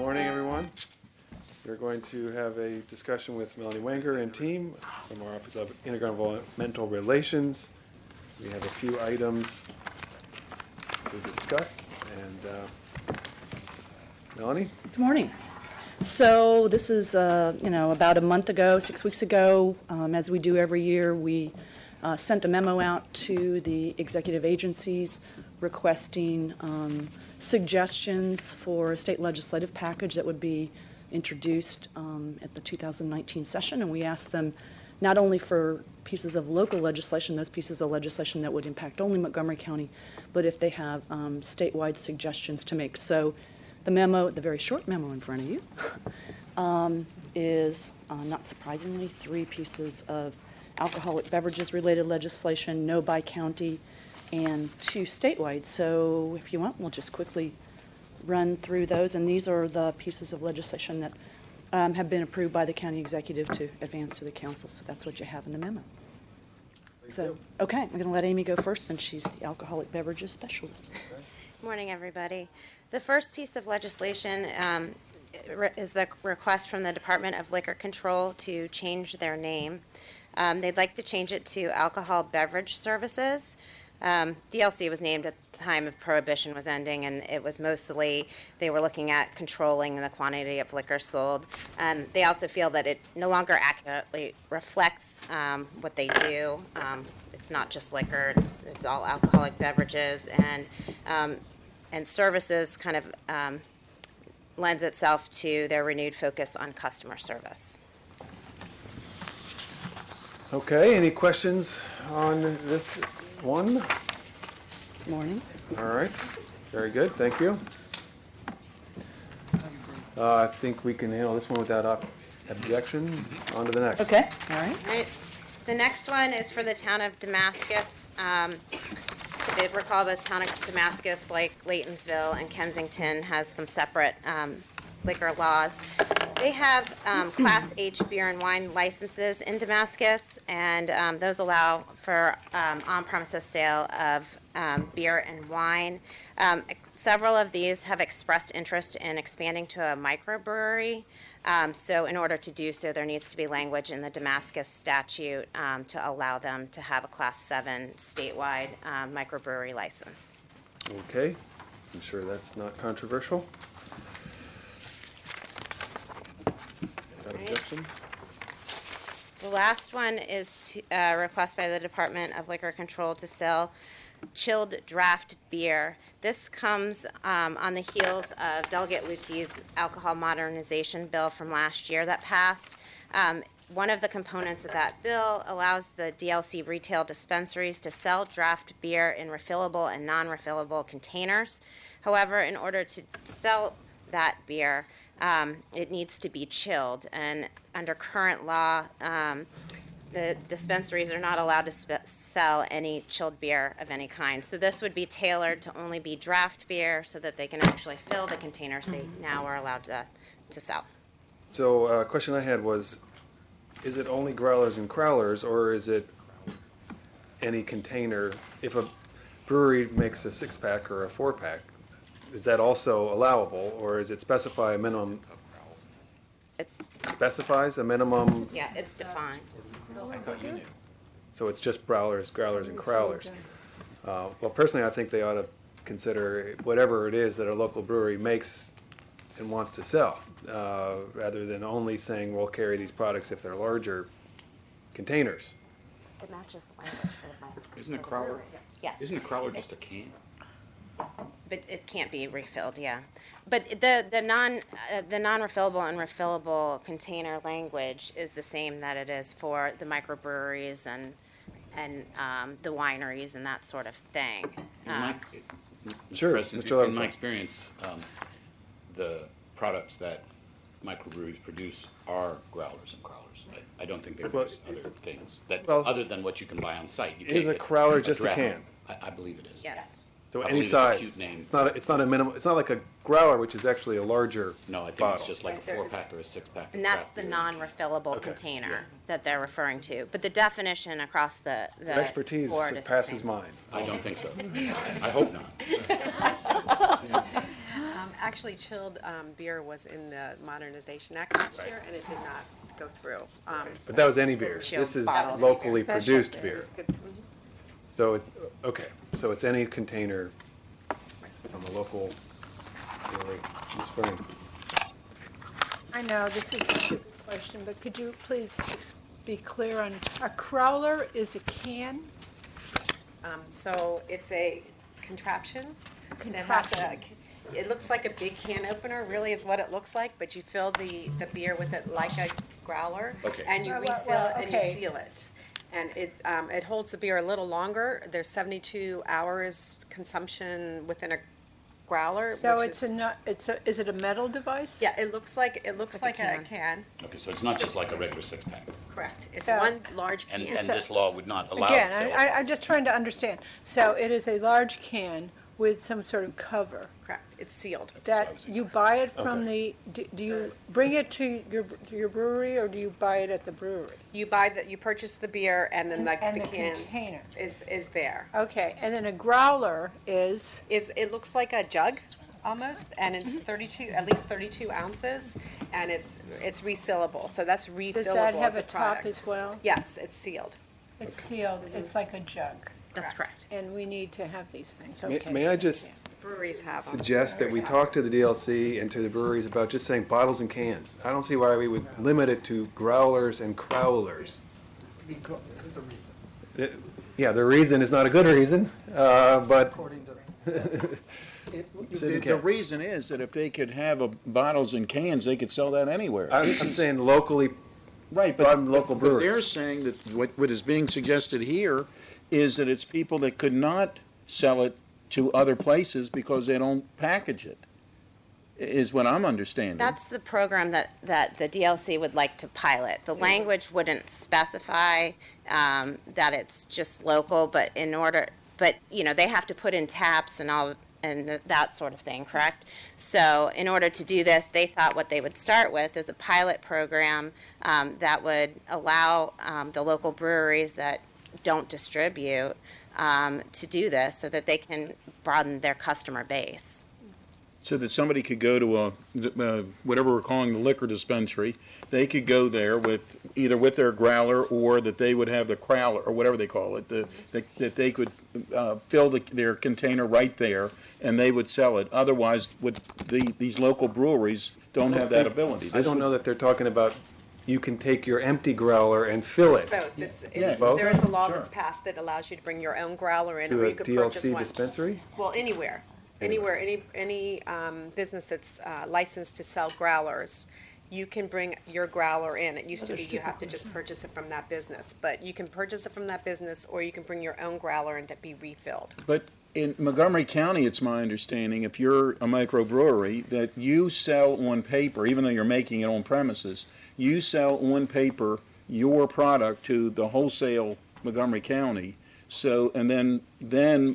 Morning, everyone. We're going to have a discussion with Melanie Wanger and team from our Office of Intergovernmental Relations. We have a few items to discuss, and Melanie? Good morning. So this is, about a month ago, 6 weeks ago, as we do every year, we sent a memo out to the executive agencies requesting suggestions for a state legislative package that would be introduced at the 2019 session, and we asked them not only for pieces of local legislation, those pieces of legislation that would impact only Montgomery County, but if they have statewide suggestions to make. So the memo, the very short memo in front of you, is, not surprisingly, 3 pieces of alcoholic beverages related legislation, no by county, and 2 statewide. So if you want, we'll just quickly run through those. And these are the pieces of legislation that have been approved by the county executive to advance to the council. So that's what you have in the memo. Okay, I'm going to let Amy go first since she's the alcoholic beverages specialist. Good morning, everybody. The first piece of legislation is the request from the Department of Liquor Control to change their name. They'd like to change it to Alcohol Beverage Services. DLC was named at the time of Prohibition was ending, and it was mostly, they were looking at controlling the quantity of liquor sold. They also feel that it no longer accurately reflects what they do. It's not just liquor, it's all alcoholic beverages, and services kind of lends itself to their renewed focus on customer service. Okay, any questions on this one? Morning. All right, very good, thank you. I think we can handle this one without objection. On to the next. Okay, all right. All right. The next one is for the town of Damascus. To recall, the town of Damascus, like Laytonsville and Kensington, has some separate liquor laws. They have Class H beer and wine licenses in Damascus, and those allow for on-premises sale of beer and wine. Several of these have expressed interest in expanding to a microbrewery. So in order to do so, there needs to be language in the Damascus statute to allow them to have a Class 7 statewide microbrewery license. Okay, I'm sure that's not controversial. Objection? The last one is a request by the Department of Liquor Control to sell chilled draft beer. This comes on the heels of Delegate Lukey's alcohol modernization bill from last year that passed. One of the components of that bill allows the DLC retail dispensaries to sell draft beer in refillable and non-refillable containers. However, in order to sell that beer, it needs to be chilled, and under current law, the dispensaries are not allowed to sell any chilled beer of any kind. So this would be tailored to only be draft beer so that they can actually fill the containers they now are allowed to sell. So a question I had was, is it only growlers and crowlers, or is it any container? If a brewery makes a 6-pack or a 4-pack, is that also allowable, or is it specify a minimum? It specifies a minimum. Yeah, it's defined. I thought you knew. So it's just growlers, and crowlers. Well, personally, I think they ought to consider whatever it is that a local brewery makes and wants to sell, rather than only saying we'll carry these products if they're larger containers. It matches the language. Isn't a crowler? Yeah. Isn't a crowler just a can? But it can't be refilled, yeah. But the non-refillable and refillable container language is the same that it is for the microbreweries and the wineries and that sort of thing. Sure, President, Mr. in my Levinson. experience, the products that microbreweries produce are growlers and crowlers. I don't think they produce other things other than what you can buy on site. You Is can't a get crowler just a draft. can? I believe it is. Yes. So I any believe it's a cute size. name. It's not a minimum. It's not like a growler, which is actually a larger No, I think bottle. it's just like a 4-pack or a 6-pack. And that's the non-refillable container that they're referring to. But the definition across the Your expertise board is the surpasses same. mine. I don't think so. I hope not. Actually, chilled beer was in the Modernization Act last year, and it did not go through. But that was any beer. Chilled This is bottles. locally Special produced beer. beer. It's good. So, okay, so it's any container from a local brewery. Ms. Fern. I know this is a stupid question, but could you please be clear on, a crowler is a can? So it's a contraption. Contraption. It looks like a big can opener, really is what it looks like, but you fill the beer with it like a growler. Okay. And you Well, reseal and you okay. seal it. And it holds the beer a little longer. There's 72 hours consumption within a growler. So which it's is- is it a metal device? Yeah, it looks like Like a a can. Okay, so it's not just like a regular six-pack. Correct. It's So- one large can. And this law would not allow Again, sale. I'm just trying to understand. So it is a large can with some sort of cover Correct. It's sealed. that was- you buy it from do you bring it to your brewery, or do you buy it at the brewery? You purchase the beer and then And the the can container. is there. Okay, and then a growler is, It looks like a jug almost, and it's 32, at least 32 ounces, and it's resealable, so that's refillable does that have as a a top product. as well? Yes, it's sealed. It's sealed, it's like a jug. That's correct. And we need to have these things, May- okay. May I just Breweries have them. suggest that we talk to the DLC and to the breweries about just saying bottles and cans? I don't see why we would limit it to growlers and crowlers. Because there's a reason, Yeah, the reason is not a good reason, but according to. City The cans. reason is that if they could have bottles and cans, they could sell that anywhere. I'm This is- saying locally, Right, from local but they're breweries. saying that what is being suggested here is that it's people that could not sell it to other places because they don't package it, is what I'm understanding. That's the program that the DLC would like to pilot. The language wouldn't specify that it's just local, but they have to put in taps and all, and that sort of thing, correct? So in order to do this, they thought what they would start with is a pilot program that would allow the local breweries that don't distribute to do this so that they can broaden their customer base. So that somebody could go to whatever we're calling the liquor dispensary, they could go there either with their growler, or that they would have the crowler, or whatever they call it, that they could fill their container right there, and they would sell it. Otherwise, these local breweries don't have that ability. I don't know that they're talking about, you can take your empty growler and fill it Both. Yeah. Both? There is a law Sure. that's passed that allows you to bring your own growler in, to or a you could purchase DLC one. dispensary? Well, anywhere, any business that's licensed to sell growlers, you can bring your growler in. It used to be you have to just purchase it from that business, but you can purchase it from that business, or you can bring your own growler and to be refilled. But in Montgomery County, it's my understanding, if you're a microbrewery, that you sell on paper, even though you're making it on premises, you sell on paper your product to the wholesale Montgomery County. So, and then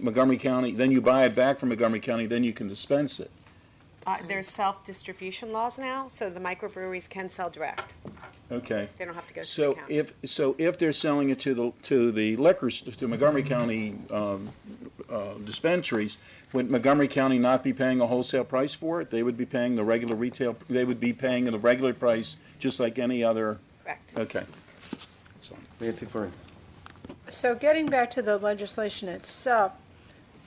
Montgomery County, then you buy it back from Montgomery County, then you can dispense it. There's self-distribution laws now, so the microbreweries can sell direct. Okay. They don't have to go through So the county. if they're selling it to the liquors, to Montgomery County dispensaries, would Montgomery County not be paying a wholesale price for it? They would be paying the regular retail, they would be paying the regular price, just like any other, Correct. okay. That's all. Nancy Fern. So getting back to the legislation itself,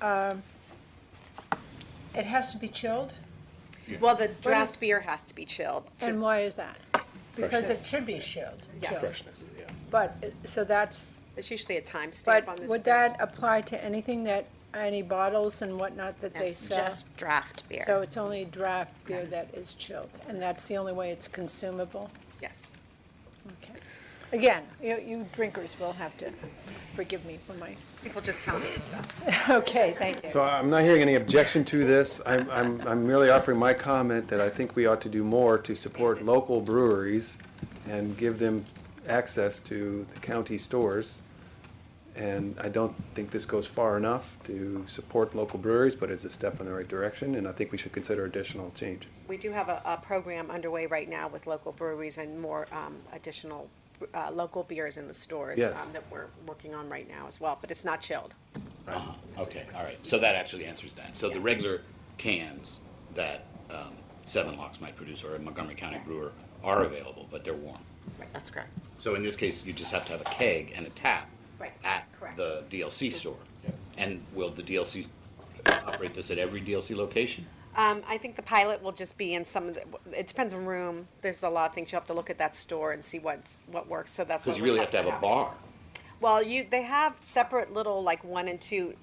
it has to be chilled? Well, the draft beer has to be chilled. And why is that? Because it Freshness. should be chilled. Yes. chilled. Freshness, yeah. But, so that's, There's usually a timestamp but on this. would that apply to anything that, any bottles and whatnot that they sell? Just draft beer. So it's only draft beer that is chilled, and that's the only way it's consumable? Yes. Okay. Again, you drinkers will have to forgive me for my, People just tell me this stuff. okay, thank you. So I'm not hearing any objection to this. I'm merely offering my comment that I think we ought to do more to support local breweries and give them access to the county stores. And I don't think this goes far enough to support local breweries, but it's a step in the right direction, and I think we should consider additional changes. We do have a program underway right now with local breweries and more additional local beers in the stores Yes. that we're working on right now as well, but it's not chilled. Okay, all right. So that actually answers that. So the regular cans that Seven Locks might produce or a Montgomery County brewer are available, but they're warm. That's correct. So in this case, you just have to have a keg and a tap Right, at correct. the DLC store. And will the DLC operate this at every DLC location? I think the pilot will just be in some of the, it depends on room. There's a lot of things you have to look at that store and see what works, so that's what Because you we're really have to talking have a about. bar. Well, they have separate little, like 1 and 2,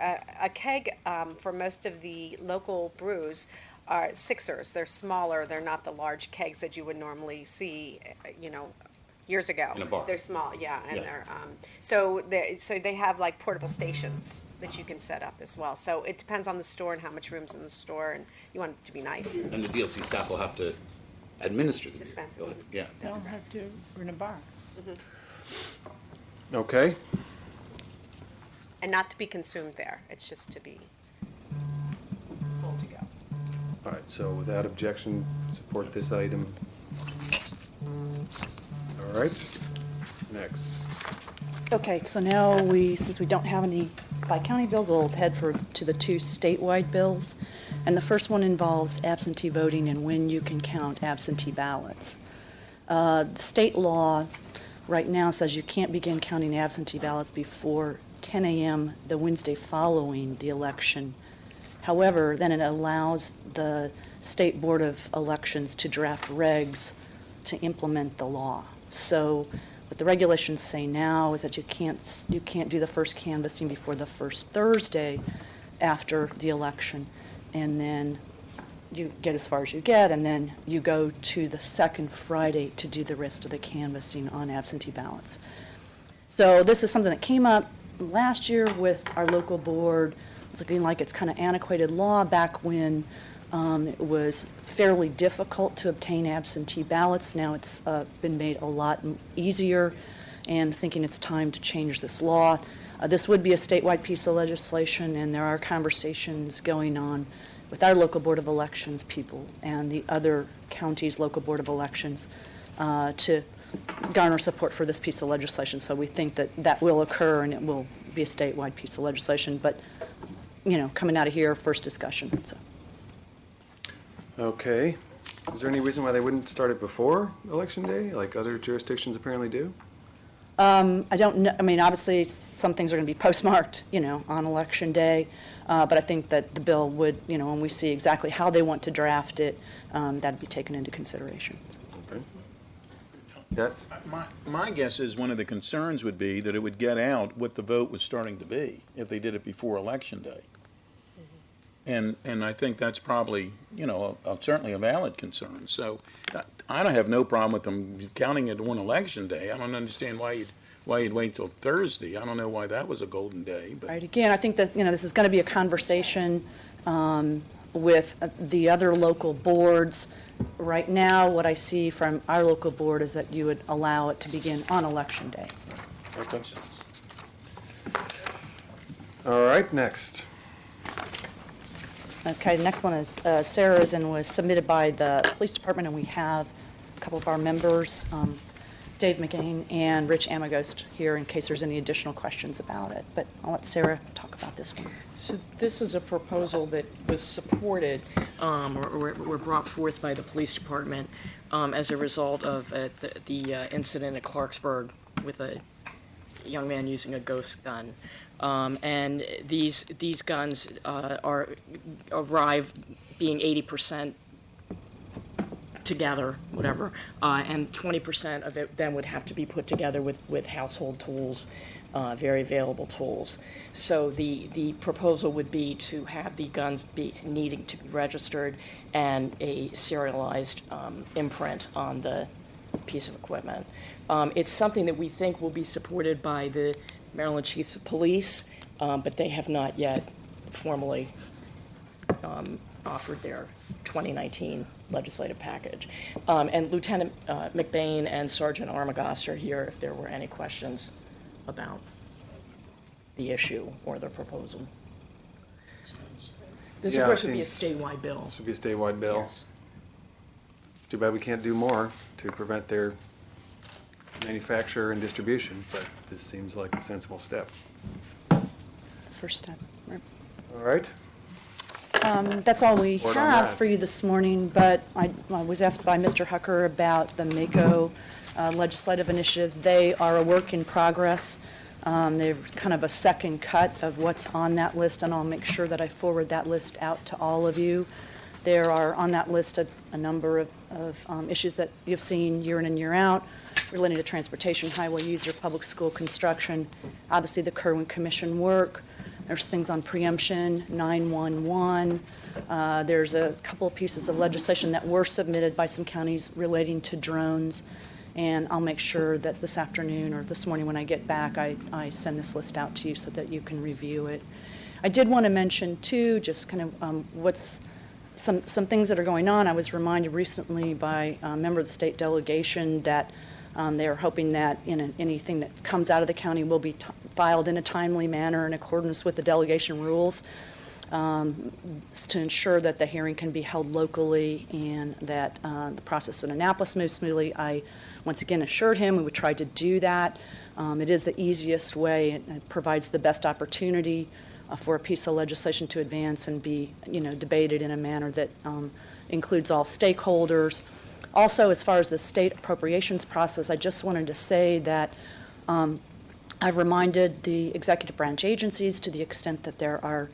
a keg, for most of the local brews are sixers. They're smaller, they're not the large kegs that you would normally see, years ago. In a bar. They're small, yeah, and Yeah. they're, so they have like portable stations that you can set up as well. So it depends on the store and how much room's in the store, and you want it to be nice. And the DLC staff will have to administer the beer. Dispense it. Go ahead. Yeah. They don't have to, we're in a bar. Okay, And not to be consumed there, it's just to be sold to go. all right, so without objection, support this item. All right, next. Okay, so now since we don't have any by-county bills, we'll head to the 2 statewide bills. And the first one involves absentee voting and when you can count absentee ballots. The state law right now says you can't begin counting absentee ballots before 10 a.m. the Wednesday following the election. However, then it allows the State Board of Elections to draft regs to implement the law. So what the regulations say now is that you can't do the first canvassing before the first Thursday after the election, and then you get as far as you get, and then you go to the second Friday to do the rest of the canvassing on absentee ballots. So this is something that came up last year with our local board. It's looking like it's kind of antiquated law back when it was fairly difficult to obtain absentee ballots. Now it's been made a lot easier, and thinking it's time to change this law. This would be a statewide piece of legislation, and there are conversations going on with our local Board of Elections people and the other counties' local Board of Elections to garner support for this piece of legislation. So we think that that will occur, and it will be a statewide piece of legislation. But, coming out of here, first discussion. So. Okay, is there any reason why they wouldn't start it before Election Day, like other jurisdictions apparently do? I don't know, obviously, some things are going to be postmarked, on Election Day, but I think that the bill would, when we see exactly how they want to draft it, that'd be taken into consideration. Okay. That's, My guess is one of the concerns would be that it would get out what the vote was starting to be if they did it before Election Day. And I think that's probably, certainly a valid concern. So I don't have no problem with them counting it on Election Day. I don't understand why you'd wait till Thursday. I don't know why that was a golden day, but. Right, again, I think that, this is going to be a conversation with the other local boards. Right now, what I see from our local board is that you would allow it to begin on Election Day. okay. All right, next. Okay, the next one is Sarah's and was submitted by the police department, and we have a couple of our members, Dave McGain and Rich Amagost, here in case there's any additional questions about it. But I'll let Sarah talk about this one. So this is a proposal that was supported or brought forth by the police department as a result of the incident at Clarksburg with a young man using a ghost gun. And these guns arrive being 80% together, whatever, and 20% of it then would have to be put together with household tools, very available tools. So the proposal would be to have the guns be needing to be registered and a serialized imprint on the piece of equipment. It's something that we think will be supported by the Maryland Chiefs of Police, but they have not yet formally offered their 2019 legislative package. And Lieutenant McBain and Sergeant Armagost are here if there were any questions about the issue or the proposal. This, Yeah, of course, would be a seems- statewide bill. This would be a statewide bill. Yes. It's too bad we can't do more to prevent their manufacture and distribution, but this seems like a sensible step. First step. Right. All right. That's all we Report on have that. for you this morning, but I was asked by Mr. Hucker about the MACO legislative initiatives. They are a work in progress. They're kind of a second cut of what's on that list, and I'll make sure that I forward that list out to all of you. There are on that list a number of issues that you've seen year in and year out relating to transportation, highway user, public school construction, obviously the Kerwin Commission work. There's things on preemption, 911. There's a couple of pieces of legislation that were submitted by some counties relating to drones. And I'll make sure that this afternoon or this morning when I get back, I send this list out to you so that you can review it. I did want to mention, too, just kind of what's some things that are going on. I was reminded recently by a member of the state delegation that they are hoping that anything that comes out of the county will be filed in a timely manner in accordance with the delegation rules to ensure that the hearing can be held locally and that the process in Annapolis moves smoothly. I once again assured him we would try to do that. It is the easiest way and it provides the best opportunity for a piece of legislation to advance and be, debated in a manner that includes all stakeholders. Also, as far as the state appropriations process, I just wanted to say that I've reminded the executive branch agencies, to the extent that there are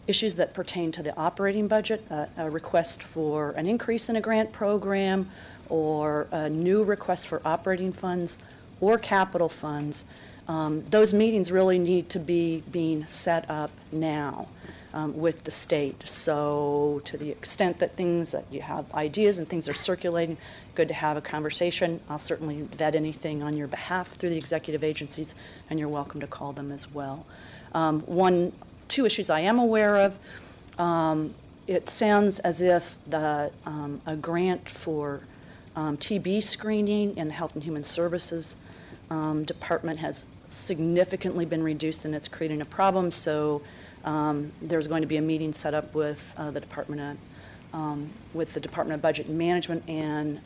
issues that pertain to the operating budget, a request for an increase in a grant program or a new request for operating funds or capital funds, those meetings really need to be being set up now with the state. So to the extent that things that you have ideas and things are circulating, good to have a conversation. I'll certainly vet anything on your behalf through the executive agencies, and you're welcome to call them as well. Two issues I am aware of. It sounds as if a grant for TB screening in the Health and Human Services Department has significantly been reduced, and it's creating a problem. So there's going to be a meeting set up with the Department of Budget and Management and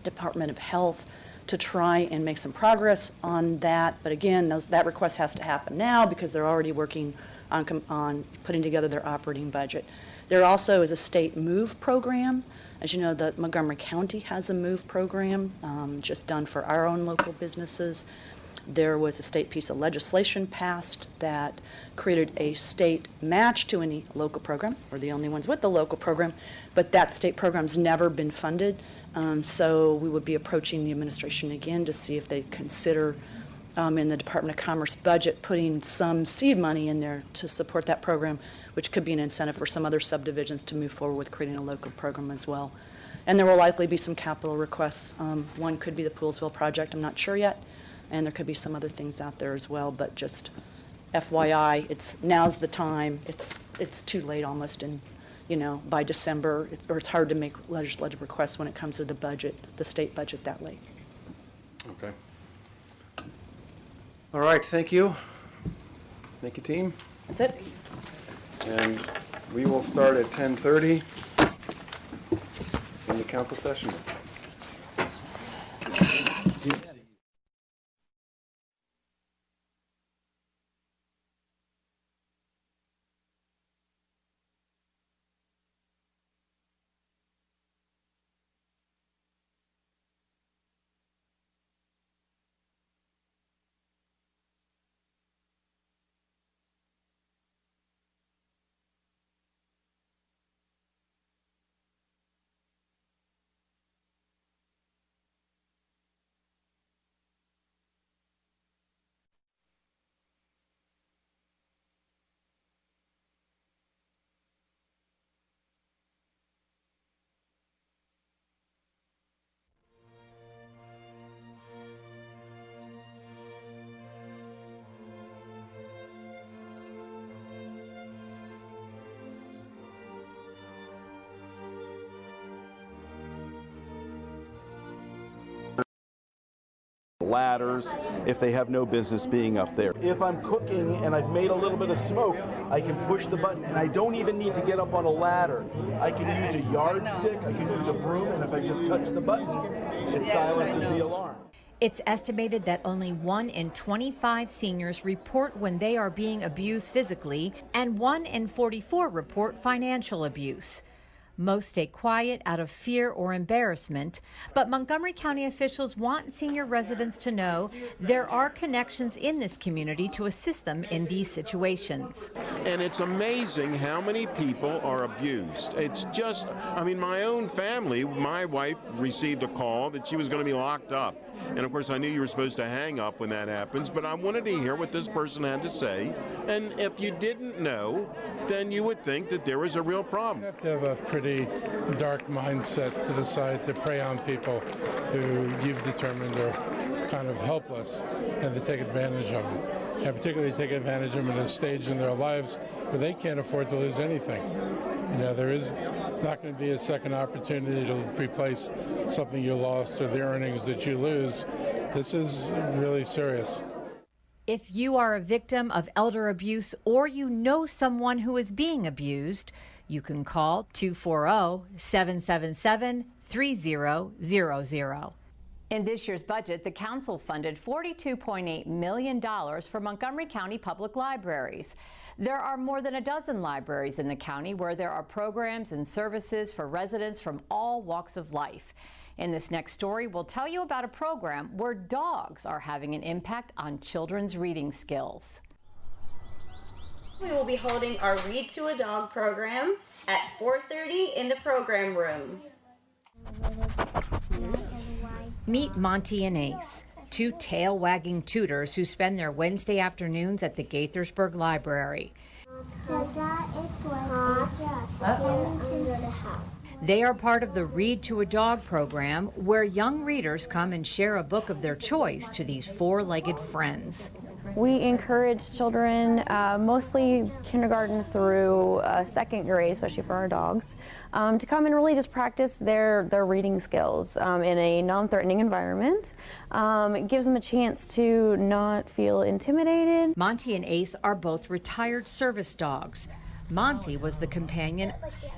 Department of Health to try and make some progress on that. But again, that request has to happen now because they're already working on putting together their operating budget. There also is a state MOVE program. As you know, the Montgomery County has a MOVE program just done for our own local businesses. There was a state piece of legislation passed that created a state match to any local program. We're the only ones with the local program, but that state program's never been funded. So we would be approaching the administration again to see if they consider in the Department of Commerce budget putting some seed money in there to support that program, which could be an incentive for some other subdivisions to move forward with creating a local program as well. And there will likely be some capital requests. One could be the Poolsville project, I'm not sure yet, and there could be some other things out there as well, but just FYI, now's the time. It's too late almost by December, or it's hard to make legislative requests when it comes to the budget, the state budget that late. Okay. All right, thank you. Thank you, team. That's it. And we will start at 10:30 in the council session. Ladders if they have no business being up there. If I'm cooking and I've made a little bit of smoke, I can push the button and I don't even need to get up on a ladder. I can use a yardstick, I can use a broom, and if I just touch the button, it silences the alarm. It's estimated that only 1 in 25 seniors report when they are being abused physically, and 1 in 44 report financial abuse. Most stay quiet out of fear or embarrassment, but Montgomery County officials want senior residents to know there are connections in this community to assist them in these situations. And it's amazing how many people are abused. It's just, I mean, my own family, my wife received a call that she was going to be locked up. And of course, I knew you were supposed to hang up when that happens, but I wanted to hear what this person had to say. And if you didn't know, then you would think that there was a real problem. You have to have a pretty dark mindset to decide to prey on people who you've determined are kind of helpless and to take advantage of them. And particularly take advantage of them at a stage in their lives where they can't afford to lose anything. You know, there is not going to be a second opportunity to replace something you lost or the earnings that you lose. This is really serious. If you are a victim of elder abuse or you know someone who is being abused, you can call 240-777-3000. In this year's budget, the council funded $42.8 million for Montgomery County Public Libraries. There are more than a dozen libraries in the county where there are programs and services for residents from all walks of life. In this next story, we'll tell you about a program where dogs are having an impact on children's reading skills. We will be holding our Read to a Dog program at 4:30 in the program room. Meet Monty and Ace, two tail-wagging tutors who spend their Wednesday afternoons at the Gaithersburg Library. They are part of the Read to a Dog program, where young readers come and share a book of their choice to these four-legged friends. We encourage children, mostly kindergarten through second grade, especially for our dogs, to come and really just practice their reading skills in a non-threatening environment. It gives them a chance to not feel intimidated. Monty and Ace are both retired service dogs. Monty was the companion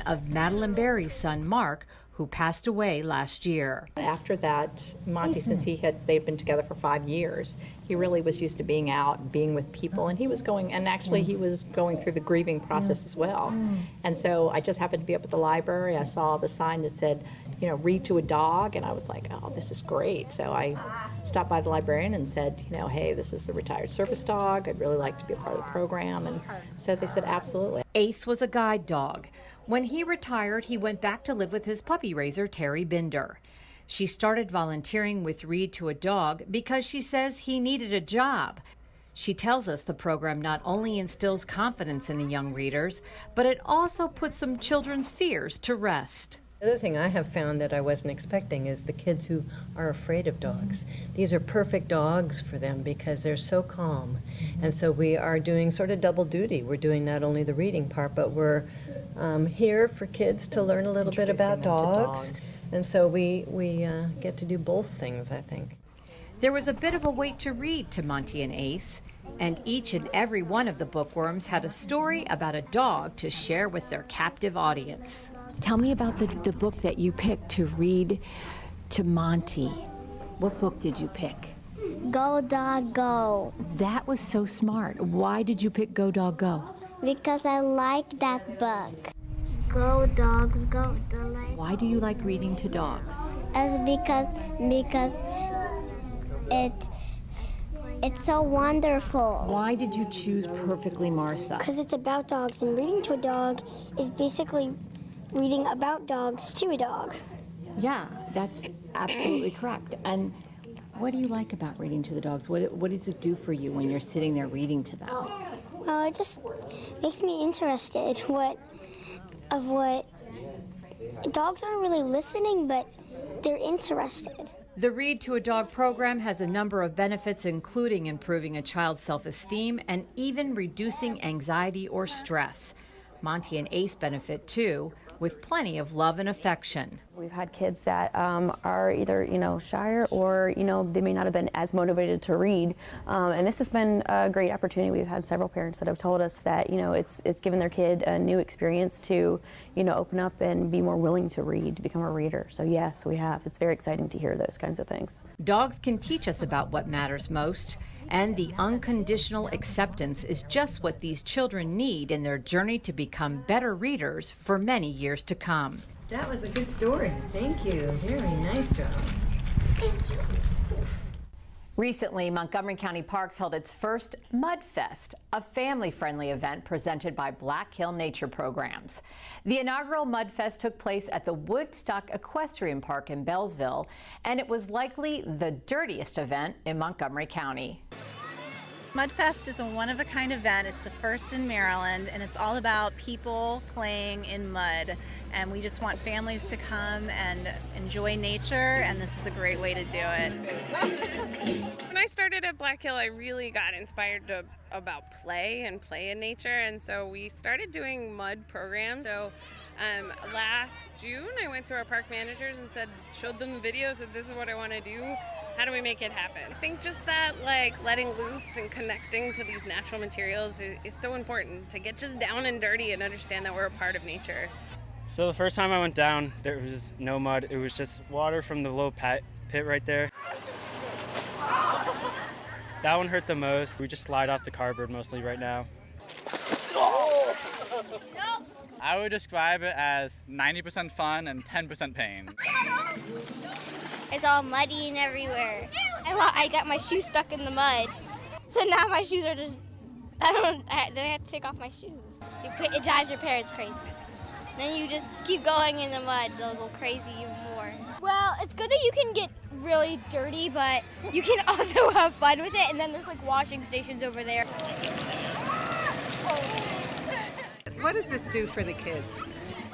of Madeline Berry's son, Mark, who passed away last year. After that, Monty, since they've been together for 5 years, he really was used to being out, being with people, and he was going through the grieving process as well. And so I just happened to be up at the library. I saw the sign that said, Read to a Dog, and I was like, oh, this is great. So I stopped by the librarian and said, hey, this is a retired service dog. I'd really like to be a part of the program. And so they said, absolutely. Ace was a guide dog. When he retired, he went back to live with his puppy raiser, Terry Binder. She started volunteering with Read to a Dog because she says he needed a job. She tells us the program not only instills confidence in the young readers, but it also puts some children's fears to rest. The other thing I have found that I wasn't expecting is the kids who are afraid of dogs. These are perfect dogs for them because they're so calm. And so we are doing sort of double duty. We're doing not only the reading part, but we're here for kids to learn a little bit about dogs. And so we get to do both things, I think. There was a bit of a wait to read to Monty and Ace, and each and every one of the bookworms had a story about a dog to share with their captive audience. Tell me about the book that you picked to read to Monty. What book did you pick? Go Dog Go. That was so smart. Why did you pick Go Dog Go? Because I like that book. Go dogs go. Why do you like reading to dogs? Because it's so wonderful. Why did you choose Perfectly Martha? Because it's about dogs, and reading to a dog is basically reading about dogs to a dog. Yeah, that's absolutely correct. And what do you like about reading to the dogs? What does it do for you when you're sitting there reading to them? Well, it just makes me interested what dogs aren't really listening, but they're interested. The Read to a Dog program has a number of benefits, including improving a child's self-esteem and even reducing anxiety or stress. Monty and Ace benefit too. with plenty of love and affection. We've had kids that are either, shyer or, they may not have been as motivated to read. And this has been a great opportunity. We've had several parents that have told us that, it's given their kid a new experience to, open up and be more willing to read, to become a reader. So yes, we have. It's very exciting to hear those kinds of things. Dogs can teach us about what matters most, and the unconditional acceptance is just what these children need in their journey to become better readers for many years to come. That was a good story. Thank you. Very nice job. Thank you. Recently, Montgomery County Parks held its first Mud Fest, a family-friendly event presented by Black Hill Nature Programs. The inaugural Mud Fest took place at the Woodstock Equestrian Park in Bellsville, and it was likely the dirtiest event in Montgomery County. Mudfest is a one-of-a-kind event. It's the first in Maryland, and it's all about people playing in mud. And we just want families to come and enjoy nature, and this is a great way to do it. When I started at Black Hill, I really got inspired about play in nature, and so we started doing mud programs. So last June, I went to our park managers and showed them the videos that this is what I want to do. How do we make it happen? I think just that, letting loose and connecting to these natural materials is so important, to get just down and dirty and understand that we're a part of nature. So the first time I went down, there was no mud. It was just water from the low pit right there. That one hurt the most. We just slide off the cardboard mostly right now. I would describe it as 90% fun and 10% pain. It's all muddy and everywhere. I got my shoes stuck in the mud. So now my shoes are just, then I have to take off my shoes. It drives your parents crazy. Then you just keep going in the mud, they'll go crazy even more. Well, it's good that you can get really dirty, but you can also have fun with it, and then there's washing stations over there. What does this do for the kids?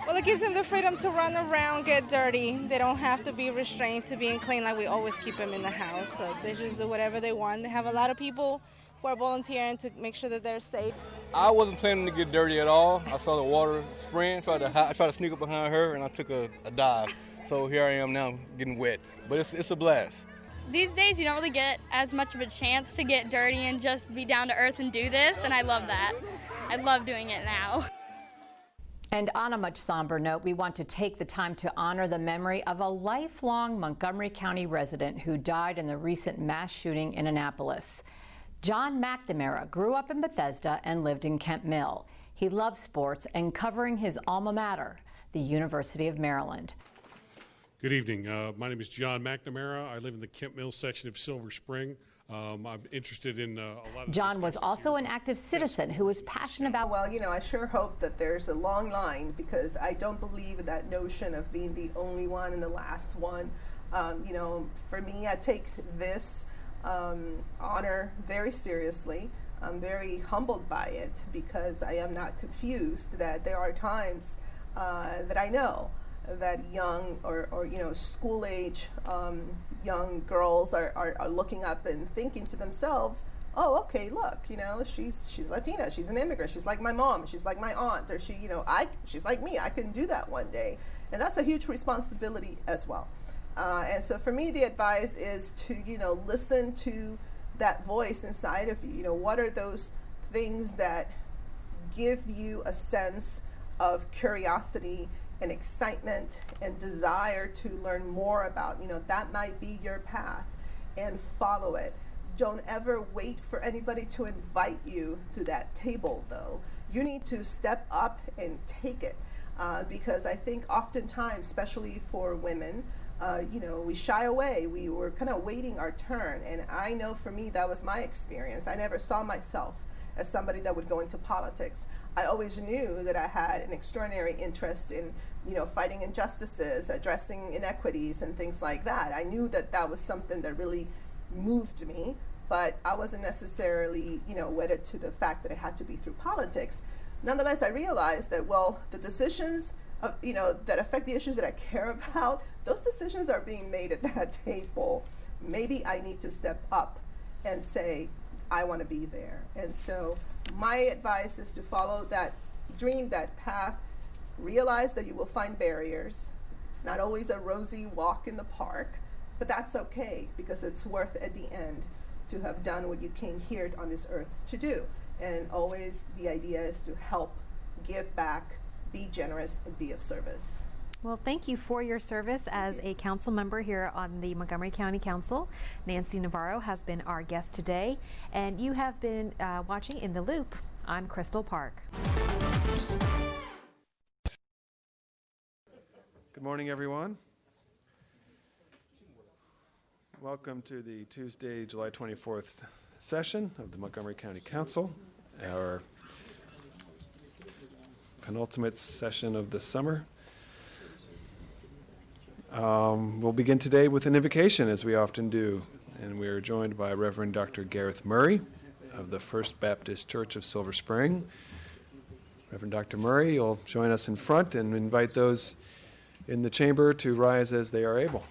Well, it gives them the freedom to run around, get dirty. They don't have to be restrained to being clean like we always keep them in the house. So they just do whatever they want. They have a lot of people who are volunteering to make sure that they're safe. I wasn't planning to get dirty at all. I saw the water spraying, I tried to sneak up behind her, and I took a dive. So here I am now getting wet, but it's a blast. These days you don't really get as much of a chance to get dirty and just be down to earth and do this, and I love that. I love doing it now. And on a much somber note, we want to take the time to honor the memory of a lifelong Montgomery County resident who died in the recent mass shooting in Annapolis. John McNamara grew up in Bethesda and lived in Kent Mill. He loved sports and covering his alma mater, the University of Maryland. Good evening. My name is John McNamara. I live in the Kent Mill section of Silver Spring. I'm interested in a lot of John was also an active citizen who was passionate about. Well, I sure hope that there's a long line, because I don't believe in that notion of being the only one and the last one. For me, I take this honor very seriously. I'm very humbled by it, because I am not confused that there are times that I know that young or school age young girls are looking up and thinking to themselves, oh, okay, look, she's Latina, she's an immigrant, she's like my mom, she's like my aunt, or she's like me, I can do that one day. And that's a huge responsibility as well. And so for me, the advice is to, listen to that voice inside of you. What are those things that give you a sense of curiosity and excitement and desire to learn more about? That might be your path, and follow it. Don't ever wait for anybody to invite you to that table, though. You need to step up and take it, because I think oftentimes, especially for women, we shy away. We were kind of waiting our turn, and I know for me that was my experience. I never saw myself as somebody that would go into politics. I always knew that I had an extraordinary interest in, fighting injustices, addressing inequities, and things like that. I knew that that was something that really moved me, but I wasn't necessarily, wedded to the fact that it had to be through politics. Nonetheless, I realized that, the decisions that affect the issues that I care about, those decisions are being made at that table. Maybe I need to step up and say, I want to be there. And so my advice is to follow that dream, that path, Realize that you will find barriers. It's not always a rosy walk in the park, but that's okay, because it's worth at the end to have done what you came here on this earth to do. And always the idea is to help, give back, be generous, and be of service. Well, thank you for your service as a council member here on the Montgomery County Council. Nancy Navarro has been our guest today, and you have been watching In the Loop. I'm Crystal Park. Good morning, everyone. Welcome to the Tuesday, July 24th session of the Montgomery County Council, our penultimate session of the summer. We'll begin today with an invocation, as we often do, and we are joined by Reverend Dr. Gareth Murray of the First Baptist Church of Silver Spring. Reverend Dr. Murray, you'll join us in front and invite those in the chamber to rise as they are able.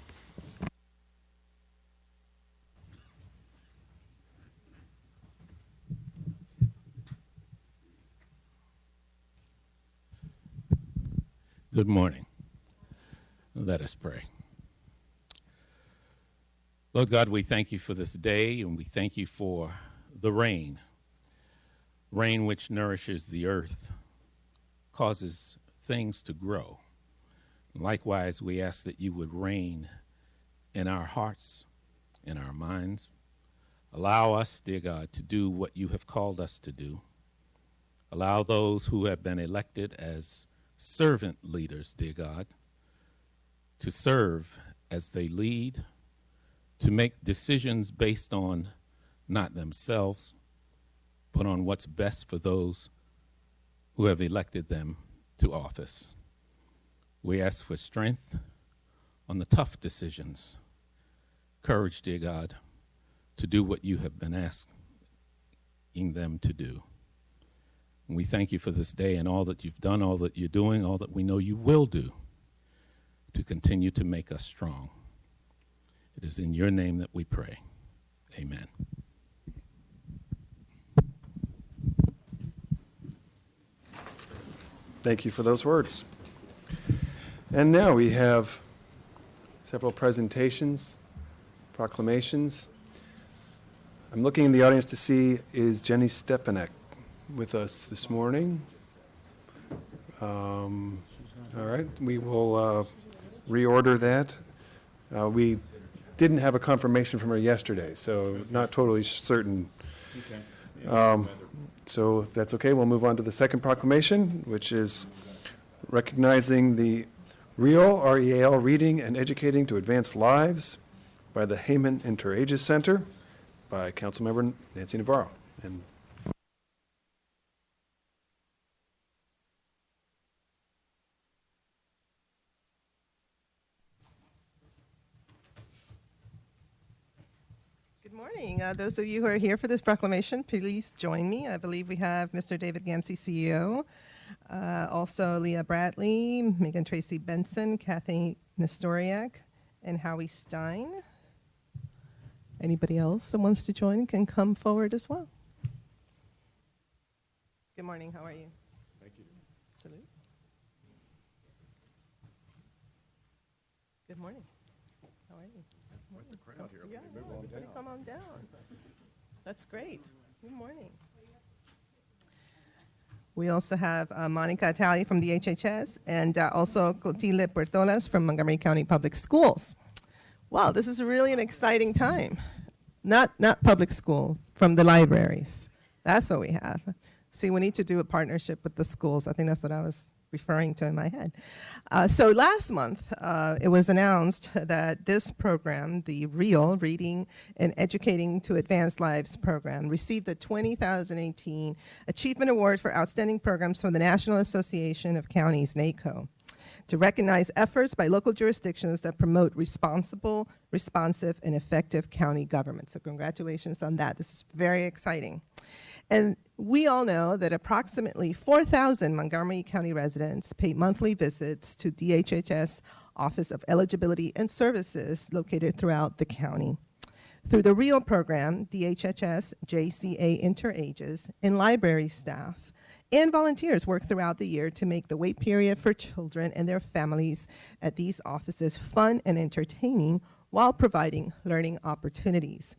Good morning. Let us pray. Lord God, we thank you for this day, and we thank you for the rain which nourishes the earth, causes things to grow. Likewise, we ask that you would reign in our hearts, in our minds. Allow us, dear God, to do what you have called us to do. Allow those who have been elected as servant leaders, dear God, to serve as they lead, to make decisions based on not themselves, but on what's best for those who have elected them to office. We ask for strength on the tough decisions, courage, dear God, to do what you have been asking them to do. And we thank you for this day and all that you've done, all that you're doing, all that we know you will do to continue to make us strong. It is in your name that we pray. Amen. Thank you for those words. And now we have several presentations, proclamations. I'm looking in the audience to see, is Jenny Stepanek with us this morning? All right, we will reorder that. We didn't have a confirmation from her yesterday, so not totally certain. So if that's okay, we'll move on to the second proclamation, which is recognizing the REAL, R-E-A-L, Reading and Educating to Advance Lives by the Heyman Interages Center by Councilmember Nancy Navarro. And Good morning. Those of you who are here for this proclamation, please join me. I believe we have Mr. David Gamsey, CEO, also Leah Bradley, Megan Tracy Benson, Kathy Nestoriak, and Howie Stein. Anybody else that wants to join can come forward as well. Good morning. How are you? Thank you. Salute. Good morning. How are you? Quite the crowd here. Yeah, Move on everybody down. come on down. That's great. Good morning. We also have Monica Atali from the HHS and also Clotilde Puertolas from Montgomery County Public Schools. Wow, this is really an exciting time. Not public school, from the libraries. That's what we have. See, we need to do a partnership with the schools. I think that's what I was referring to in my head. So last month, it was announced that this program, the REAL, Reading and Educating to Advance Lives program, received the 2018 Achievement Award for Outstanding Programs from the National Association of Counties, NACO, to recognize efforts by local jurisdictions that promote responsible, responsive, and effective county government. So congratulations on that. This is very exciting. And we all know that approximately 4,000 Montgomery County residents pay monthly visits to DHHS Office of Eligibility and Services located throughout the county. Through the REAL program, DHHS, JCA Interages, and library staff and volunteers work throughout the year to make the wait period for children and their families at these offices fun and entertaining while providing learning opportunities.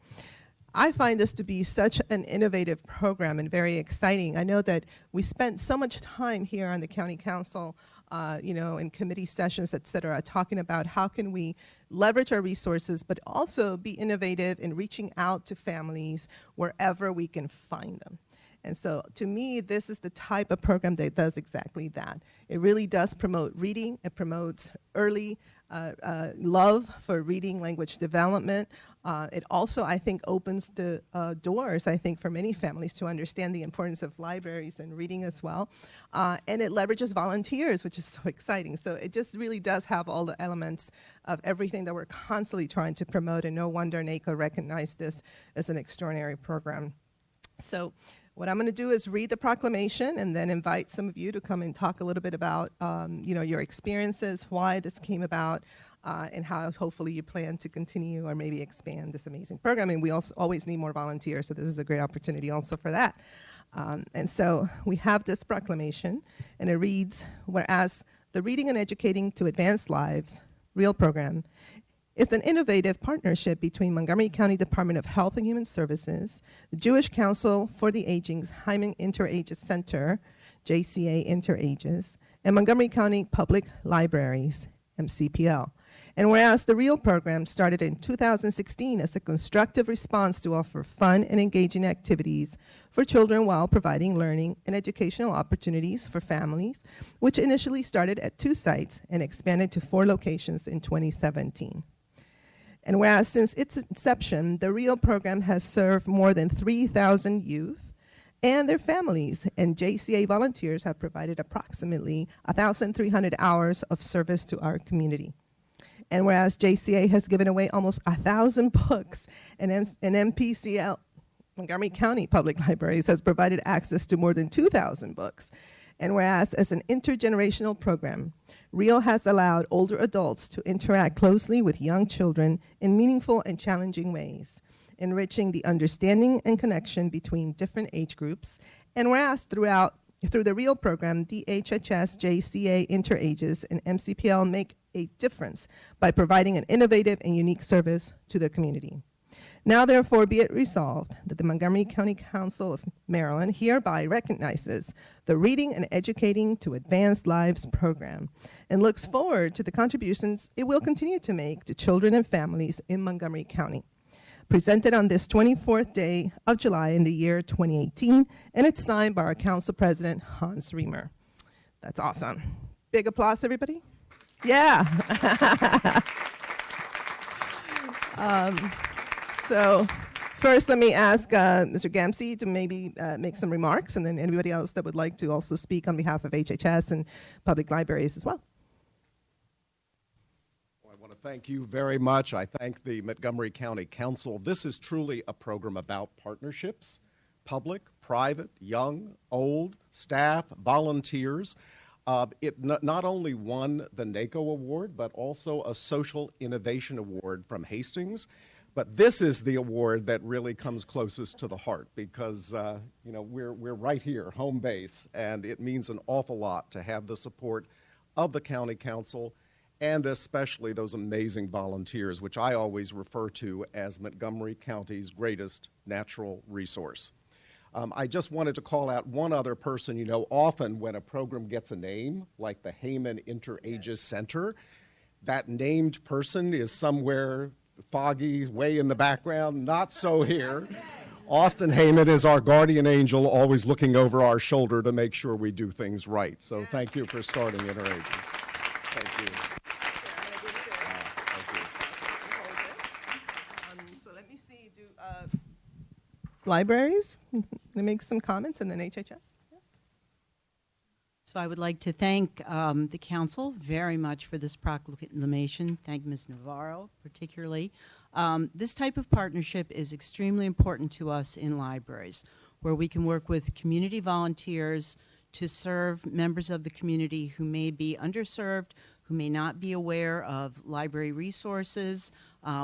I find this to be such an innovative program and very exciting. I know that we spent so much time here on the County Council, in committee sessions, et cetera, talking about how can we leverage our resources, but also be innovative in reaching out to families wherever we can find them. And so to me, this is the type of program that does exactly that. It really does promote reading. It promotes early love for reading language development. It also, I think, opens the doors, I think, for many families to understand the importance of libraries and reading as well. And it leverages volunteers, which is so exciting. So it just really does have all the elements of everything that we're constantly trying to promote, and no wonder NACO recognized this as an extraordinary program. So what I'm going to do is read the proclamation and then invite some of you to come and talk a little bit about, your experiences, why this came about, and how hopefully you plan to continue or maybe expand this amazing program. And we also always need more volunteers, so this is a great opportunity also for that. And so we have this proclamation, and it reads, whereas the Reading and Educating to Advance Lives REAL program is an innovative partnership between Montgomery County Department of Health and Human Services, the Jewish Council for the Aging's Hyman Interages Center, JCA Interages, and Montgomery County Public Libraries, MCPL. And whereas the REAL program started in 2016 as a constructive response to offer fun and engaging activities for children while providing learning and educational opportunities for families, which initially started at 2 sites and expanded to 4 locations in 2017. And whereas since its inception, the REAL program has served more than 3,000 youth and their families, and JCA volunteers have provided approximately 1,300 hours of service to our community. And whereas JCA has given away almost 1,000 books, and MPCL, Montgomery County Public Libraries, has provided access to more than 2,000 books. And whereas as an intergenerational program, REAL has allowed older adults to interact closely with young children in meaningful and challenging ways, enriching the understanding and connection between different age groups. And whereas through the REAL program, DHHS, JCA, Interages, and MCPL make a difference by providing an innovative and unique service to the community. Now, therefore, be it resolved that the Montgomery County Council of Maryland hereby recognizes the Reading and Educating to Advance Lives program and looks forward to the contributions it will continue to make to children and families in Montgomery County. Presented on this 24th day of July in the year 2018, and it's signed by our Council President, Hans Remer. That's awesome. Big applause, everybody. Yeah. So first, let me ask Mr. Gamsey to maybe make some remarks, and then anybody else that would like to also speak on behalf of HHS and public libraries as well. I want to thank you very much. I thank the Montgomery County Council. This is truly a program about partnerships, public, private, young, old, staff, volunteers. It not only won the NACO Award, but also a Social Innovation Award from Hastings. But this is the award that really comes closest to the heart because, we're right here, home base, and it means an awful lot to have the support of the County Council and especially those amazing volunteers, which I always refer to as Montgomery County's greatest natural resource. I just wanted to call out one other person. Often when a program gets a name, like the Hyman Interages Center, that named person is somewhere foggy, way in the background. Not so here. Austin Hyman is our guardian angel, always looking over our shoulder to make sure we do things right. So thank you for starting Interages. Thank you. So let me see, libraries, let me make some comments, and then HHS. So I would like to thank the council very much for this proclamation. Thank Ms. Navarro particularly. This type of partnership is extremely important to us in libraries, where we can work with community volunteers to serve members of the community who may be underserved, who may not be aware of library resources.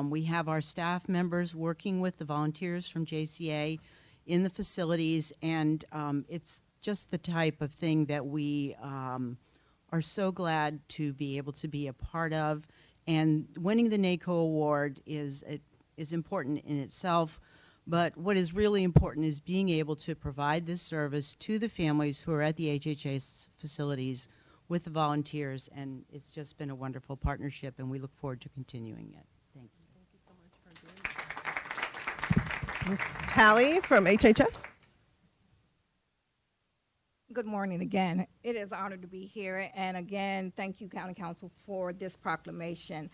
We have our staff members working with the volunteers from JCA in the facilities, and it's just the type of thing that we are so glad to be able to be a part of. And winning the NACO award is important in itself. But what is really important is being able to provide this service to the families who are at the HHS facilities with the volunteers, and it's just been a wonderful partnership, and we look forward to continuing it. Thank you. Ms. Talley from HHS. Good morning again. It is an honor to be here, and again, thank you, County Council, for this proclamation.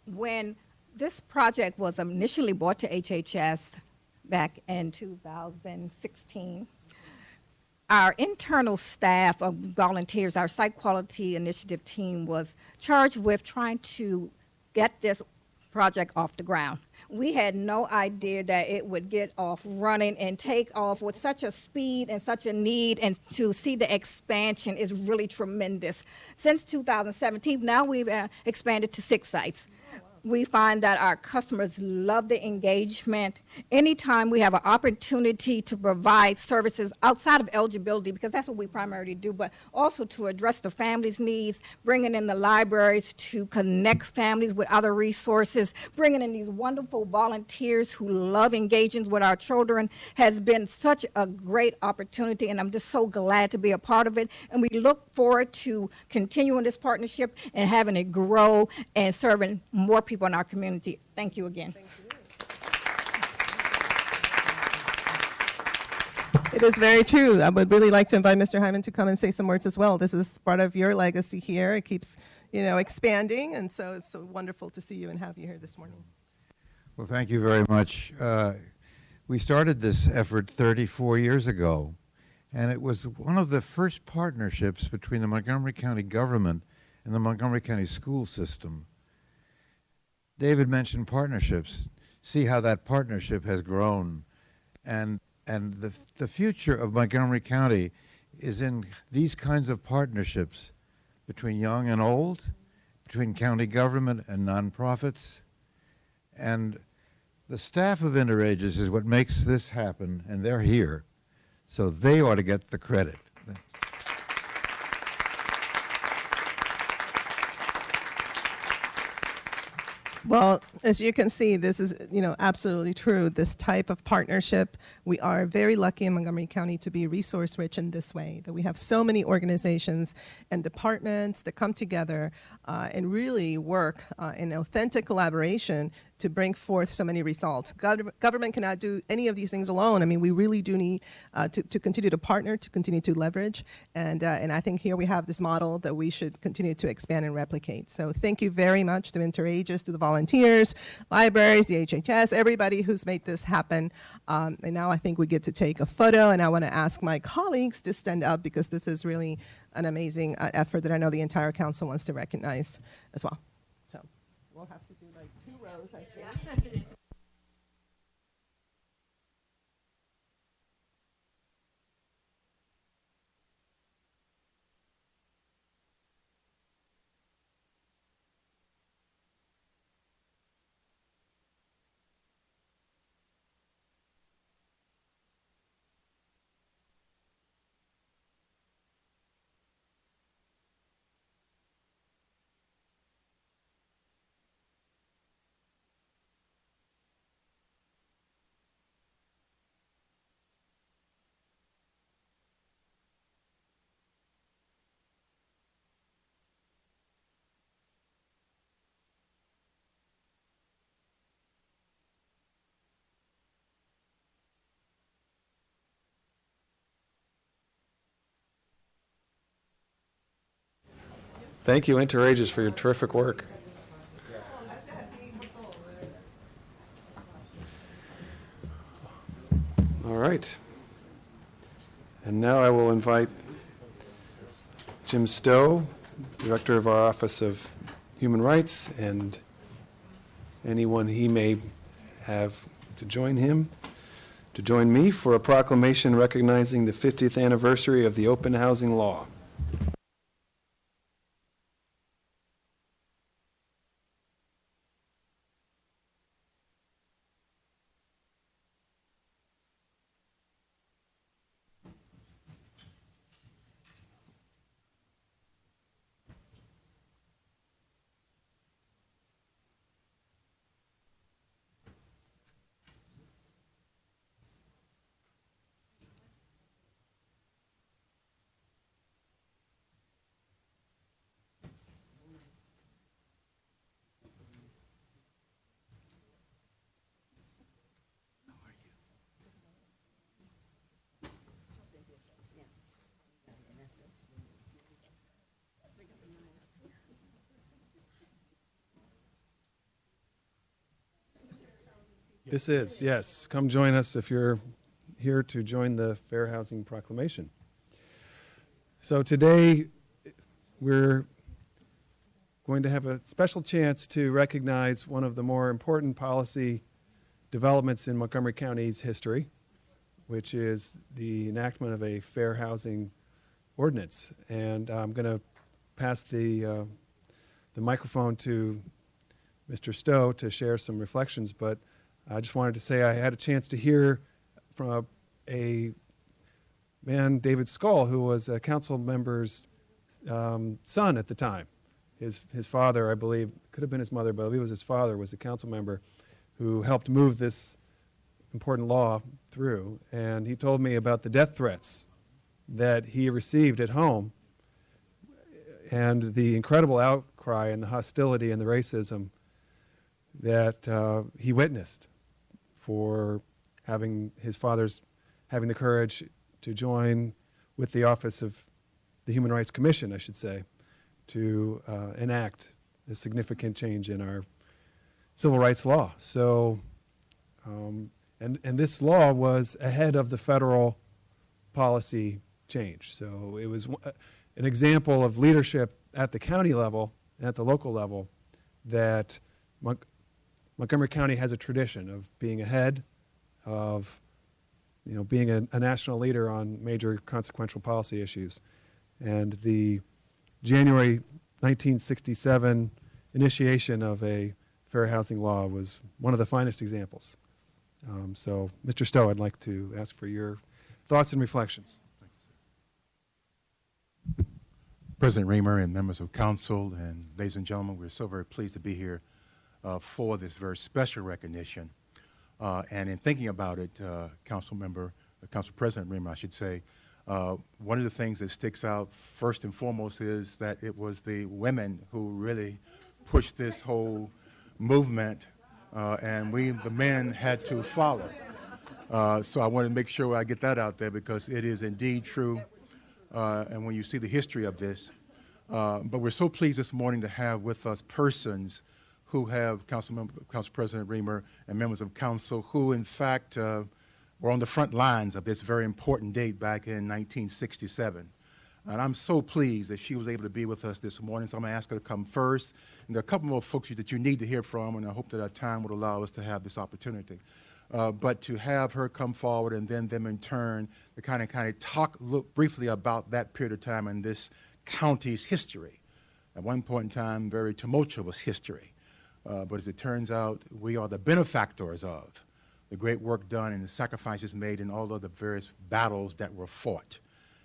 When this project was initially brought to HHS back in 2016, our internal staff of volunteers, our site quality initiative team, was charged with trying to get this project off the ground. We had no idea that it would get off running and take off with such a speed and such a need, and to see the expansion is really tremendous. Since 2017, now we've expanded to 6 sites. We find that our customers love the engagement. Anytime we have an opportunity to provide services outside of eligibility, because that's what we primarily do, but also to address the family's needs, bringing in the libraries to connect families with other resources, bringing in these wonderful volunteers who love engaging with our children has been such a great opportunity, and I'm just so glad to be a part of it. And we look forward to continuing this partnership and having it grow and serving more people in our community. Thank you again. It is very true. I would really like to invite Mr. Hyman to come and say some words as well. This is part of your legacy here. It keeps, expanding, and so it's so wonderful to see you and have you here this morning. Well, thank you very much. We started this effort 34 years ago, and it was one of the first partnerships between the Montgomery County government and the Montgomery County school system. David mentioned partnerships. See how that partnership has grown. And the future of Montgomery County is in these kinds of partnerships between young and old, between county government and nonprofits. And the staff of InterAges is what makes this happen, and they're here. So they ought to get the credit. Well, as you can see, this is, absolutely true. This type of partnership, we are very lucky in Montgomery County to be resource rich in this way, that we have so many organizations and departments that come together and really work in authentic collaboration to bring forth so many results. Government cannot do any of these things alone. I mean, we really do need to continue to partner, to continue to leverage, and I think here we have this model that we should continue to expand and replicate. So thank you very much to InterAges, to the volunteers, libraries, the HHS, everybody who's made this happen. And now I think we get to take a photo, and I want to ask my colleagues to stand up because this is really an amazing effort that I know the entire council wants to recognize as well. So we'll have to do like 2 rows, I think. Thank you, InterAges, for your terrific work. All right. And now I will invite Jim Stowe, Director of our Office of Human Rights, and anyone he may have to join me for a proclamation recognizing the 50th anniversary of the open housing law. This is, yes. Come join us if you're here to join the Fair Housing Proclamation. So today we're going to have a special chance to recognize one of the more important policy developments in Montgomery County's history, which is the enactment of a fair housing ordinance. And I'm going to pass the microphone to Mr. Stowe to share some reflections, but I just wanted to say I had a chance to hear from a man, David Skull, who was a council member's son at the time. His father, I believe, could have been his mother, but I believe it was his father, was a council member who helped move this important law through. And he told me about the death threats that he received at home and the incredible outcry and the hostility and the racism that he witnessed for having the courage to join with the Office of the Human Rights Commission, I should say, to enact a significant change in our civil rights law. So, and this law was ahead of the federal policy change. So it was an example of leadership at the county level and at the local level that Montgomery County has a tradition of being ahead of, being a national leader on major consequential policy issues. And the January 1967 initiation of a fair housing law was one of the finest examples. So, Mr. Stowe, I'd like to ask for your thoughts and reflections. President Reamer and members of council and ladies and gentlemen, we're so very pleased to be here for this very special recognition. And in thinking about it, Council President Reamer, I should say, one of the things that sticks out first and foremost is that it was the women who really pushed this whole movement, and we, the men, had to follow. So I want to make sure I get that out there because it is indeed true, and when you see the history of this. But we're so pleased this morning to have with us persons who have, Council President Reamer and members of council, who in fact were on the front lines of this very important date back in 1967. And I'm so pleased that she was able to be with us this morning, so I'm going to ask her to come first. And there are a couple more folks that you need to hear from, and I hope that our time would allow us to have this opportunity. But to have her come forward and then them in turn to kind of look briefly about that period of time in this county's history. At one point in time, very tumultuous history. But as it turns out, we are the benefactors of the great work done and the sacrifices made in all of the various battles that were fought.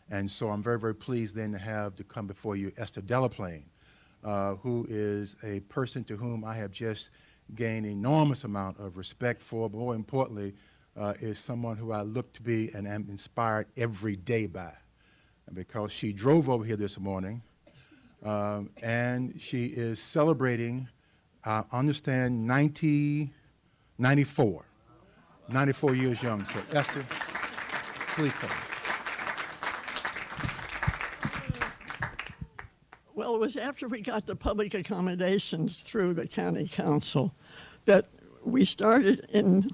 And so I'm very, very pleased then to come before you Esther Delaplane, who is a person to whom I have just gained an enormous amount of respect for, but more importantly, is someone who I look to be and am inspired every day by. And because she drove over here this morning, and she is celebrating, I understand, 94 years young. So Esther, please come. Well, it was after we got the public accommodations through the county council that we started in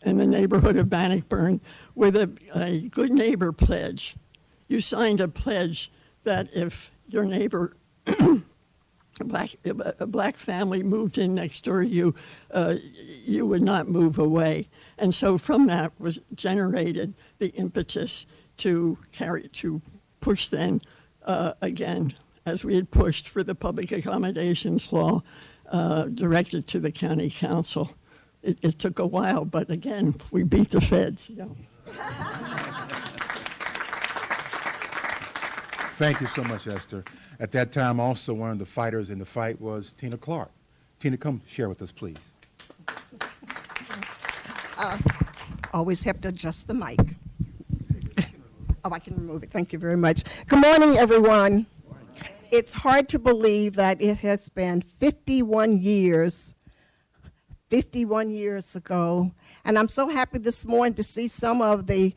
the neighborhood of Bannockburn with a good neighbor pledge. You signed a pledge that if your neighbor, a black family moved in next door to you, you would not move away. And so from that was generated the impetus to push then again, as we had pushed for the public accommodations law directed to the county council. It took a while, but again, we beat the feds. Yeah. Thank you so much, Esther. At that time, also, one of the fighters in the fight was Tina Clark. Tina, come share with us, please. Always have to adjust the mic. Oh, I can remove it. Thank you very much. Good morning, everyone. It's hard to believe that it has been 51 years ago, and I'm so happy this morning to see some of the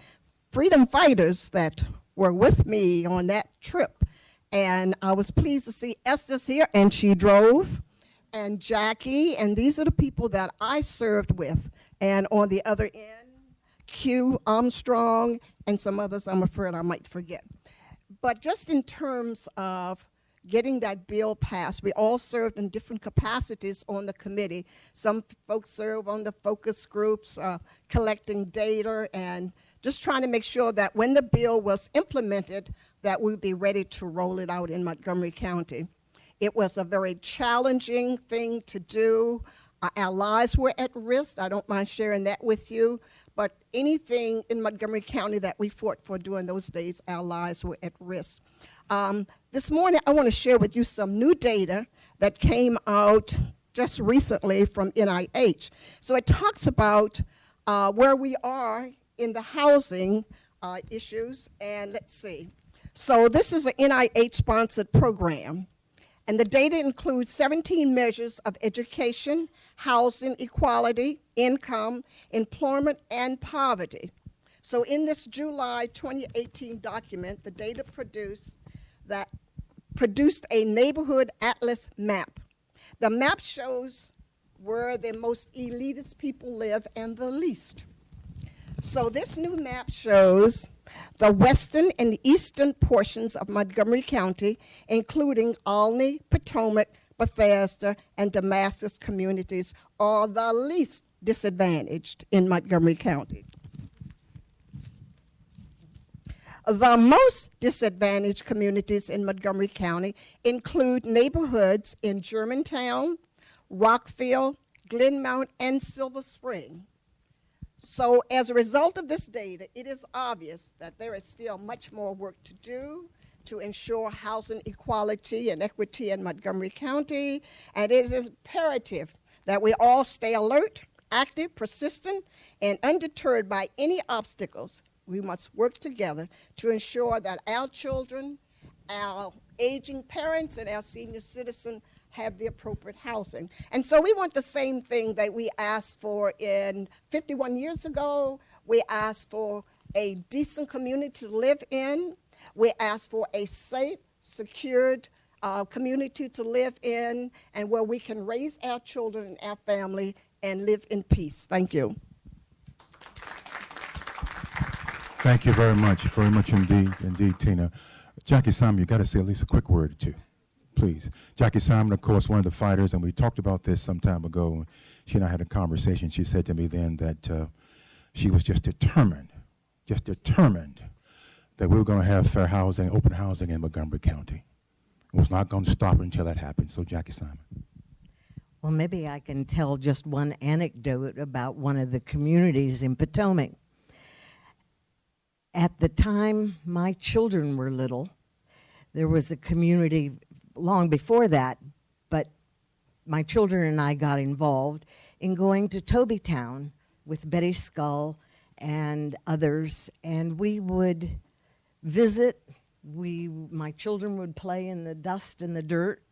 freedom fighters that were with me on that trip. And I was pleased to see Esther's here, and she drove. and Jackie, and these are the people that I served with. And on the other end, Q Armstrong, and some others I'm afraid I might forget. But just in terms of getting that bill passed, we all served in different capacities on the committee. Some folks serve on the focus groups, collecting data, and just trying to make sure that when the bill was implemented, that we'd be ready to roll it out in Montgomery County. It was a very challenging thing to do. Our lives were at risk. I don't mind sharing that with you. But anything in Montgomery County that we fought for during those days, our lives were at risk. This morning, I want to share with you some new data that came out just recently from NIH. So it talks about where we are in the housing issues. And let's see. So this is an NIH-sponsored program. And the data includes 17 measures of education, housing, equality, income, employment, and poverty. So in this July 2018 document, the data produced a neighborhood atlas map. The map shows where the most elitist people live and the least. So this new map shows the western and eastern portions of Montgomery County, including Albany, Potomac, Bethesda, and Damascus communities, are the least disadvantaged in Montgomery County. The most disadvantaged communities in Montgomery County include neighborhoods in Germantown, Rockville, Glenmount, and Silver Spring. So as a result of this data, it is obvious that there is still much more work to do to ensure housing equality and equity in Montgomery County, and it is imperative that we all stay alert, active, persistent, and undeterred by any obstacles. We must work together to ensure that our children, our aging parents, and our senior citizens have the appropriate housing. And so we want the same thing that we asked for in 51 years ago. We asked for a decent community to live in. We asked for a safe, secured community to live in, and where we can raise our children and our family and live in peace. Thank you. Thank you very much indeed, Tina. Jackie Simon, you got to say at least a quick word or two, please. Jackie Simon, of course, one of the fighters, and we talked about this some time ago. She and I had a conversation. She said to me then that she was just determined that we were going to have fair housing, open housing in Montgomery County. It was not going to stop until that happened. So, Jackie Simon. Well, maybe I can tell just one anecdote about one of the communities in Potomac. At the time my children were little, there was a community long before that, but my children and I got involved in going to Tobytown with Betty Scull and others, and we would visit. My children would play in the dust and the dirt.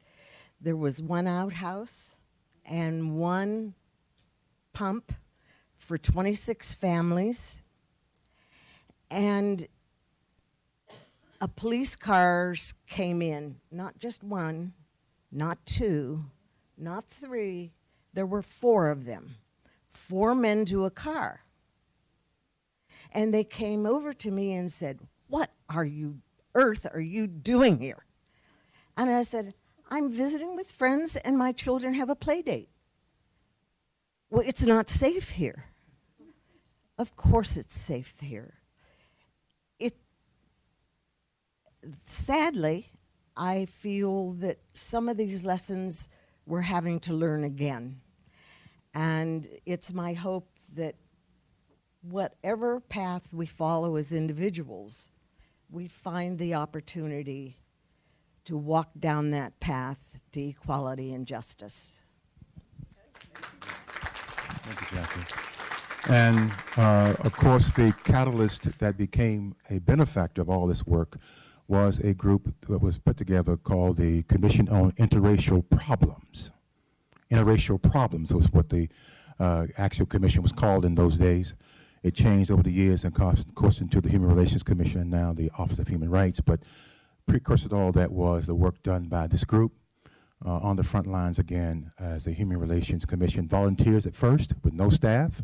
There was one outhouse and one pump for 26 families. And police cars came in, not just one, not two, not three. There were 4 of them, 4 men to a car. And they came over to me and said, "What earth are you doing here?" And I said, "I'm visiting with friends and my children have a play date." "Well, it's not safe here." Of course it's safe here. Sadly, I feel that some of these lessons we're having to learn again. And it's my hope that whatever path we follow as individuals, we find the opportunity to walk down that path to equality and justice. Thank you, Jackie. And, of course, the catalyst that became a benefactor of all this work was a group that was put together called the Commission on Interracial Problems. Interracial Problems was what the actual commission was called in those days. It changed over the years and, of course, into the Human Relations Commission and now the Office of Human Rights. But precursor to all that was the work done by this group on the front lines again as a Human Relations Commission. Volunteers at first with no staff,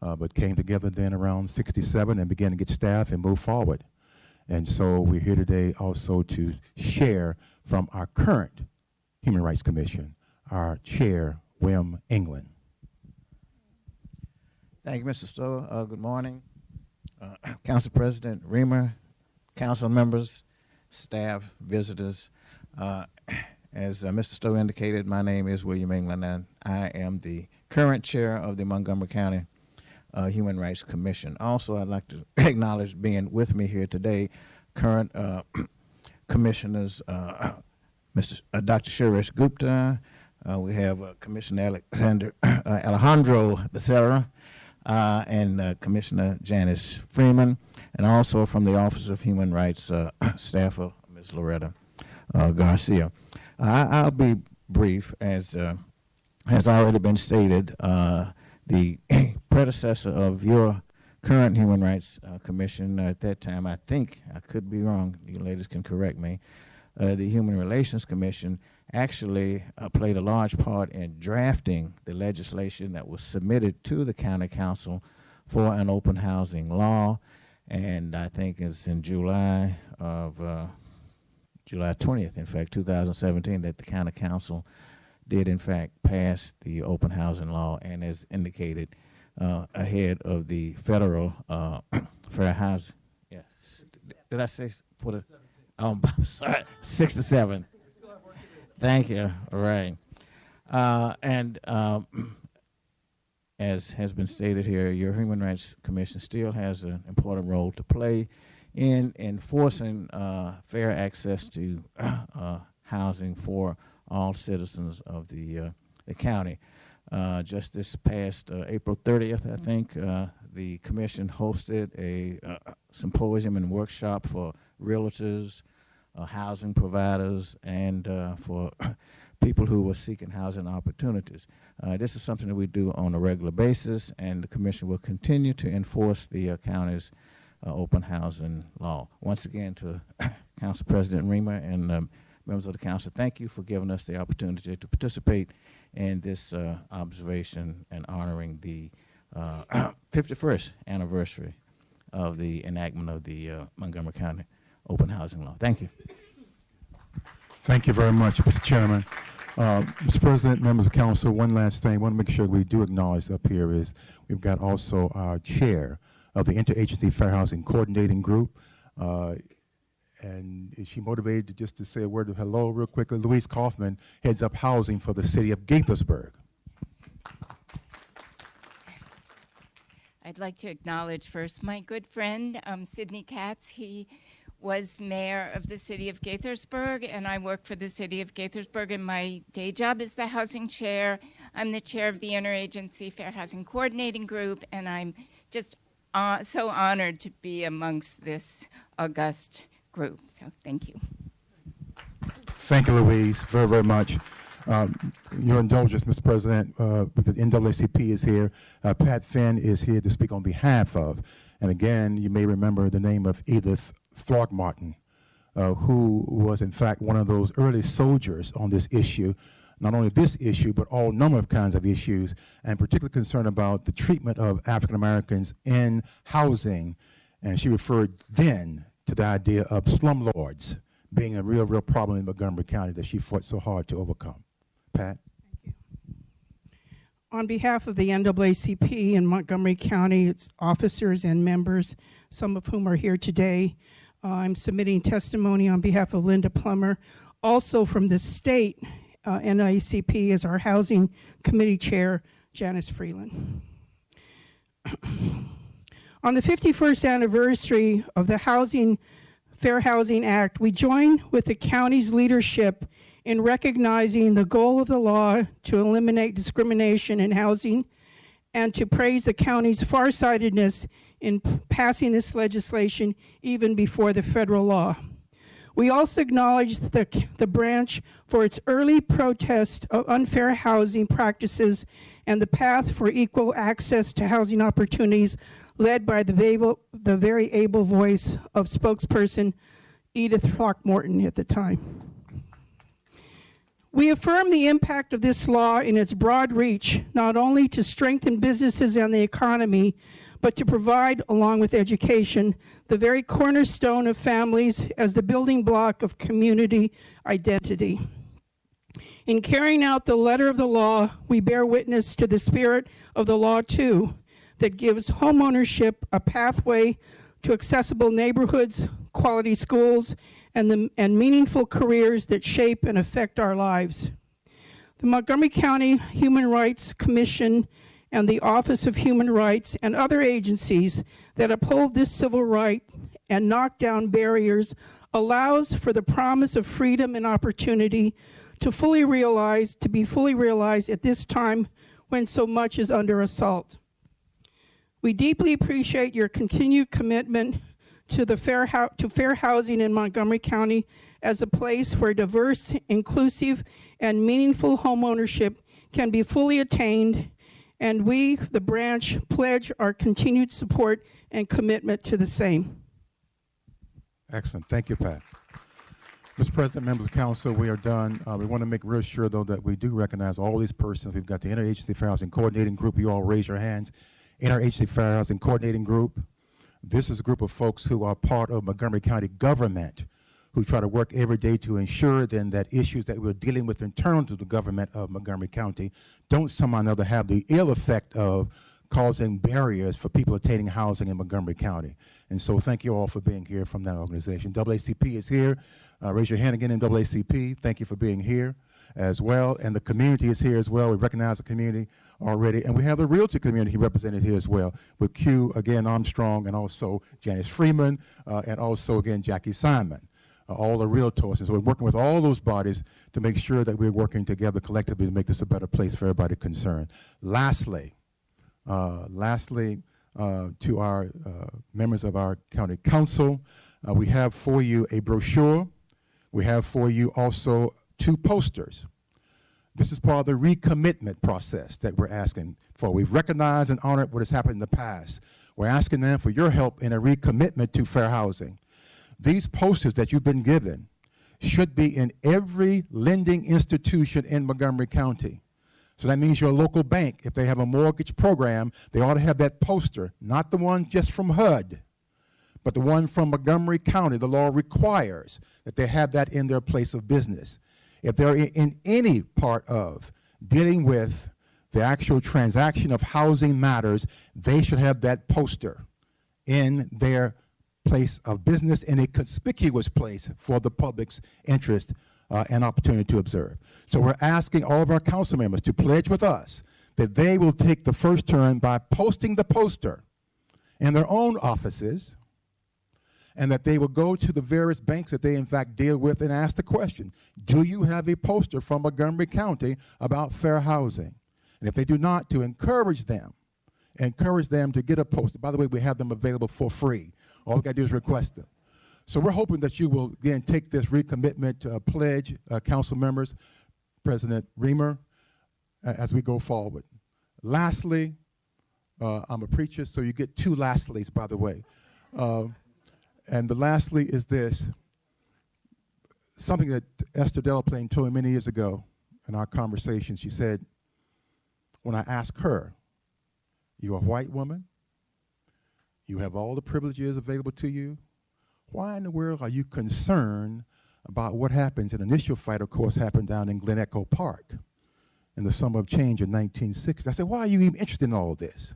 but came together then around 67 and began to get staff and move forward. And so we're here today also to share from our current Human Rights Commission, our chair, Wim England. Thank you, Mr. Stowe. Good morning. Council President Reamer, council members, staff, visitors. As Mr. Stowe indicated, my name is William England, and I am the current chair of the Montgomery County Human Rights Commission. Also, I'd like to acknowledge being with me here today, current commissioners, Dr. Suresh Gupta. We have Commissioner Alejandro Becerra, and Commissioner Janice Freeman, and also from the Office of Human Rights staffer, Ms. Loretta Garcia. I'll be brief, as has already been stated. The predecessor of your current Human Rights Commission at that time, I think, I could be wrong, you ladies can correct me, the Human Relations Commission actually played a large part in drafting the legislation that was submitted to the county council for an open housing law, and I think it's in July 20th, in fact, 2017, that the county council did in fact pass the open housing law, and as indicated, ahead of the federal fair housing. Yes. Did I say put it? Oh, I'm sorry, 67. Thank you. All right. As has been stated here, your Human Rights Commission still has an important role to play in enforcing fair access to housing for all citizens of the county. Just this past April 30th, I think, the commission hosted a symposium and workshop for realtors, housing providers, and for people who were seeking housing opportunities. This is something that we do on a regular basis, and the commission will continue to enforce the county's open housing law. Once again, to Council President Reamer and members of the council, thank you for giving us the opportunity to participate in this observation and honoring the 51st anniversary of the enactment of the Montgomery County open housing law. Thank you. Thank you very much, Mr. Chairman. Mr. President, members of council, one last thing I want to make sure we do acknowledge up here is we've got also our chair of the Interagency Fair Housing Coordinating Group. And is she motivated just to say a word of hello real quickly? Louise Kaufman heads up housing for the city of Gaithersburg. I'd like to acknowledge first my good friend, Sidney Katz. He was mayor of the city of Gaithersburg, and I work for the city of Gaithersburg, and my day job is the housing chair. I'm the chair of the Interagency Fair Housing Coordinating Group, and I'm just so honored to be amongst this august group. So thank you. Thank you, Louise, very, very much. Your indulgence, Mr. President, because NAACP is here. Pat Finn is here to speak on behalf of, and again, you may remember the name of Edith Throckmorton, who was in fact one of those early soldiers on this issue, not only this issue, but all number of kinds of issues, and particularly concerned about the treatment of African Americans in housing. And she referred then to the idea of slumlords being a real, real problem in Montgomery County that she fought so hard to overcome. Pat? Thank you. On behalf of the NAACP in Montgomery County, its officers and members, some of whom are here today, I'm submitting testimony on behalf of Linda Plummer. Also from the state, NAACP is our Housing Committee Chair, Janice Freeland. On the 51st anniversary of the Fair Housing Act, we join with the county's leadership in recognizing the goal of the law to eliminate discrimination in housing and to praise the county's farsightedness in passing this legislation even before the federal law. We also acknowledge the branch for its early protest of unfair housing practices and the path for equal access to housing opportunities led by the very able voice of spokesperson Edith Throckmorton at the time. We affirm the impact of this law in its broad reach, not only to strengthen businesses and the economy, but to provide, along with education, the very cornerstone of families as the building block of community identity. In carrying out the letter of the law, we bear witness to the spirit of the law, too, that gives homeownership a pathway to accessible neighborhoods, quality schools, and meaningful careers that shape and affect our lives. The Montgomery County Human Rights Commission and the Office of Human Rights and other agencies that uphold this civil right and knock down barriers allows for the promise of freedom and opportunity to be fully realized at this time when so much is under assault. We deeply appreciate your continued commitment to fair housing in Montgomery County as a place where diverse, inclusive, and meaningful homeownership can be fully attained, and we, the branch, pledge our continued support and commitment to the same. Excellent. Thank you, Pat. Mr. President, members of council, we are done. We want to make real sure, though, that we do recognize all these persons. We've got the Interagency Fair Housing Coordinating Group. You all raise your hands. Interagency Fair Housing Coordinating Group. This is a group of folks who are part of Montgomery County government, who try to work every day to ensure then that issues that we're dealing with internal to the government of Montgomery County don't somehow or another have the ill effect of causing barriers for people attaining housing in Montgomery County. And so thank you all for being here from that organization. NAACP is here. Raise your hand again in NAACP. Thank you for being here as well. And the community is here as well. We recognize the community already. And we have the realty community represented here as well, with Q, again, Armstrong, and also Janice Freeman, and also, again, Jackie Simon, all the realtors. And so we're working with all those bodies to make sure that we're working together collectively to make this a better place for everybody concerned. Lastly, to our members of our county council, we have for you a brochure. We have for you also 2 posters. This is part of the recommitment process that we're asking for. We've recognized and honored what has happened in the past. We're asking them for your help in a recommitment to fair housing. These posters that you've been given should be in every lending institution in Montgomery County. So that means your local bank, if they have a mortgage program, they ought to have that poster, not the one just from HUD, but the one from Montgomery County. The law requires that they have that in their place of business. If they're in any part of dealing with the actual transaction of housing matters, they should have that poster in their place of business, in a conspicuous place for the public's interest and opportunity to observe. So we're asking all of our council members to pledge with us that they will take the first turn by posting the poster in their own offices, and that they will go to the various banks that they in fact deal with and ask the question, do you have a poster from Montgomery County about fair housing? And if they do not, to encourage them to get a poster. By the way, we have them available for free. All we got to do is request them. So we're hoping that you will, again, take this recommitment pledge, council members, President Reamer, as we go forward. Lastly, I'm a preacher, so you get 2 lastlies, by the way. And the lastly is this, something that Esther Delaplane told me many years ago in our conversation. She said, when I asked her, you're a white woman, you have all the privileges available to you, why in the world are you concerned about what happens? An initial fight, of course, happened down in Glen Echo Park in the summer of change in 1960. I said, why are you even interested in all of this?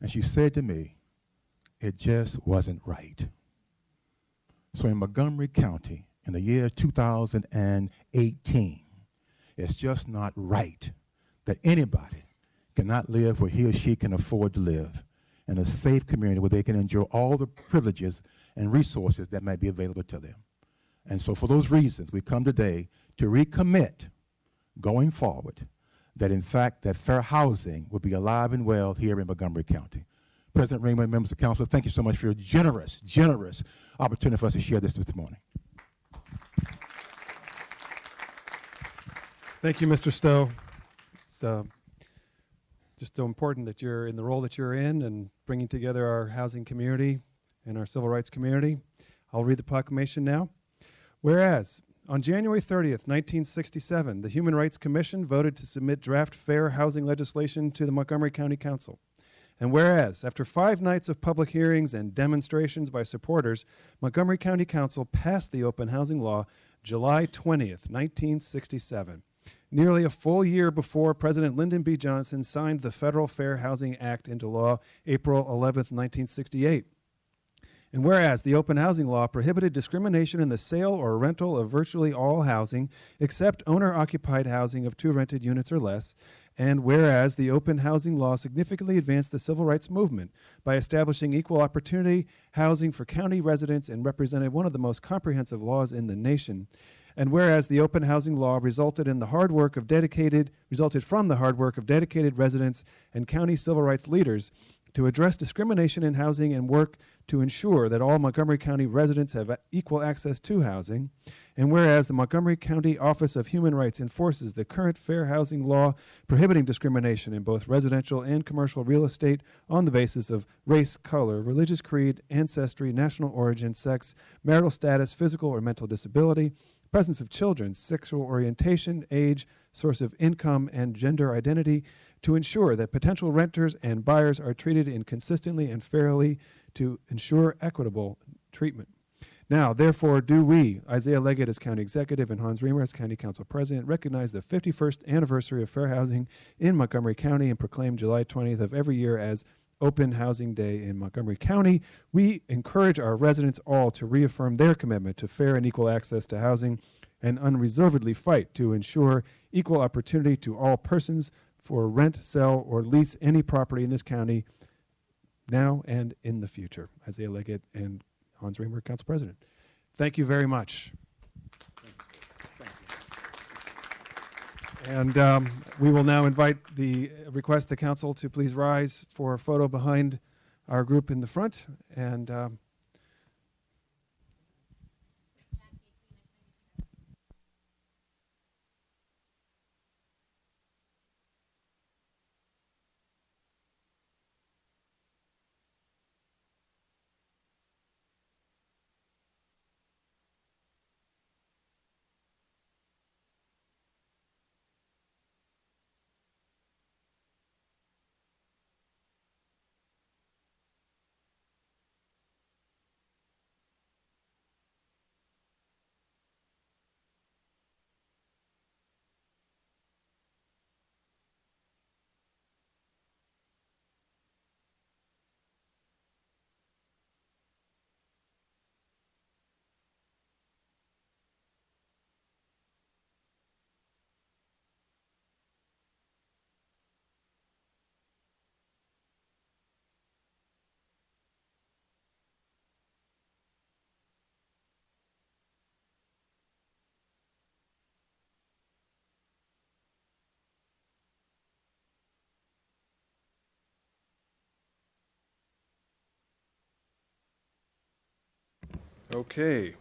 And she said to me, it just wasn't right. So in Montgomery County, in the year 2018, it's just not right that anybody cannot live where he or she can afford to live, in a safe community where they can enjoy all the privileges and resources that might be available to them. And so for those reasons, we come today to recommit going forward that in fact that fair housing will be alive and well here in Montgomery County. President Raymond, members of council, thank you so much for your generous opportunity for us to share this morning. Thank you, Mr. Stowe. It's just so important that you're in the role that you're in and bringing together our housing community and our civil rights community. I'll read the proclamation now. Whereas On January 30th, 1967, the Human Rights Commission voted to submit draft fair housing legislation to the Montgomery County Council. And whereas, after 5 nights of public hearings and demonstrations by supporters, Montgomery County Council passed the open housing law July 20th, 1967, nearly a full year before President Lyndon B. Johnson signed the Federal Fair Housing Act into law April 11th, 1968. And whereas the open housing law prohibited discrimination in the sale or rental of virtually all housing except owner-occupied housing of 2 rented units or less, and whereas the open housing law significantly advanced the civil rights movement by establishing equal opportunity housing for county residents and represented one of the most comprehensive laws in the nation, and whereas the open housing law resulted from the hard work of dedicated residents and county civil rights leaders to address discrimination in housing and work to ensure that all Montgomery County residents have equal access to housing, and whereas the Montgomery County Office of Human Rights enforces the current fair housing law prohibiting discrimination in both residential and commercial real estate on the basis of race, color, religious creed, ancestry, national origin, sex, marital status, physical or mental disability, presence of children, sexual orientation, age, source of income, and gender identity, to ensure that potential renters and buyers are treated inconsistently and fairly to ensure equitable treatment. Now, therefore, do we, Isaiah Leggett as County Executive and Hans Riemer as County Council President, recognize the 51st anniversary of fair housing in Montgomery County and proclaim July 20th of every year as Open Housing Day in Montgomery County. We encourage our residents all to reaffirm their commitment to fair and equal access to housing and unreservedly fight to ensure equal opportunity to all persons for rent, sell, or lease any property in this county now and in the future. Isaiah Leggett and Hans Riemer, Council President. Thank you very much. And we will now request the council to please rise for a photo behind our group in the front. And okay.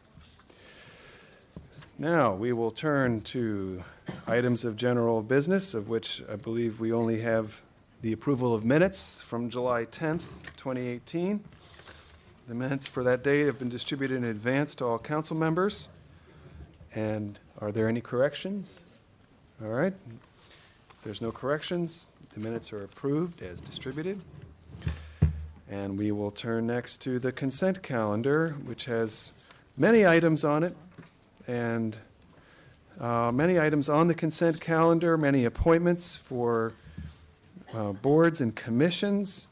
Now we will turn to items of general business, of which I believe we only have the approval of minutes from July 10th, 2018. The minutes for that date have been distributed in advance to all council members. And are there any corrections? All right. If there's no corrections, the minutes are approved as distributed. And we will turn next to the consent calendar, which has many items on it, and many items on the consent calendar, many appointments for boards and commissions.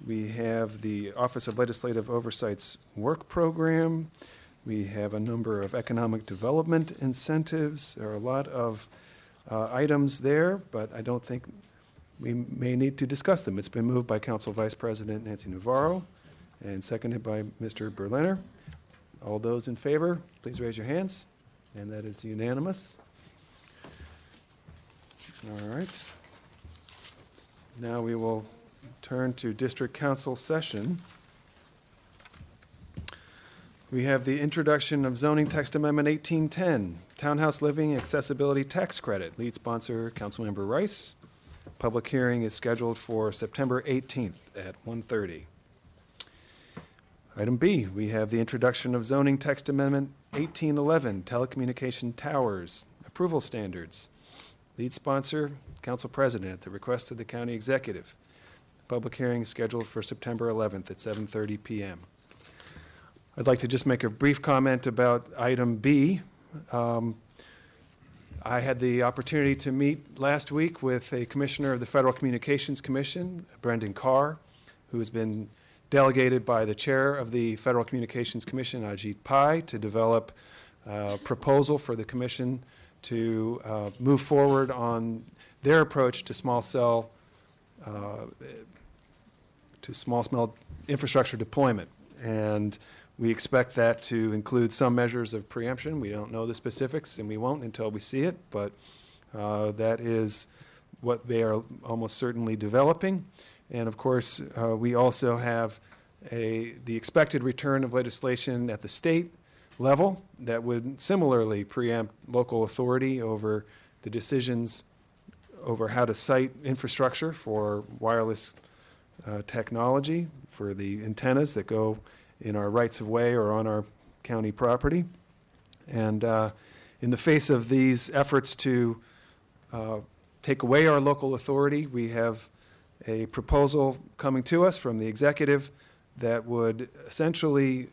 We have the Office of Legislative Oversight's work program. We have a number of economic development incentives. There are a lot of items there, but I don't think we may need to discuss them. It's been moved by Council Vice President Nancy Navarro and seconded by Mr. Berliner. All those in favor, please raise your hands. And that is unanimous. All right. Now we will turn to District Council session. We have the introduction of Zoning Text Amendment 1810, Townhouse Living Accessibility Tax Credit. Lead sponsor, Councilmember Rice. Public hearing is scheduled for September 18th at 1:30. Item B, we have the introduction of Zoning Text Amendment 1811, telecommunication towers, approval standards. Lead sponsor, Council President, at the request of the County Executive. Public hearing is scheduled for September 11th at 7:30 p.m. I'd like to just make a brief comment about item B. I had the opportunity to meet last week with a commissioner of the Federal Communications Commission, Brendan Carr, who has been delegated by the chair of the Federal Communications Commission, Ajit Pai, to develop a proposal for the commission to move forward on their approach to small cell infrastructure deployment. And we expect that to include some measures of preemption. We don't know the specifics, and we won't until we see it, but that is what they are almost certainly developing. And of course, we also have the expected return of legislation at the state level that would similarly preempt local authority over the decisions over how to site infrastructure for wireless technology, for the antennas that go in our rights of way or on our county property. And in the face of these efforts to take away our local authority, we have a proposal coming to us from the executive that would essentially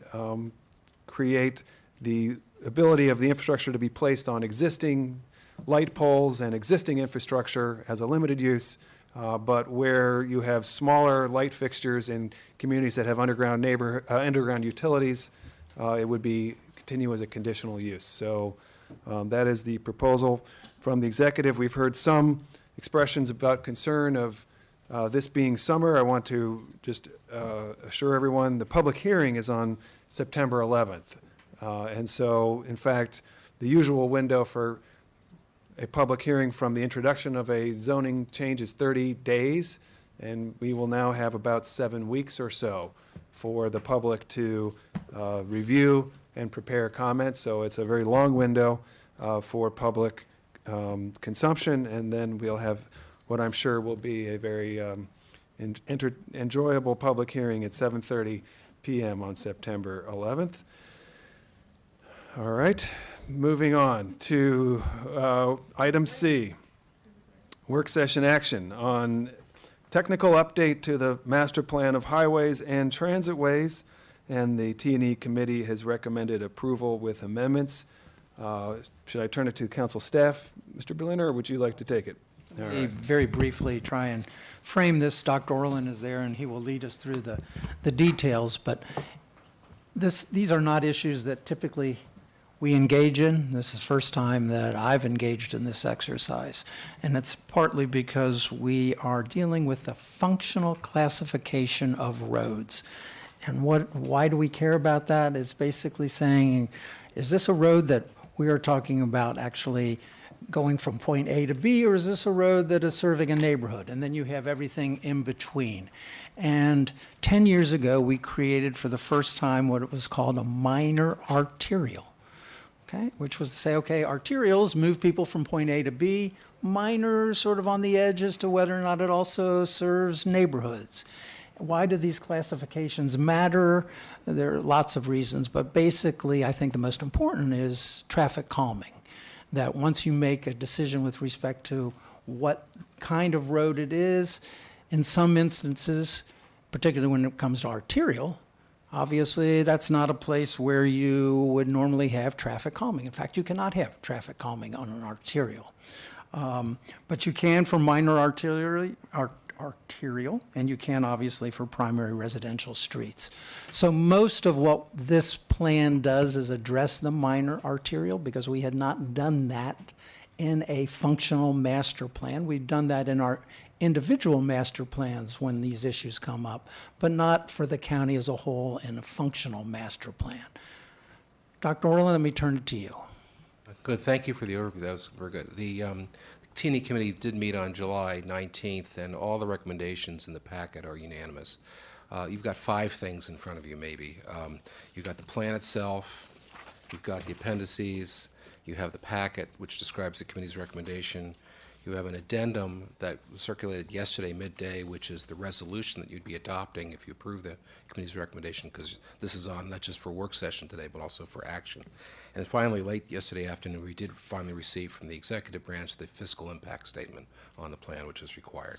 create the ability of the infrastructure to be placed on existing light poles and existing infrastructure as a limited use, but where you have smaller light fixtures in communities that have underground utilities, it would continue as a conditional use. So that is the proposal from the executive. We've heard some expressions about concern of this being summer. I want to just assure everyone the public hearing is on September 11th. And so, in fact, the usual window for a public hearing from the introduction of a zoning change is 30 days, and we will now have about 7 weeks or so for the public to review and prepare comments. So it's a very long window for public consumption, and then we'll have what I'm sure will be a very enjoyable public hearing at 7:30 p.m. on September 11th. All right, moving on to item C, work session action on technical update to the master plan of highways and transitways, and the T&E committee has recommended approval with amendments. Should I turn it to council staff, Mr. Berliner, or would you like to take it? All right. Very briefly try and frame this. Dr. Orland is there, and he will lead us through the details, but these are not issues that typically we engage in. This is the first time that I've engaged in this exercise, and it's partly because we are dealing with the functional classification of roads. And why do we care about that? It's basically saying, is this a road that we are talking about actually going from point A to B, or is this a road that is serving a neighborhood? And then you have everything in between. And 10 years ago, we created for the first time what was called a minor arterial. Okay, which was to say, okay, arterials move people from point A to B, minor sort of on the edge as to whether or not it also serves neighborhoods. Why do these classifications matter? There are lots of reasons, but basically I think the most important is traffic calming. That once you make a decision with respect to what kind of road it is, in some instances, particularly when it comes to arterial, obviously, that's not a place where you would normally have traffic calming. In fact, you cannot have traffic calming on an arterial. But you can for minor arterial, and you can obviously for primary residential streets. So most of what this plan does is address the minor arterial, because we had not done that in a functional master plan. We've done that in our individual master plans when these issues come up, but not for the county as a whole in a functional master plan. Dr. Orland, let me turn it to you. Good. Thank you for the overview. That was very good. The T&E committee did meet on July 19th, and all the recommendations in the packet are unanimous. You've got 5 things in front of you, maybe. You've got the plan itself, you've got the appendices, you have the packet, which describes the committee's recommendation, You have an addendum that was circulated yesterday midday, which is the resolution that you'd be adopting if you approve the committee's recommendation, because this is on not just for work session today, but also for action. And finally, late yesterday afternoon, we did finally receive from the executive branch the fiscal impact statement on the plan, which is required.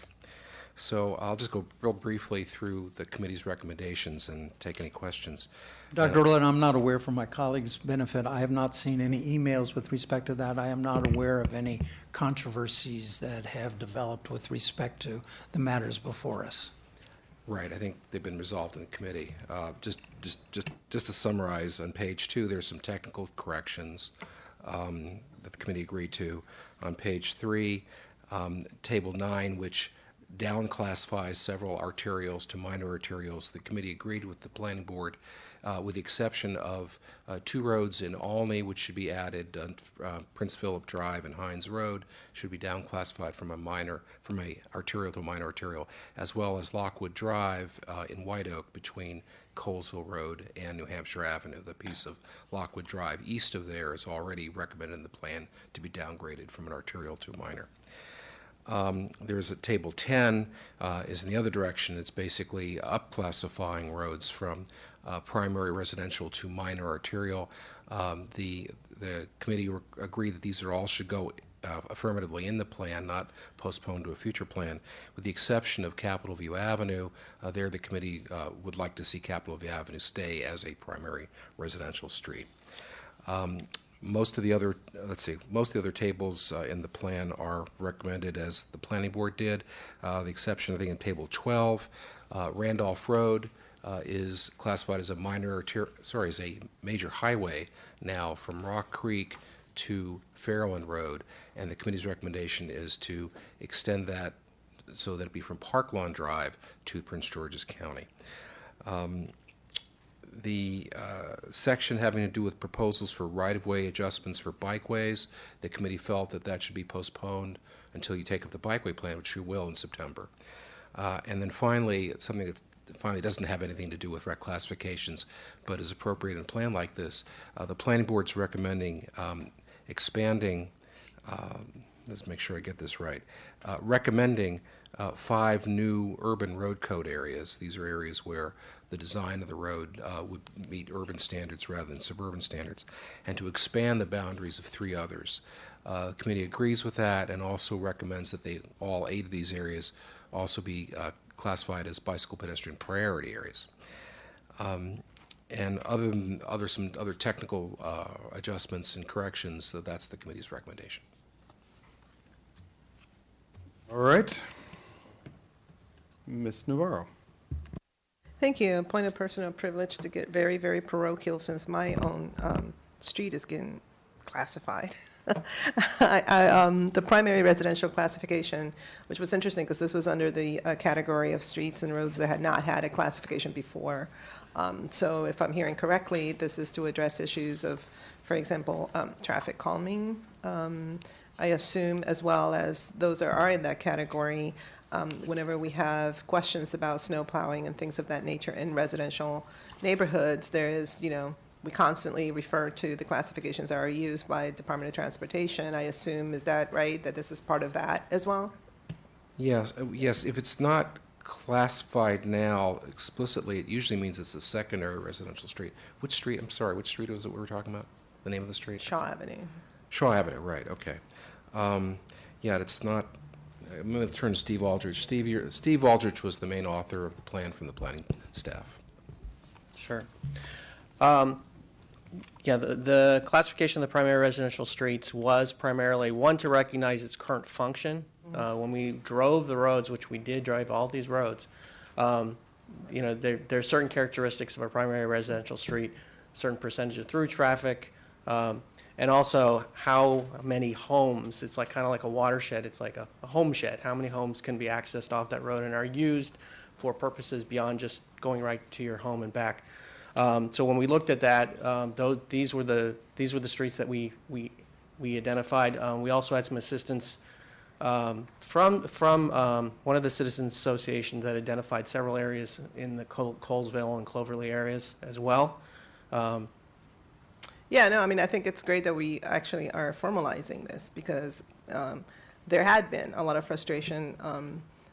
So I'll just go real briefly through the committee's recommendations and take any questions. Dr. Orland, I'm not aware, for my colleagues' benefit, I have not seen any emails with respect to that. I am not aware of any controversies that have developed with respect to the matters before us. Right, I think they've been resolved in the committee. Just to summarize, on page 2, there's some technical corrections that the committee agreed to. On page 3, table 9, which down classifies several arterials to minor arterials, the committee agreed with the planning board, with the exception of 2 roads in Olney, which should be added. Prince Philip Drive and Hines Road should be down classified from a arterial to a minor arterial, as well as Lockwood Drive in White Oak between Colesville Road and New Hampshire Avenue. The piece of Lockwood Drive east of there is already recommended in the plan to be downgraded from an arterial to a minor. There's a table 10 is in the other direction. It's basically up-classifying roads from primary residential to minor arterial. The committee agreed that these all should go affirmatively in the plan, not postponed to a future plan, with the exception of Capitol View Avenue. There, the committee would like to see Capitol View Avenue stay as a primary residential street. Most of the other tables in the plan are recommended as the planning board did. The exception, I think, in table 12, Randolph Road is classified as a as a major highway now from Rock Creek to Fairland Road, and the committee's recommendation is to extend that so that it be from Park Lawn Drive to Prince George's County. The section having to do with proposals for right-of-way adjustments for bikeways, the committee felt that that should be postponed until you take up the bikeway plan, which you will in September. And then finally, something that finally doesn't have anything to do with rec classifications, but is appropriate in a plan like this, the planning board's recommending expanding, let's make sure I get this right, recommending 5 new urban road code areas. These are areas where the design of the road would meet urban standards rather than suburban standards, and to expand the boundaries of 3 others. The committee agrees with that and also recommends that all 8 of these areas also be classified as bicycle pedestrian priority areas. And some other technical adjustments and corrections, so that's the committee's recommendation. All right. Ms. Navarro. Thank you. A point of personal privilege to get very, very parochial since my own street is getting classified. The primary residential classification, which was interesting because this was under the category of streets and roads that had not had a classification before. So if I'm hearing correctly, this is to address issues of, for example, traffic calming, I assume, as well as those that are in that category. Whenever we have questions about snow plowing and things of that nature in residential neighborhoods, there is, we constantly refer to the classifications that are used by Department of Transportation. I assume, is that right, that this is part of that as well? Yes, if it's not classified now explicitly, it usually means it's a secondary residential street. Which street was it we were talking about? The name of the street? Shaw Avenue. Shaw Avenue, right, okay. It's not, I'm going to turn to Steve Aldrich. Steve Aldrich was the main author of the plan from the planning staff. Sure. The classification of the primary residential streets was primarily, one, to recognize its current function. When we drove the roads, which we did drive all these roads, there are certain characteristics of a primary residential street, certain percentage of through traffic, and also how many homes. It's kind of like a watershed. It's like a home shed. How many homes can be accessed off that road and are used for purposes beyond just going right to your home and back. So when we looked at that, these were the streets that we identified. We also had some assistance from one of the citizens associations that identified several areas in the Colesville and Cloverly areas as well. I think it's great that we actually are formalizing this because there had been a lot of frustration,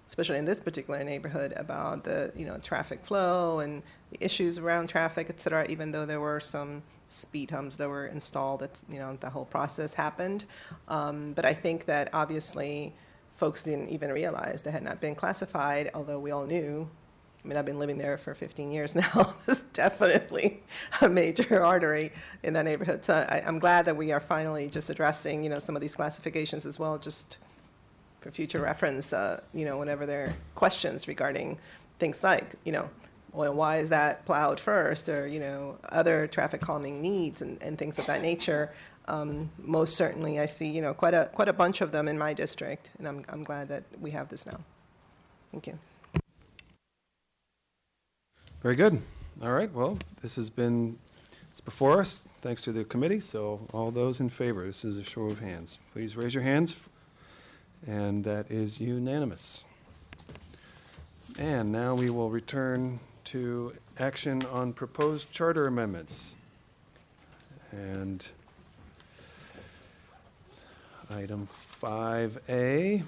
especially in this particular neighborhood, about the traffic flow and the issues around traffic, et cetera, even though there were some speed humps that were installed. The whole process happened. But I think that obviously folks didn't even realize they had not been classified, although we all knew. I mean, I've been living there for 15 years now. It's definitely a major artery in that neighborhood. So I'm glad that we are finally just addressing, some of these classifications as well, just for future reference, whenever there are questions regarding things like, well, why is that plowed first, or, other traffic calming needs and things of that nature. Most certainly I see, quite a bunch of them in my district, and I'm glad that we have this now. Thank you. Very good. All right, well, it's before us, thanks to the committee, so all those in favor, this is a show of hands. Please raise your hands, and that is unanimous. And now we will return to action on proposed charter amendments. And item 5A.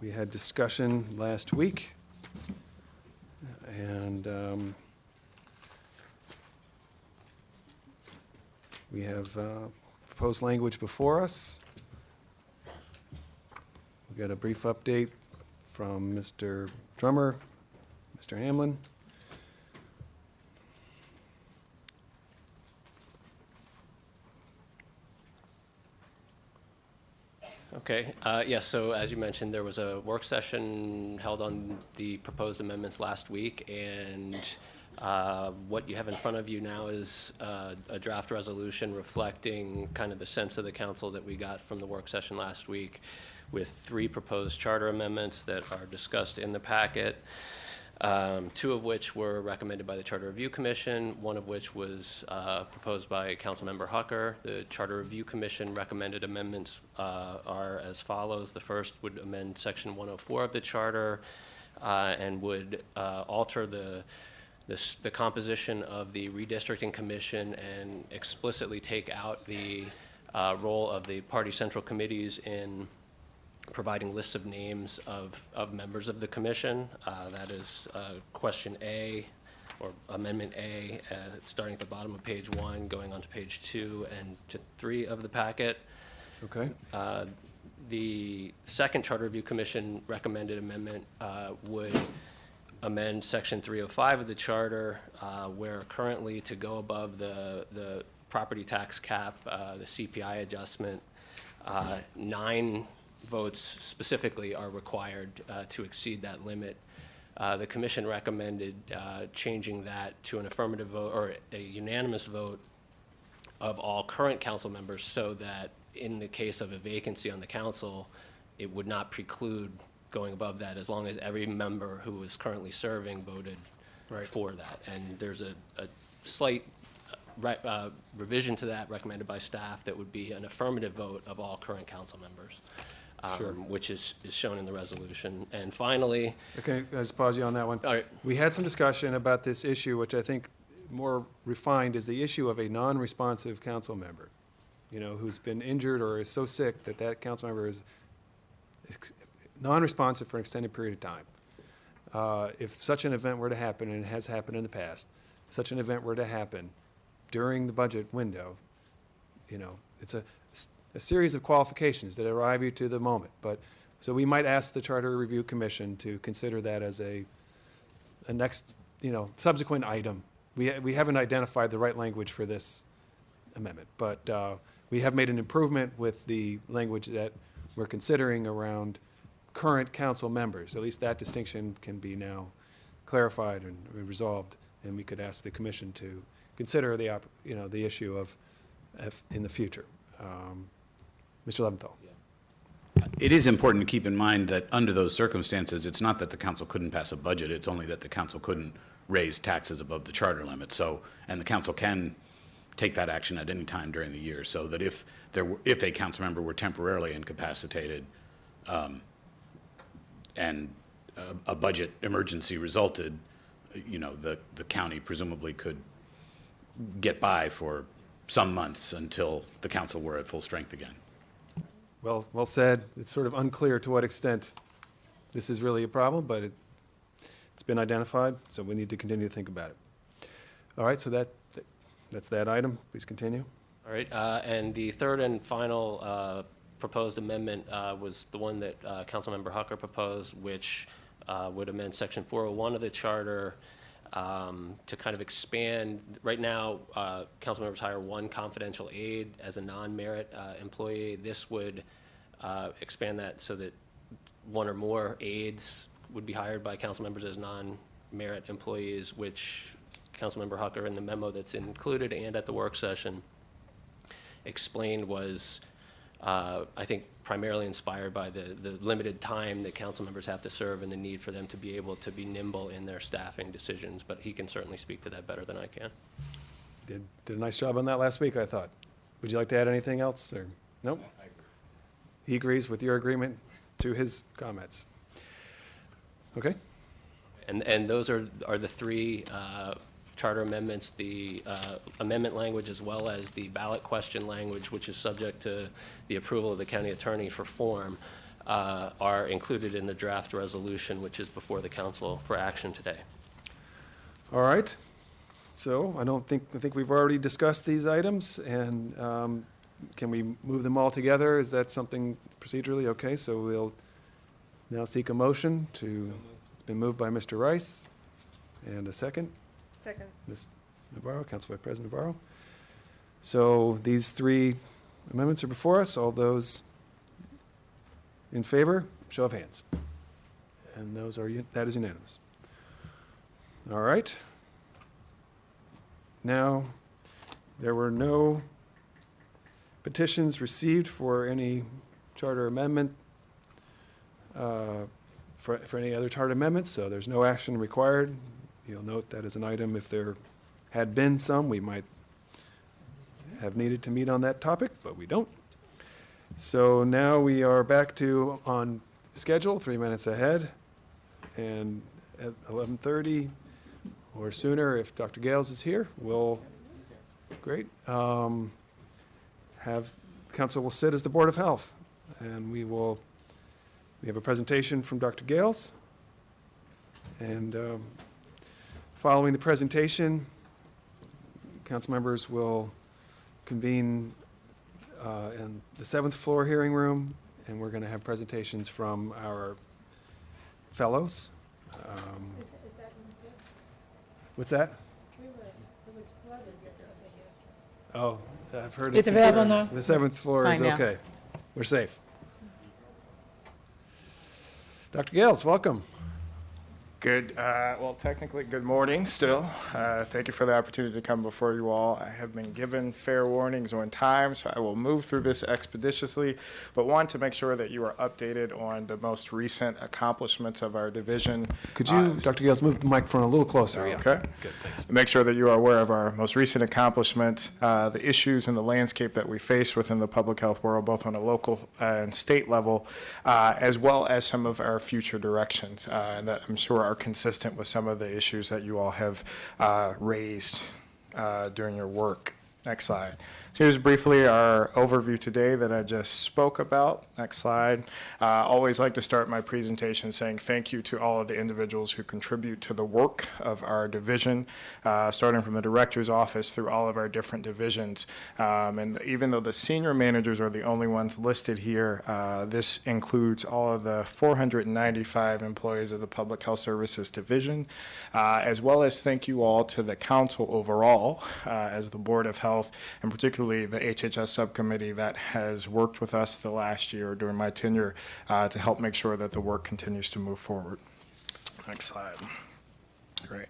We had discussion last week, and we have proposed language before us. We got a brief update from Mr. Drummer, Mr. Hamlin. Okay, yes, so as you mentioned, there was a work session held on the proposed amendments last week, and what you have in front of you now is a draft resolution reflecting kind of the sense of the council that we got from the work session last week, with 3 proposed charter amendments that are discussed in the packet. 2 of which were recommended by the Charter Review Commission, 1 of which was proposed by Councilmember Hucker. The Charter Review Commission recommended amendments are as follows. The first would amend Section 104 of the Charter and would alter the composition of the Redistricting Commission and explicitly take out the role of the party central committees in providing lists of names of members of the commission. That is question A, or Amendment A, starting at the bottom of page 1, going on to page 2 and to 3 of the packet. Okay. The second Charter Review Commission recommended amendment would amend Section 305 of the Charter, where currently to go above the property tax cap, the CPI adjustment, 9 votes specifically are required to exceed that limit. The commission recommended changing that to an affirmative vote or a unanimous vote of all current council members, so that in the case of a vacancy on the council, it would not preclude going above that, as long as every member who is currently serving voted for that. And there's a slight revision to that recommended by staff that would be an affirmative vote of all current council members. Sure. Which is shown in the resolution. And finally... Okay, I'll just pause you on that one. All right. We had some discussion about this issue, which I think more refined is the issue of a non-responsive council member, who's been injured or is so sick that that council member is non-responsive for an extended period of time. If such an event were to happen, and it has happened in the past, such an event were to happen during the budget window, it's a series of qualifications that arrive you to the moment. But so we might ask the Charter Review Commission to consider that as a next, subsequent item. We haven't identified the right language for this amendment, but we have made an improvement with the language that we're considering around current council members. At least that distinction can be now clarified and resolved, and we could ask the commission to consider the issue of in the future. Mr. Leventhal. It is important to keep in mind that under those circumstances, it's not that the council couldn't pass a budget, it's only that the council couldn't raise taxes above the charter limit. So, and the council can take that action at any time during the year, so that if a council member were temporarily incapacitated and a budget emergency resulted, the county presumably could get by for some months until the council were at full strength again. Well said. It's sort of unclear to what extent this is really a problem, but it's been identified, so we need to continue to think about it. All right, so that's that item. Please continue. All right, and the third and final proposed amendment was the one that Councilmember Hucker proposed, which would amend Section 401 of the Charter to kind of expand. Right now, council members hire one confidential aide as a non-merit employee. This would expand that so that one or more aides would be hired by council members as non-merit employees, which Councilmember Hucker in the memo that's included and at the work session explained was, I think, primarily inspired by the limited time that council members have to serve and the need for them to be able to be nimble in their staffing decisions. But he can certainly speak to that better than I can. Did a nice job on that last week, I thought. Would you like to add anything else? Or nope? He agrees with your agreement to his comments. Okay. And those are the three charter amendments, the amendment language as well as the ballot question language, which is subject to the approval of the county attorney for form, are included in the draft resolution, which is before the council for action today. All right. So I think we've already discussed these items, and can we move them all together? Is that something procedurally? Okay, so we'll now seek a motion to, it's been moved by Mr. Rice, and a second. Second. Ms. Navarro, Council Vice President Navarro. So these three amendments are before us. All those in favor, show of hands. And those are, that is unanimous. All right. Now, there were no petitions received for any charter amendment, for any other charter amendments, so there's no action required. You'll note that as an item, if there had been some, we might have needed to meet on that topic, but we don't. So now we are back to on schedule, 3 minutes ahead, and at 11:30 or sooner, if Dr. Gales is here, we'll, great, have, council will sit as the Board of Health, and we have a presentation from Dr. Gales, and following the presentation, council members will convene in the 7th floor hearing room, and we're going to have presentations from our fellows. What's that? Oh, I've heard it's available now. The 7th floor is Fine now. okay. We're safe. Dr. Gales, welcome. Good. Well, technically, good morning still. Thank you for the opportunity to come before you all. I have been given fair warnings on time, so I will move through this expeditiously, but want to make sure that you are updated on the most recent accomplishments of our division. Could you, Dr. Gales, move the microphone a little closer? Okay. Good, thanks. Make sure that you are aware of our most recent accomplishments, the issues and the landscape that we face within the public health world, both on a local and state level, as well as some of our future directions, and that I'm sure are consistent with some of the issues that you all have raised during your work. Next slide. So here's briefly our overview today that I just spoke about. Next slide. Always like to start my presentation saying thank you to all of the individuals who contribute to the work of our division, starting from the director's office through all of our different divisions. And even though the senior managers are the only ones listed here, this includes all of the 495 employees of the Public Health Services Division, as well as thank you all to the council overall, as the Board of Health, and particularly the HHS subcommittee that has worked with us the last year during my tenure to help make sure that the work continues to move forward. Next slide. Great.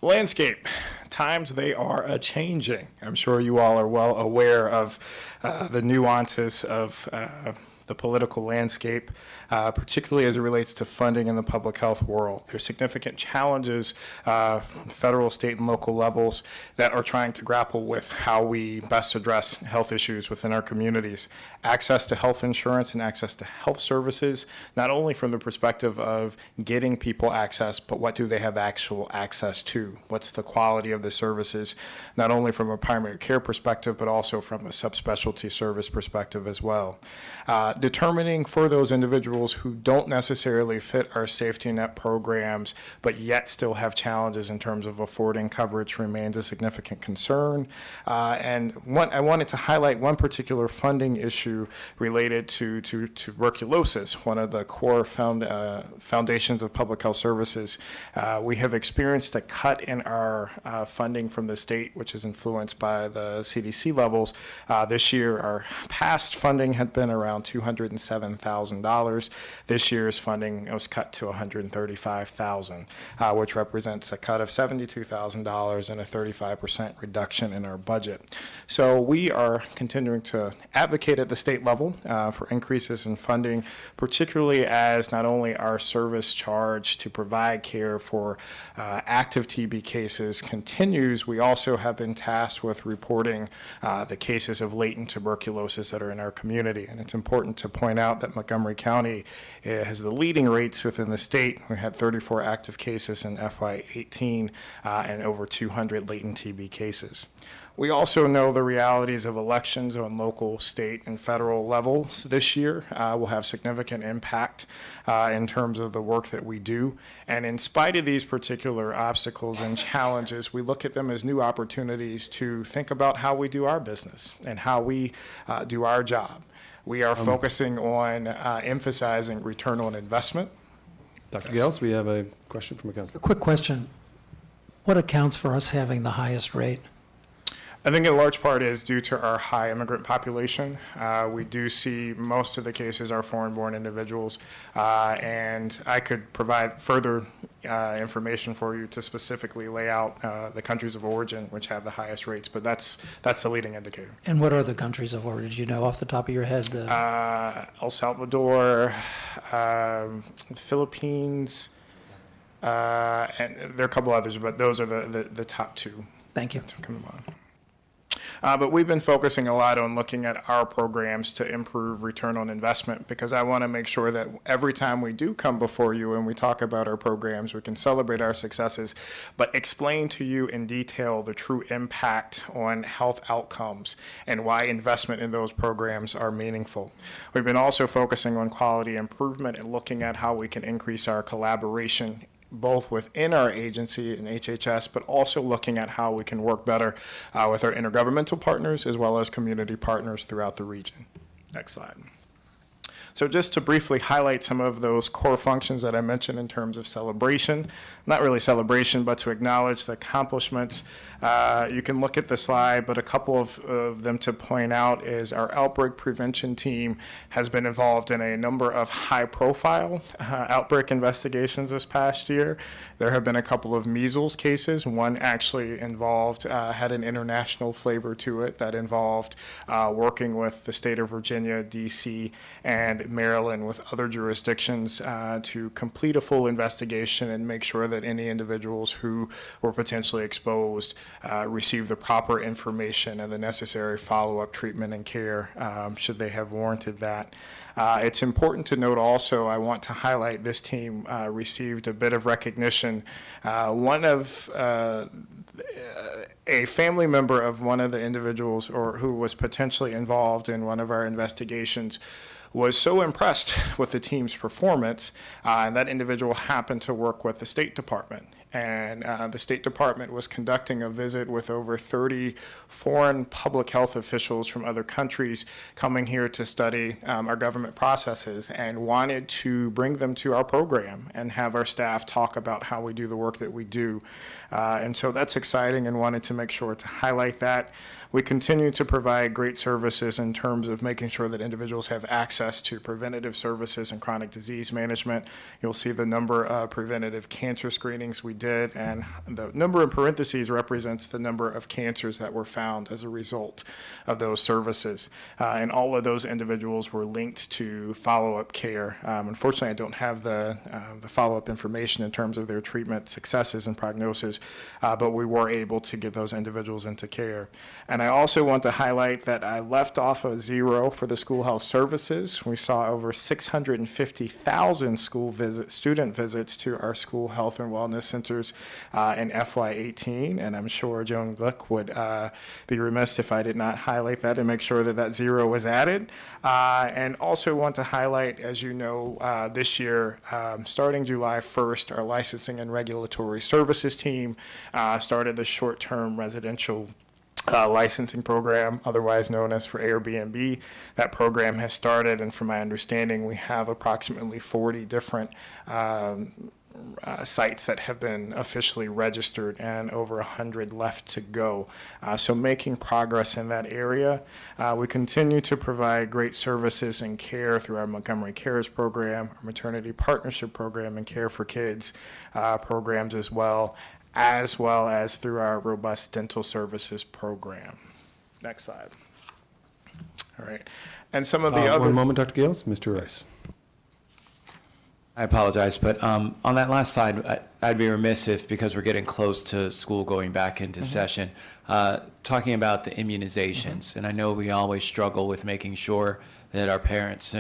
Landscape. Times they are a-changing. I'm sure you all are well aware of the nuances of the political landscape, particularly as it relates to funding in the public health world. There's significant challenges, federal, state, and local levels that are trying to grapple with how we best address health issues within our communities. Access to health insurance and access to health services, not only from the perspective of getting people access, but what do they have actual access to? What's the quality of the services, not only from a primary care perspective, but also from a subspecialty service perspective as well. Determining for those individuals who don't necessarily fit our safety net programs, but yet still have challenges in terms of affording coverage remains a significant concern. And I wanted to highlight one particular funding issue related to tuberculosis, one of the core foundations of public health services. We have experienced a cut in our funding from the state, which is influenced by the CDC levels. This year, our past funding had been around $207,000. This year's funding was cut to $135,000, which represents a cut of $72,000 and a 35% reduction in our budget. So we are continuing to advocate at the state level for increases in funding, particularly as not only our service charge to provide care for active TB cases continues, we also have been tasked with reporting the cases of latent tuberculosis that are in our community. And it's important to point out that Montgomery County has the leading rates within the state. We had 34 active cases in FY18 and over 200 latent TB cases. We also know the realities of elections on local, state, and federal levels this year will have significant impact in terms of the work that we do. And in spite of these particular obstacles and challenges, we look at them as new opportunities to think about how we do our business and how we do our job. We are focusing on emphasizing return on investment. Dr. Gales, we have a question from a councilman. A quick question. What accounts for us having the highest rate? I think in large part is due to our high immigrant population. We do see most of the cases are foreign-born individuals, and I could provide further information for you to specifically lay out the countries of origin which have the highest rates, but that's the leading indicator. And what are the countries of origin? Do you know off the top of your head? El Salvador, the Philippines, and there are a couple others, but those are the top two. Thank you. Come on. But we've been focusing a lot on looking at our programs to improve return on investment, because I want to make sure that every time we do come before you and we talk about our programs, we can celebrate our successes, but explain to you in detail the true impact on health outcomes and why investment in those programs are meaningful. We've been also focusing on quality improvement and looking at how we can increase our collaboration both within our agency and HHS, but also looking at how we can work better with our intergovernmental partners as well as community partners throughout the region. Next slide. So just to briefly highlight some of those core functions that I mentioned in terms of celebration, not really celebration, but to acknowledge the accomplishments. You can look at the slide, but a couple of them to point out is our outbreak prevention team has been involved in a number of high-profile outbreak investigations this past year. There have been a couple of measles cases. One actually involved, had an international flavor to it that involved working with the state of Virginia, D.C., and Maryland with other jurisdictions to complete a full investigation and make sure that any individuals who were potentially exposed receive the proper information and the necessary follow-up treatment and care should they have warranted that. It's important to note also, I want to highlight this team received a bit of recognition. One of a family member of one of the individuals or who was potentially involved in one of our investigations was so impressed with the team's performance, and that individual happened to work with the State Department. And the State Department was conducting a visit with over 30 foreign public health officials from other countries coming here to study our government processes, and wanted to bring them to our program and have our staff talk about how we do the work that we do. And so that's exciting, and wanted to make sure to highlight that. We continue to provide great services in terms of making sure that individuals have access to preventative services and chronic disease management. You'll see the number of preventative cancer screenings we did, and the number in parentheses represents the number of cancers that were found as a result of those services. And all of those individuals were linked to follow-up care. Unfortunately, I don't have the follow-up information in terms of their treatment successes and prognosis, but we were able to get those individuals into care. And I also want to highlight that I left off a zero for the school health services. We saw over 650,000 student visits to our school health and wellness centers in FY18, and I'm sure Joan Glick would be remiss if I did not highlight that and make sure that that zero was added. And also want to highlight, as you know, this year, starting July 1st, our licensing and regulatory services team started the short-term residential licensing program, otherwise known as for Airbnb. That program has started, and from my understanding, we have approximately 40 different sites that have been officially registered and over 100 left to go. So making progress in that area. We continue to provide great services and care through our Montgomery Cares program, our maternity partnership program, and Care for Kids programs as well as through our robust dental services program. Next slide. All right. And some of the other... One moment, Dr. Gales. Mr. Rice. I apologize, but on that last slide, I'd be remiss if, because we're getting close to school going back into session, talking about the immunizations. And I know we always struggle with making sure that our parents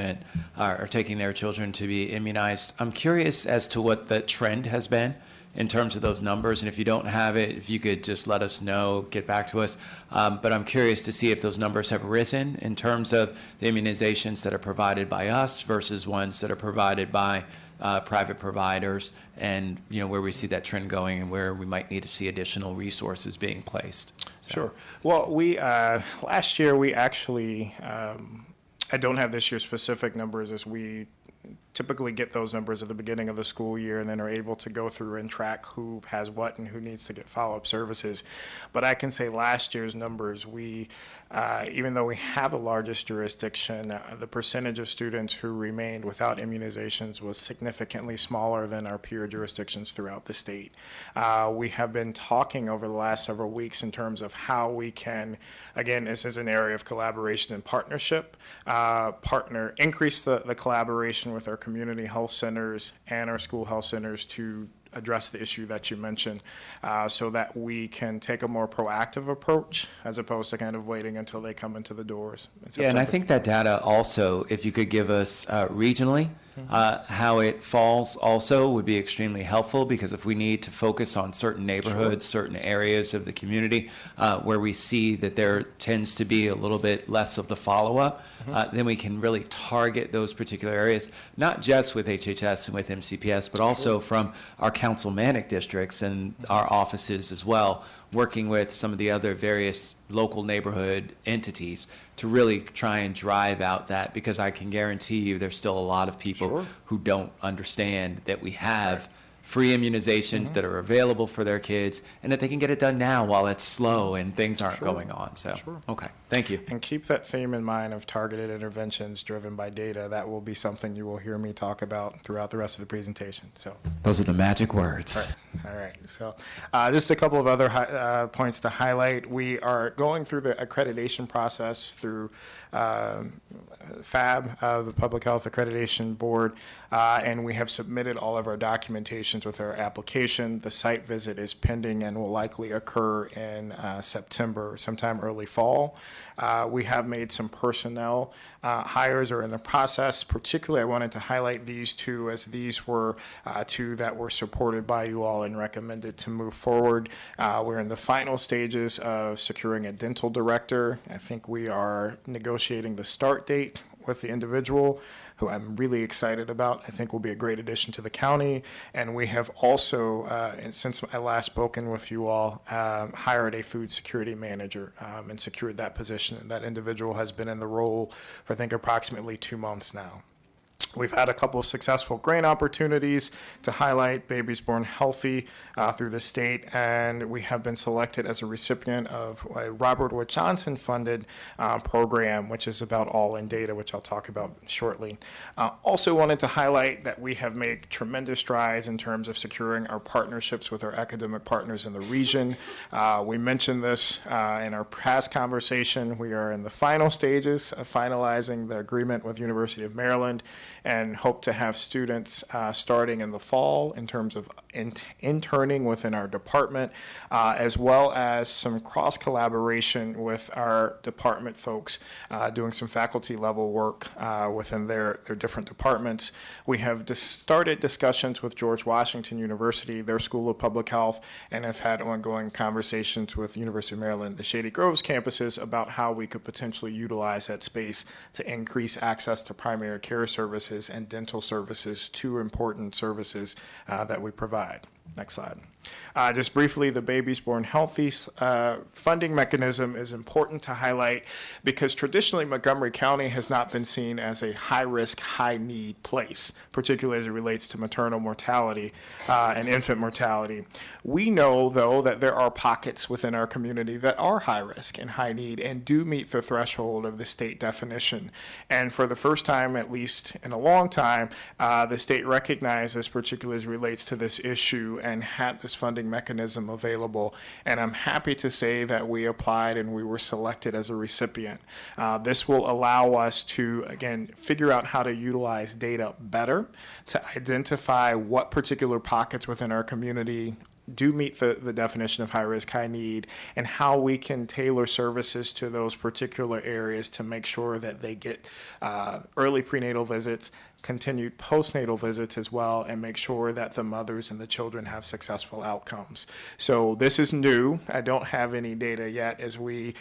are taking their children to be immunized. I'm curious as to what the trend has been in terms of those numbers, and if you don't have it, if you could just let us know, get back to us. But I'm curious to see if those numbers have risen in terms of the immunizations that are provided by us versus ones that are provided by private providers, and where we see that trend going and where we might need to see additional resources being placed. Sure. Well, we last year we actually, I don't have this year's specific numbers, as we typically get those numbers at the beginning of the school year and then are able to go through and track who has what and who needs to get follow-up services. But I can say last year's numbers, we, even though we have the largest jurisdiction, the percentage of students who remained without immunizations was significantly smaller than our peer jurisdictions throughout the state. We have been talking over the last several weeks in terms of how we can, again, this is an area of collaboration and partnership, increase the collaboration with our community health centers and our school health centers to address the issue that you mentioned, so that we can take a more proactive approach as opposed to kind of waiting until they come into the doors. Yeah, and I think that data also, if you could give us regionally, how it falls also would be extremely helpful, because if we need to focus on certain neighborhoods, certain areas of the community where we see that there tends to be a little bit less of the follow-up, then we can really target those particular areas, not just with HHS and with MCPS, but also from our councilmanic districts and our offices as well, working with some of the other various local neighborhood entities to really try and drive out that, because I can guarantee you there's still a lot of people who don't understand that we have free immunizations that are available for their kids, and that they can get it done now while it's slow and things aren't going on. So, okay, thank you. And keep that theme in mind of targeted interventions driven by data. That will be something you will hear me talk about throughout the rest of the presentation. So those are the magic words. All right. So just a couple of other points to highlight. We are going through the accreditation process through FAB, the Public Health Accreditation Board, and we have submitted all of our documentations with our application. The site visit is pending and will likely occur in September, sometime early fall. We have made some personnel hires are in the process. Particularly, I wanted to highlight these two, as these were two that were supported by you all and recommended to move forward. We're in the final stages of securing a dental director. I think we are negotiating the start date with the individual, who I'm really excited about. I think will be a great addition to the county. And we have also, and since I last spoken with you all, hired a food security manager and secured that position. And that individual has been in the role for, I think, approximately 2 months now. We've had a couple of successful grant opportunities to highlight babies born healthy through the state, and we have been selected as a recipient of a Robert Wood Johnson funded program, which is about all-in data, which I'll talk about shortly. Also wanted to highlight that we have made tremendous strides in terms of securing our partnerships with our academic partners in the region. We mentioned this in our past conversation. We are in the final stages of finalizing the agreement with University of Maryland, and hope to have students starting in the fall in terms of interning within our department, as well as some cross collaboration with our department folks doing some faculty level work within their different departments. We have started discussions with George Washington University, their School of Public Health, and have had ongoing conversations with University of Maryland, the Shady Groves campuses, about how we could potentially utilize that space to increase access to primary care services and dental services, two important services that we provide. Next slide. Just briefly, the Babies Born Healthy funding mechanism is important to highlight because traditionally Montgomery County has not been seen as a high-risk, high-need place, particularly as it relates to maternal mortality and infant mortality. We know, though, that there are pockets within our community that are high-risk and high-need and do meet the threshold of the state definition. And for the first time, at least in a long time, the state recognizes, particularly as it relates to this issue, and had this funding mechanism available. And I'm happy to say that we applied and we were selected as a recipient. This will allow us to, again, figure out how to utilize data better to identify what particular pockets within our community do meet the definition of high risk, high need, and how we can tailor services to those particular areas to make sure that they get early prenatal visits, continued postnatal visits as well, and make sure that the mothers and the children have successful outcomes. So this is new. I don't have any data yet as we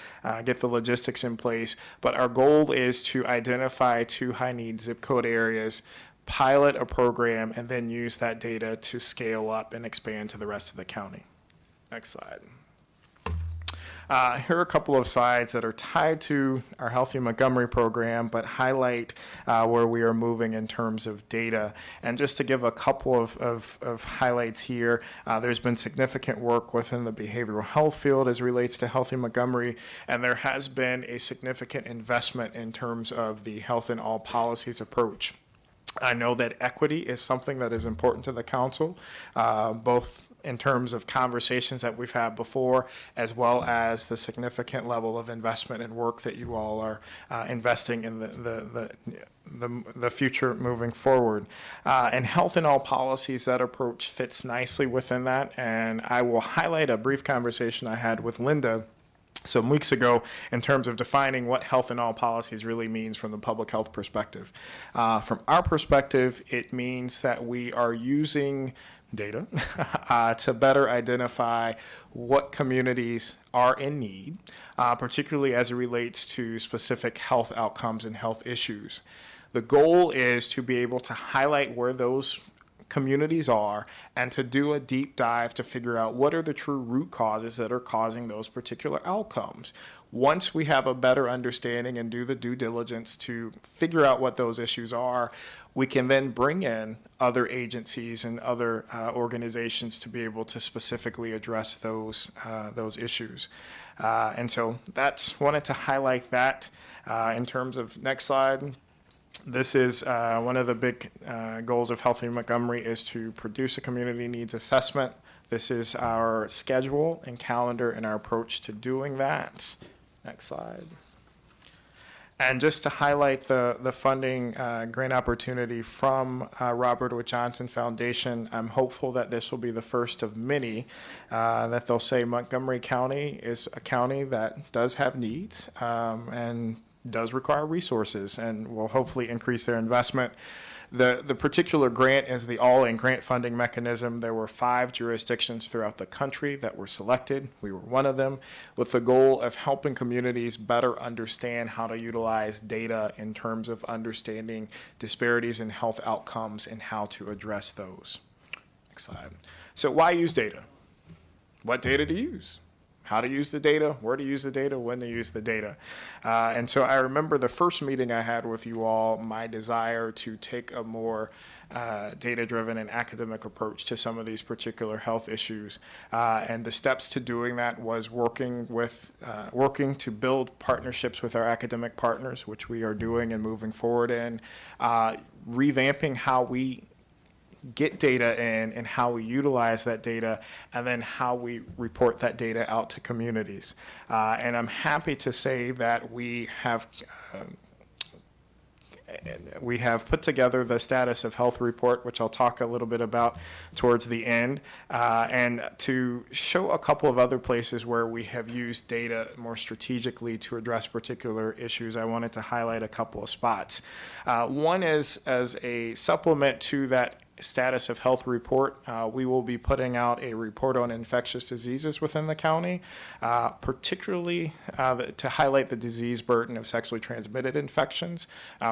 get the logistics in place, but our goal is to identify 2 high need zip code areas, pilot a program, and then use that data to scale up and expand to the rest of the county. Next slide. Here are a couple of slides that are tied to our Healthy Montgomery program, but highlight where we are moving in terms of data. And just to give a couple of highlights here, there's been significant work within the behavioral health field as it relates to Healthy Montgomery, and there has been a significant investment in terms of the health in all policies approach. I know that equity is something that is important to the council, both in terms of conversations that we've had before, as well as the significant level of investment and work that you all are investing in the future moving forward. And health in all policies, that approach fits nicely within that. And I will highlight a brief conversation I had with Linda some weeks ago in terms of defining what health in all policies really means from the public health perspective. From our perspective, it means that we are using data to better identify what communities are in need, particularly as it relates to specific health outcomes and health issues. The goal is to be able to highlight where those communities are and to do a deep dive to figure out what are the true root causes that are causing those particular outcomes. Once we have a better understanding and do the due diligence to figure out what those issues are, we can then bring in other agencies and other organizations to be able to specifically address those issues. And so wanted to highlight that in terms of next slide. This is one of the big goals of Healthy Montgomery is to produce a community needs assessment. This is our schedule and calendar and our approach to doing that. Next slide. And just to highlight the funding grant opportunity from Robert Wood Johnson Foundation, I'm hopeful that this will be the first of many that they'll say Montgomery County is a county that does have needs and does require resources and will hopefully increase their investment. The particular grant is the all-in grant funding mechanism. There were 5 jurisdictions throughout the country that were selected. We were one of them, with the goal of helping communities better understand how to utilize data in terms of understanding disparities in health outcomes and how to address those. Next slide. So why use data? What data to use? how to use the data, where to use the data, when to use the data. And so I remember the first meeting I had with you all, my desire to take a more data-driven and academic approach to some of these particular health issues. And the steps to doing that was working to build partnerships with our academic partners, which we are doing and moving forward in, revamping how we get data in and how we utilize that data, and then how we report that data out to communities. And I'm happy to say that we have put together the status of health report, which I'll talk a little bit about towards the end, and to show a couple of other places where we have used data more strategically to address particular issues. I wanted to highlight a couple of spots. One is as a supplement to that status of health report, we will be putting out a report on infectious diseases within the county, particularly to highlight the disease burden of sexually transmitted infections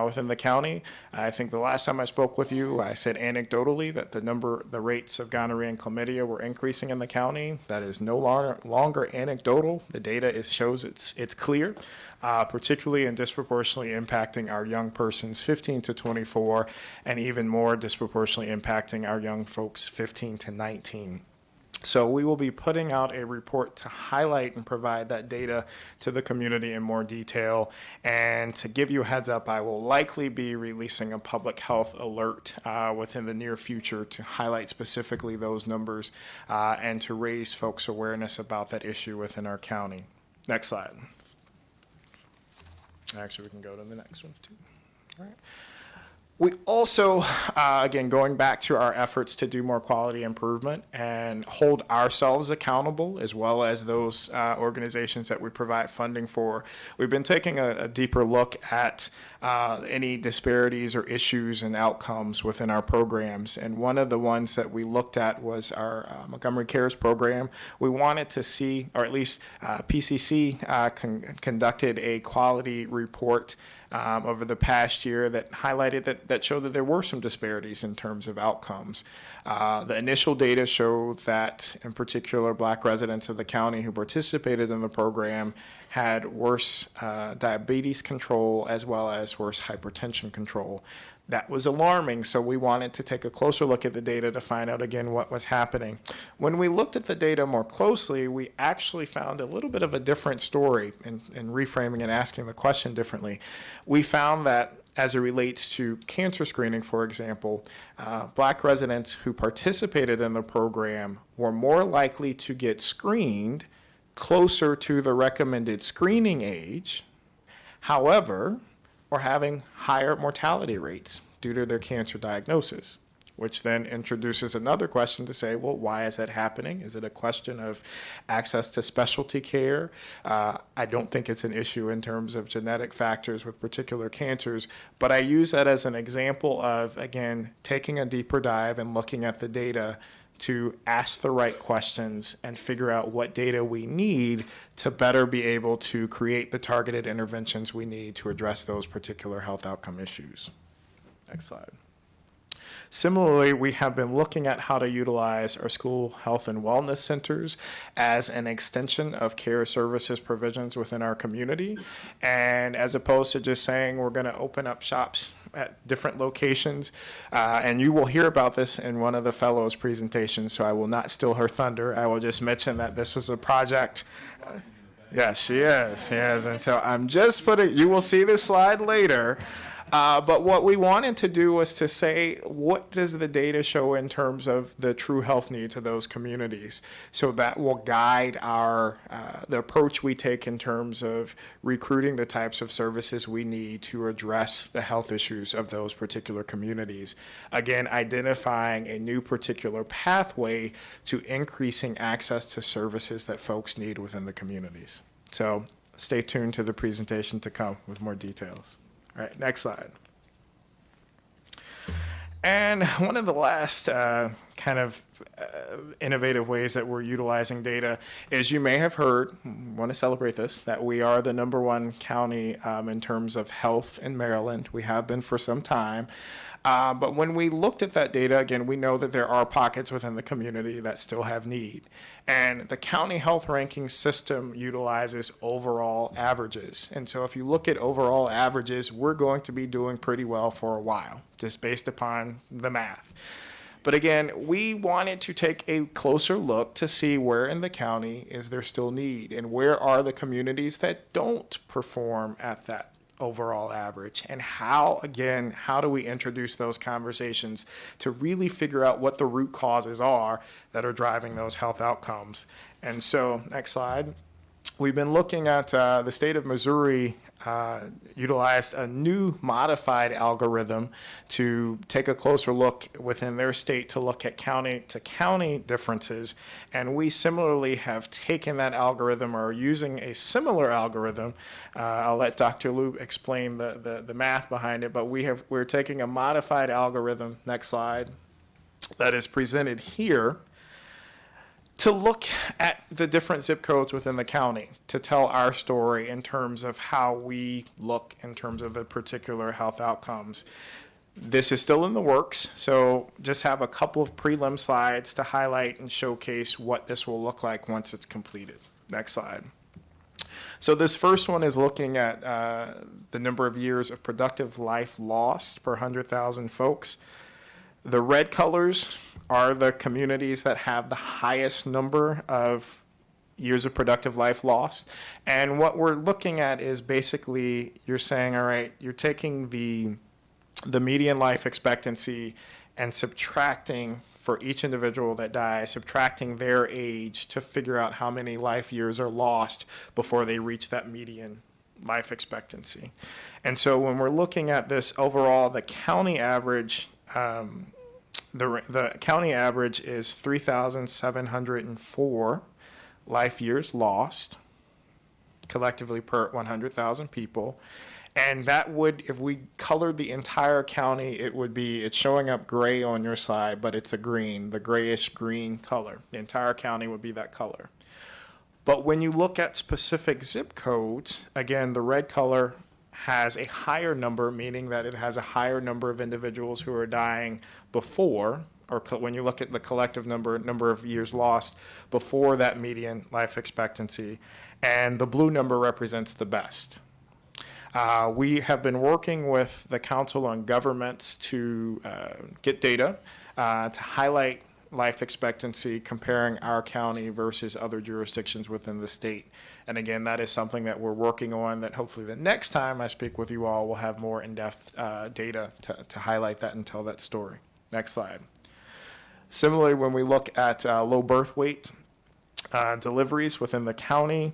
within the county. I think the last time I spoke with you, I said anecdotally that the rates of gonorrhea and chlamydia were increasing in the county. That is no longer anecdotal. The data shows it's clear. Particularly and disproportionately impacting our young persons 15 to 24, and even more disproportionately impacting our young folks 15 to 19. So we will be putting out a report to highlight and provide that data to the community in more detail. And to give you a heads up, I will likely be releasing a public health alert within the near future to highlight specifically those numbers and to raise folks' awareness about that issue within our county. Next slide. Actually, we can go to the next one too. All right. We also, again, going back to our efforts to do more quality improvement and hold ourselves accountable, as well as those organizations that we provide funding for, we've been taking a deeper look at any disparities or issues and outcomes within our programs. And one of the ones that we looked at was our Montgomery Cares program. We wanted to see, or at least PCC conducted a quality report over the past year that highlighted that showed that there were some disparities in terms of outcomes. The initial data showed that, in particular, Black residents of the county who participated in the program had worse diabetes control as well as worse hypertension control. That was alarming, so we wanted to take a closer look at the data to find out again what was happening. When we looked at the data more closely, we actually found a little bit of a different story in reframing and asking the question differently. We found that as it relates to cancer screening, for example, Black residents who participated in the program were more likely to get screened closer to the recommended screening age. However, were having higher mortality rates due to their cancer diagnosis, which then introduces another question to say, well, why is that happening? Is it a question of access to specialty care? I don't think it's an issue in terms of genetic factors with particular cancers, but I use that as an example of, again, taking a deeper dive and looking at the data to ask the right questions and figure out what data we need to better be able to create the targeted interventions we need to address those particular health outcome issues. Next slide. Similarly, we have been looking at how to utilize our school health and wellness centers as an extension of care services provisions within our community. And as opposed to just saying we're going to open up shops at different locations, and you will hear about this in one of the fellows' presentations, so I will not steal her thunder. I will just mention that this was a project. Yes, she is. And so I'm just putting, you will see this slide later. But what we wanted to do was to say, what does the data show in terms of the true health needs of those communities? So that will guide the approach we take in terms of recruiting the types of services we need to address the health issues of those particular communities. Again, identifying a new particular pathway to increasing access to services that folks need within the communities. So stay tuned to the presentation to come with more details. All right, next slide. And one of the last kind of innovative ways that we're utilizing data is, you may have heard, want to celebrate this, that we are the #1 county in terms of health in Maryland. We have been for some time. But when we looked at that data, again, we know that there are pockets within the community that still have need. And the county health ranking system utilizes overall averages. And so if you look at overall averages, we're going to be doing pretty well for a while, just based upon the math. But again, we wanted to take a closer look to see where in the county is there still need, and where are the communities that don't perform at that overall average, and how do we introduce those conversations to really figure out what the root causes are that are driving those health outcomes. And so, next slide. We've been looking at the state of Missouri utilized a new modified algorithm to take a closer look within their state to look at county to county differences. And we similarly have taken that algorithm, or using a similar algorithm. I'll let Dr. Liu explain the math behind it, but we're taking a modified algorithm, next slide, that is presented here, to look at the different zip codes within the county to tell our story in terms of how we look in terms of the particular health outcomes. This is still in the works, so just have a couple of prelim slides to highlight and showcase what this will look like once it's completed. Next slide. So this first one is looking at the number of years of productive life lost per 100,000 folks. The red colors are the communities that have the highest number of years of productive life lost. And what we're looking at is basically, you're saying, all right, you're taking the median life expectancy and subtracting, for each individual that dies, subtracting their age to figure out how many life years are lost before they reach that median life expectancy. And so when we're looking at this overall, the county average, the county average is 3,704 life years lost collectively per 100,000 people. And that would, if we colored the entire county, it's showing up gray on your side, but it's a green, the grayish green color. The entire county would be that color. But when you look at specific zip codes, again, the red color has a higher number, meaning that it has a higher number of individuals who are dying before, or when you look at the collective number of years lost before that median life expectancy, and the blue number represents the best. We have been working with the Council on Governments to get data to highlight life expectancy, comparing our county versus other jurisdictions within the state. And again, that is something that we're working on, that hopefully the next time I speak with you all, we'll have more in-depth data to highlight that and tell that story. Next slide. Similarly, when we look at low birth weight deliveries within the county,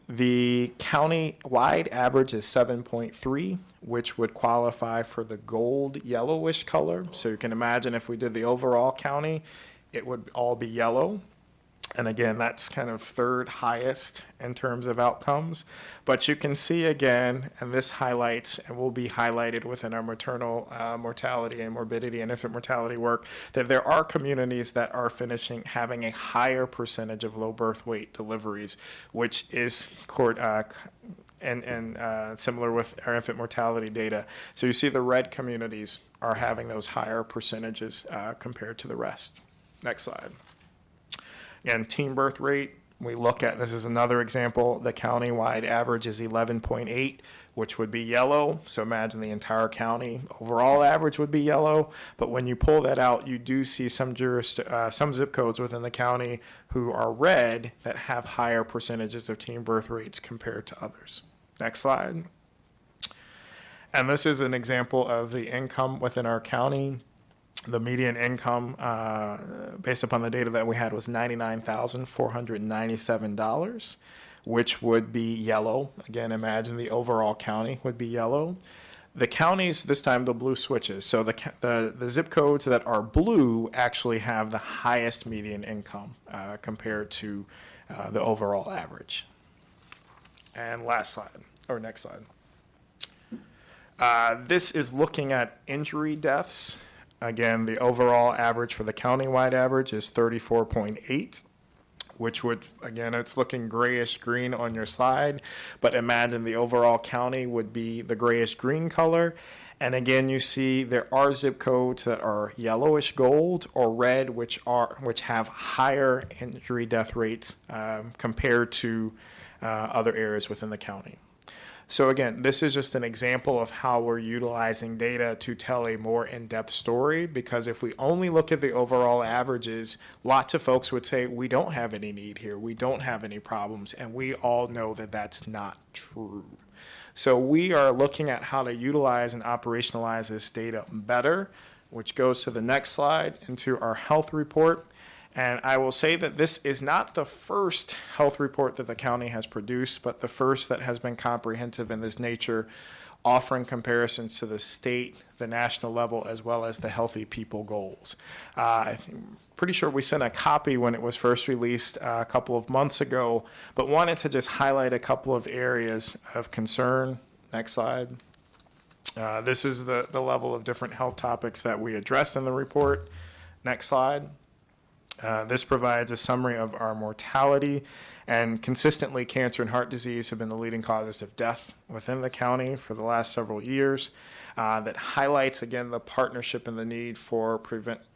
the county-wide average is 7.3, which would qualify for the gold yellowish color. So you can imagine if we did the overall county, it would all be yellow. And again, that's kind of third highest in terms of outcomes. But you can see again, and this highlights and will be highlighted within our maternal mortality and morbidity and infant mortality work, that there are communities that are having a higher percentage of low birth weight deliveries, which is similar with our infant mortality data. So you see the red communities are having those higher percentages compared to the rest. Next slide. Again, teen birth rate, we look at, this is another example, the county-wide average is 11.8, which would be yellow. So imagine the entire county overall average would be yellow. But when you pull that out, you do see some zip codes within the county who are red that have higher percentages of teen birth rates compared to others. Next slide. And this is an example of the income within our county. The median income, based upon the data that we had, was $99,497, which would be yellow. Again, imagine the overall county would be yellow. The counties, this time the blue switches. So the zip codes that are blue actually have the highest median income compared to the overall average. And last slide, or next slide. This is looking at injury deaths Again, the overall average for the countywide average is 34.8, which would, again, it's looking grayish green on your slide, but imagine the overall county would be the grayish green color. And again, you see there are zip codes that are yellowish gold or red, which have higher injury death rates compared to other areas within the county. So again, this is just an example of how we're utilizing data to tell a more in-depth story, because if we only look at the overall averages, lots of folks would say, we don't have any need here, we don't have any problems, and we all know that that's not true. So we are looking at how to utilize and operationalize this data better, which goes to the next slide, into our health report. And I will say that this is not the first health report that the county has produced, but the first that has been comprehensive in this nature, offering comparisons to the state, the national level, as well as the Healthy People goals. I'm pretty sure we sent a copy when it was first released a couple of months ago, but wanted to just highlight a couple of areas of concern. Next slide. This is the level of different health topics that we addressed in the report. Next slide. This provides a summary of our mortality, and consistently cancer and heart disease have been the leading causes of death within the county for the last several years. That highlights, again, the partnership and the need for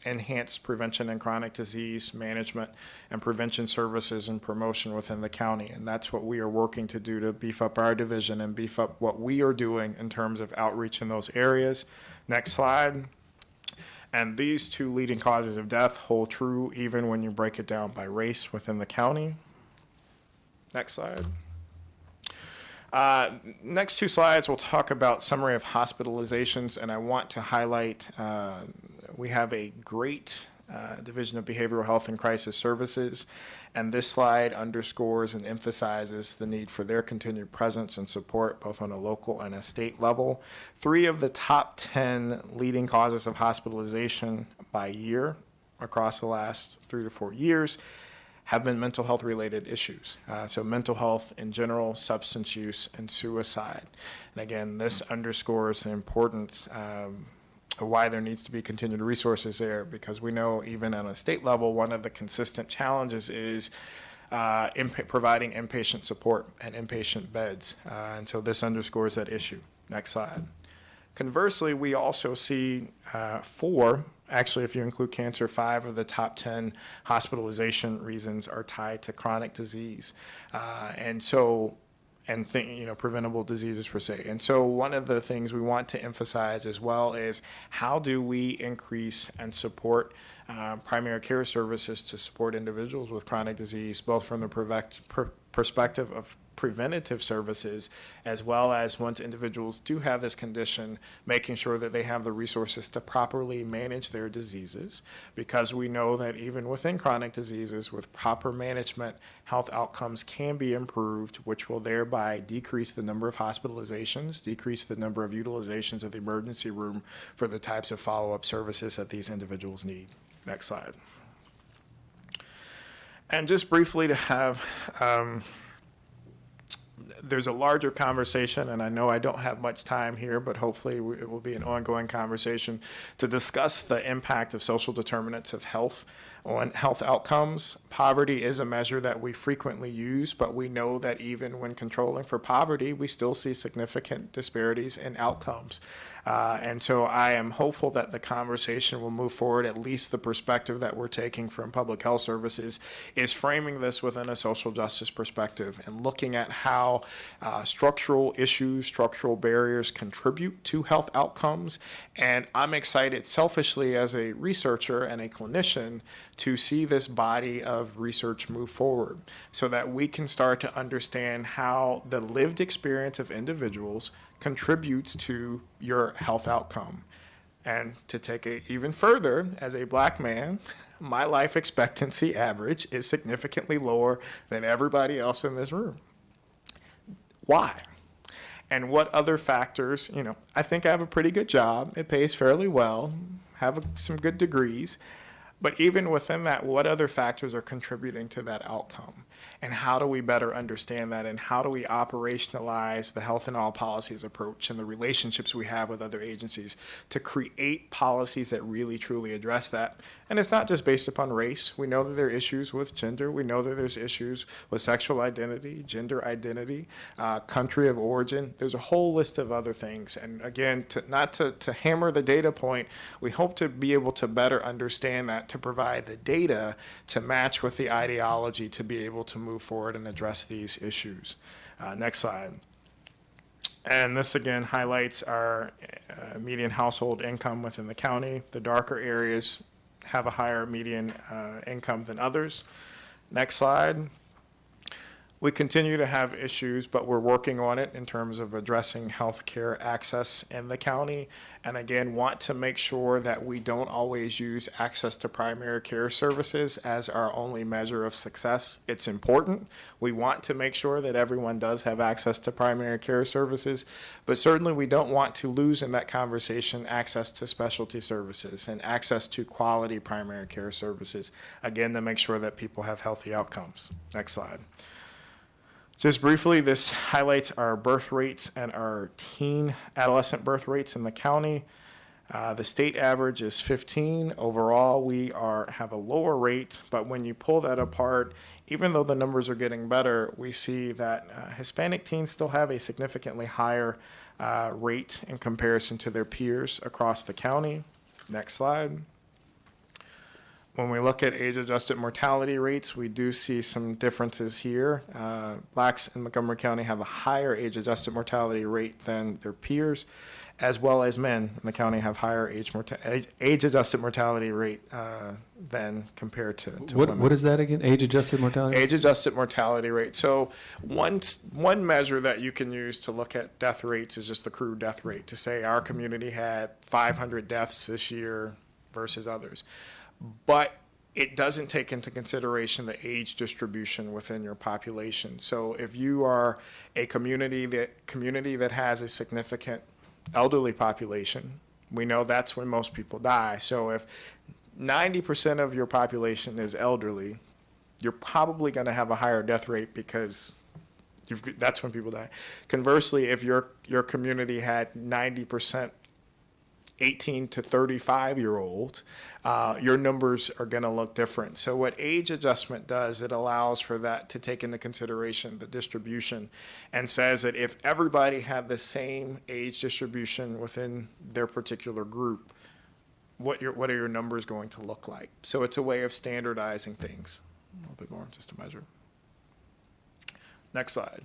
enhanced prevention and chronic disease management and prevention services and promotion within the county. And that's what we are working to do to beef up our division and beef up what we are doing in terms of outreach in those areas. Next slide. And these two leading causes of death hold true even when you break it down by race within the county. Next slide. Next two slides, we'll talk about summary of hospitalizations, and I want to highlight we have a great Division of Behavioral Health and Crisis Services, and this slide underscores and emphasizes the need for their continued presence and support both on a local and a state level. 3 of the top 10 leading causes of hospitalization by year across the last 3 to 4 years have been mental health related issues. So mental health in general, substance use, and suicide. And again, this underscores the importance why there needs to be continued resources there, because we know even on a state level, one of the consistent challenges is providing inpatient support and inpatient beds. And so this underscores that issue. Next slide. Conversely, we also see 4, actually if you include cancer, 5 of the top 10 hospitalization reasons are tied to chronic disease. Preventable diseases per se. And so one of the things we want to emphasize as well is how do we increase and support primary care services to support individuals with chronic disease, both from the perspective of preventative services, as well as once individuals do have this condition, making sure that they have the resources to properly manage their diseases, because we know that even within chronic diseases, with proper management, health outcomes can be improved, which will thereby decrease the number of hospitalizations, decrease the number of utilizations of the emergency room for the types of follow-up services that these individuals need. Next slide. And just briefly to have there's a larger conversation, and I know I don't have much time here, but hopefully it will be an ongoing conversation to discuss the impact of social determinants of health on health outcomes. Poverty is a measure that we frequently use, but we know that even when controlling for poverty, we still see significant disparities in outcomes. And so I am hopeful that the conversation will move forward. At least the perspective that we're taking from Public Health Services is framing this within a social justice perspective and looking at how structural issues, structural barriers contribute to health outcomes. And I'm excited selfishly as a researcher and a clinician to see this body of research move forward so that we can start to understand how the lived experience of individuals contributes to your health outcome. And to take it even further, as a Black man, my life expectancy average is significantly lower than everybody else in this room. Why? And what other factors, I think I have a pretty good job. It pays fairly well, have some good degrees. But even within that, what other factors are contributing to that outcome? And how do we better understand that? And how do we operationalize the health in all policies approach and the relationships we have with other agencies to create policies that really truly address that? And it's not just based upon race. We know that there are issues with gender. We know that there's issues with sexual identity, gender identity, country of origin. There's a whole list of other things. And again, not to hammer the data point, we hope to be able to better understand that, to provide the data to match with the ideology to be able to move forward and address these issues. Next slide. And this again highlights our median household income within the county. The darker areas have a higher median income than others. Next slide. We continue to have issues, but we're working on it in terms of addressing healthcare access in the county. And again, want to make sure that we don't always use access to primary care services as our only measure of success. It's important. We want to make sure that everyone does have access to primary care services, but certainly we don't want to lose in that conversation access to specialty services and access to quality primary care services, again, to make sure that people have healthy outcomes. Next slide. Just briefly, this highlights our birth rates and our teen adolescent birth rates in the county. The state average is 15. Overall, we have a lower rate, but when you pull that apart, even though the numbers are getting better, we see that Hispanic teens still have a significantly higher rate in comparison to their peers across the county. Next slide. When we look at age-adjusted mortality rates, we do see some differences here. Blacks in Montgomery County have a higher age-adjusted mortality rate than their peers, as well as men in the county have higher age-adjusted mortality rate than compared to women. What is that again? Age-adjusted mortality? Age-adjusted mortality rate. So one measure that you can use to look at death rates is just the crude death rate, to say our community had 500 deaths this year versus others. But it doesn't take into consideration the age distribution within your population. So if you are a community that has a significant elderly population, we know that's when most people die. So if 90% of your population is elderly, you're probably going to have a higher death rate because that's when people die. Conversely, if your community had 90% 18 to 35-year-olds, your numbers are going to look different. So what age adjustment does, it allows for that to take into consideration the distribution, and says that if everybody had the same age distribution within their particular group, what are your numbers going to look like? So it's a way of standardizing things. A little bit more, just a measure. Next slide.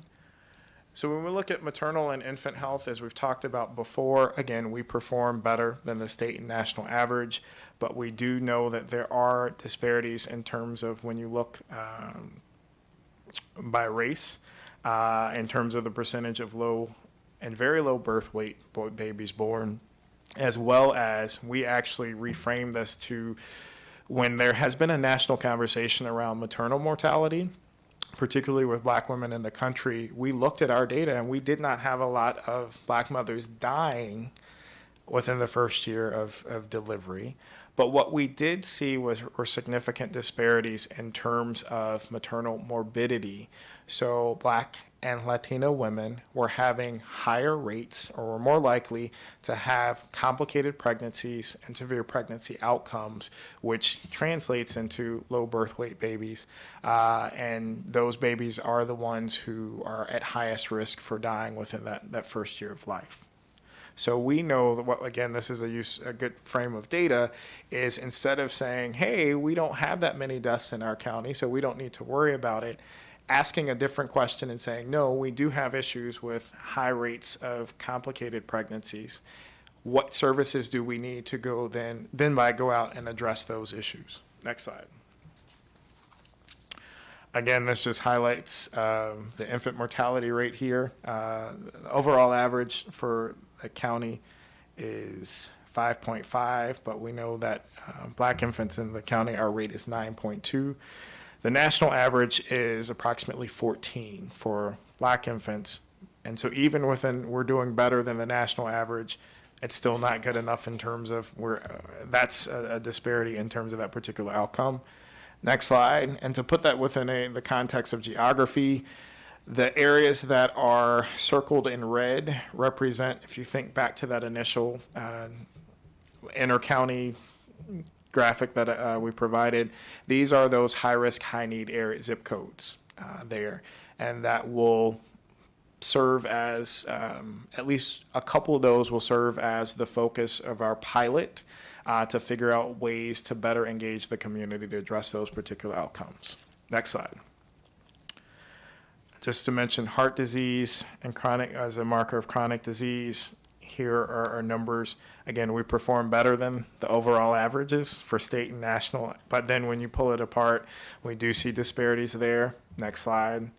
So when we look at maternal and infant health, as we've talked about before, again, we perform better than the state and national average, but we do know that there are disparities in terms of when you look by race, in terms of the percentage of low and very low birth weight babies born, as well as we actually reframe this to when there has been a national conversation around maternal mortality, particularly with Black women in the country, we looked at our data and we did not have a lot of Black mothers dying within the first year of delivery. But what we did see were significant disparities in terms of maternal morbidity. So Black and Latino women were having higher rates, or were more likely to have complicated pregnancies and severe pregnancy outcomes, which translates into low birth weight babies. And those babies are the ones who are at highest risk for dying within that first year of life. So we know that, again, this is a good frame of data, is instead of saying, hey, we don't have that many deaths in our county, so we don't need to worry about it, asking a different question and saying, no, we do have issues with high rates of complicated pregnancies. What services do we need to go out and address those issues? Next slide. Again, this just highlights the infant mortality rate here. The overall average for the county is 5.5, but we know that Black infants in the county, our rate is 9.2. The national average is approximately 14 for Black infants. And so even we're doing better than the national average. it's still not good enough in terms of that's a disparity in terms of that particular outcome. Next slide. And to put that within the context of geography, the areas that are circled in red represent, if you think back to that initial inter-county graphic that we provided, these are those high-risk, high-need area zip codes there. And that will serve as, at least a couple of those will serve as the focus of our pilot to figure out ways to better engage the community to address those particular outcomes. Next slide. Just to mention heart disease and chronic as a marker of chronic disease, here are our numbers. Again, we perform better than the overall averages for state and national, but then when you pull it apart, we do see disparities there. Next slide.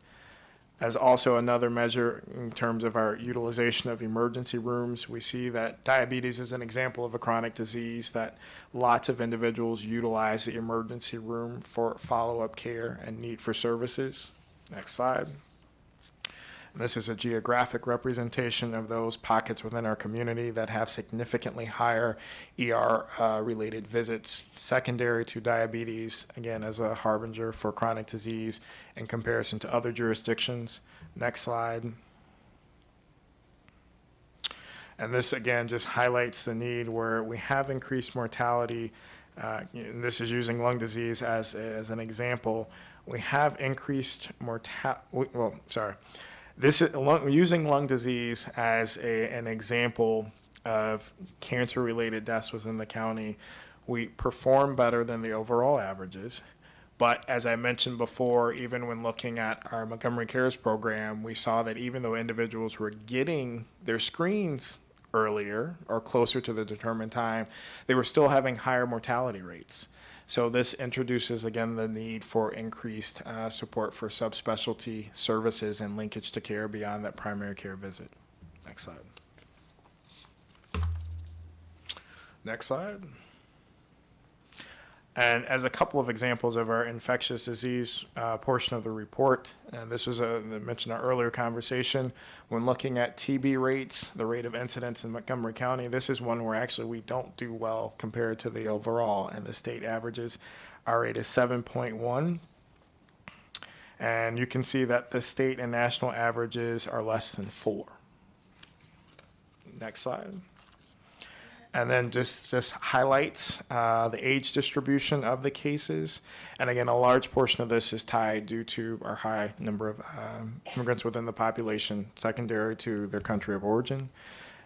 As also another measure in terms of our utilization of emergency rooms, we see that diabetes is an example of a chronic disease that lots of individuals utilize the emergency room for follow-up care and need for services. Next slide. This is a geographic representation of those pockets within our community that have significantly higher ER-related visits, secondary to diabetes, again, as a harbinger for chronic disease in comparison to other jurisdictions. Next slide. And this, again, just highlights the need where we have increased mortality. And this is using lung disease as an example. We have increased this is using lung disease as an example of cancer-related deaths within the county. We perform better than the overall averages. But as I mentioned before, even when looking at our Montgomery Cares program, we saw that even though individuals were getting their screens earlier or closer to the determined time, they were still having higher mortality rates. So this introduces, again, the need for increased support for subspecialty services and linkage to care beyond that primary care visit. Next slide. Next slide. And as a couple of examples of our infectious disease portion of the report, and this was mentioned in our earlier conversation, when looking at TB rates, the rate of incidence in Montgomery County, this is one where actually we don't do well compared to the overall and the state averages. Our rate is 7.1. And you can see that the state and national averages are less than 4. Next slide. And then just highlights the age distribution of the cases. And again, a large portion of this is tied due to our high number of immigrants within the population, secondary to their country of origin.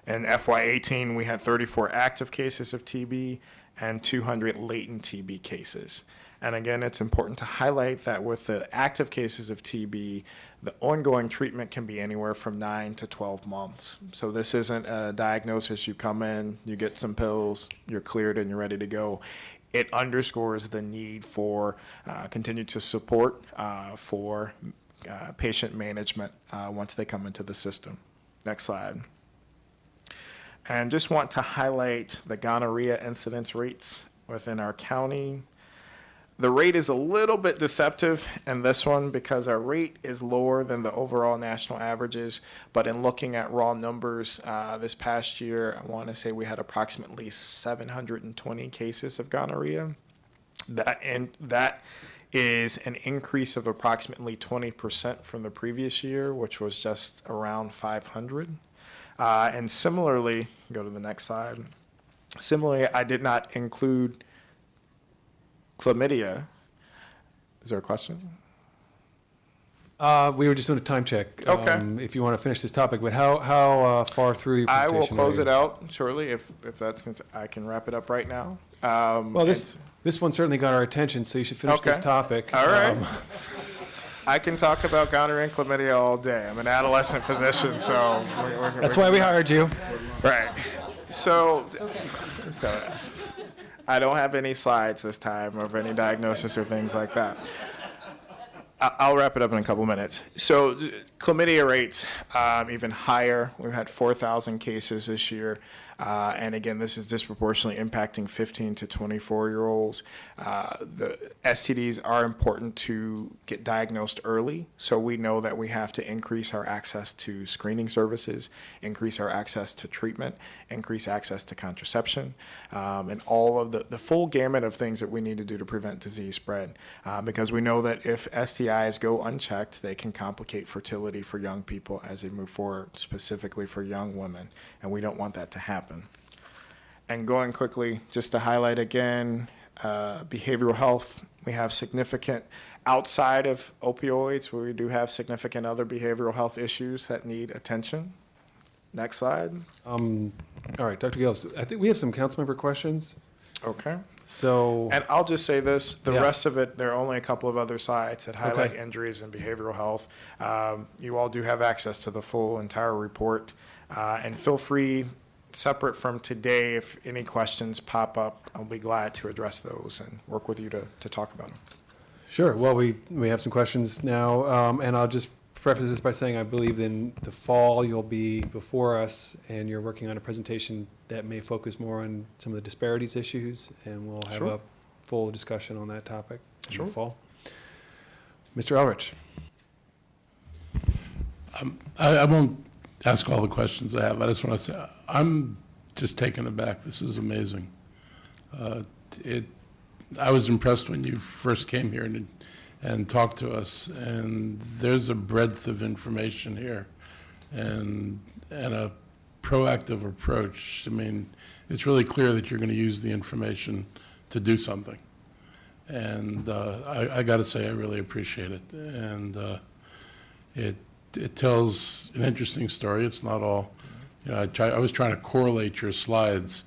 In FY18, we had 34 active cases of TB and 200 latent TB cases. And again, it's important to highlight that with the active cases of TB, the ongoing treatment can be anywhere from 9 to 12 months. So this isn't a diagnosis. You come in, you get some pills, you're cleared, and you're ready to go. It underscores the need for continued support for patient management once they come into the system. Next slide. And just want to highlight the gonorrhea incidence rates within our county. The rate is a little bit deceptive in this one because our rate is lower than the overall national averages. But in looking at raw numbers this past year, I want to say we had approximately 720 cases of gonorrhea. That is an increase of approximately 20% from the previous year, which was just around 500. And similarly, go to the next slide. Similarly, I did not include chlamydia. Is there a question? We were just doing a time check. Okay. If you want to finish this topic, but how far through your I presentation? will close it out shortly if that's I can wrap it up right now. Well, this one certainly got our attention, so you should finish this topic. All right. I can talk about gonorrhea and chlamydia all day. I'm an adolescent physician, so that's why we hired you. Right. So I don't have any slides this time of any diagnosis or things like that. I'll wrap it up in a couple minutes. So chlamydia rates even higher. We've had 4,000 cases this year. And again, this is disproportionately impacting 15 to 24-year-olds. The STDs are important to get diagnosed early, so we know that we have to increase our access to screening services, increase our access to treatment, increase access to contraception, and all of the full gamut of things that we need to do to prevent disease spread. Because we know that if STIs go unchecked, they can complicate fertility for young people as they move forward, specifically for young women, and we don't want that to happen. And going quickly, just to highlight again, behavioral health, we have significant, outside of opioids, we do have significant other behavioral health issues that need attention. Next slide. All right, Dr. Gills, I think we have some council member questions. Okay. So. And I'll just say this, the Yeah. rest of it, there are only a couple of other sites that highlight Okay. injuries and behavioral health. You all do have access to the full entire report. And feel free, separate from today, if any questions pop up, I'll be glad to address those and work with you to talk about them. Sure. Well, we have some questions now, and I'll just preface this by saying I believe in the fall you'll be before us, and you're working on a presentation that may focus more on some of the disparities issues, and we'll have Sure. a full discussion on that topic in Sure. the fall. Mr. Elrich. I won't ask all the questions I have. I just want to say I'm just taken aback. This is amazing. I was impressed when you first came here and talked to us, and there's a breadth of information here and a proactive approach. I mean, it's really clear that you're going to use the information to do something. And I got to say, I really appreciate it. And it tells an interesting story. It's not all, you know, I was trying to correlate your slides,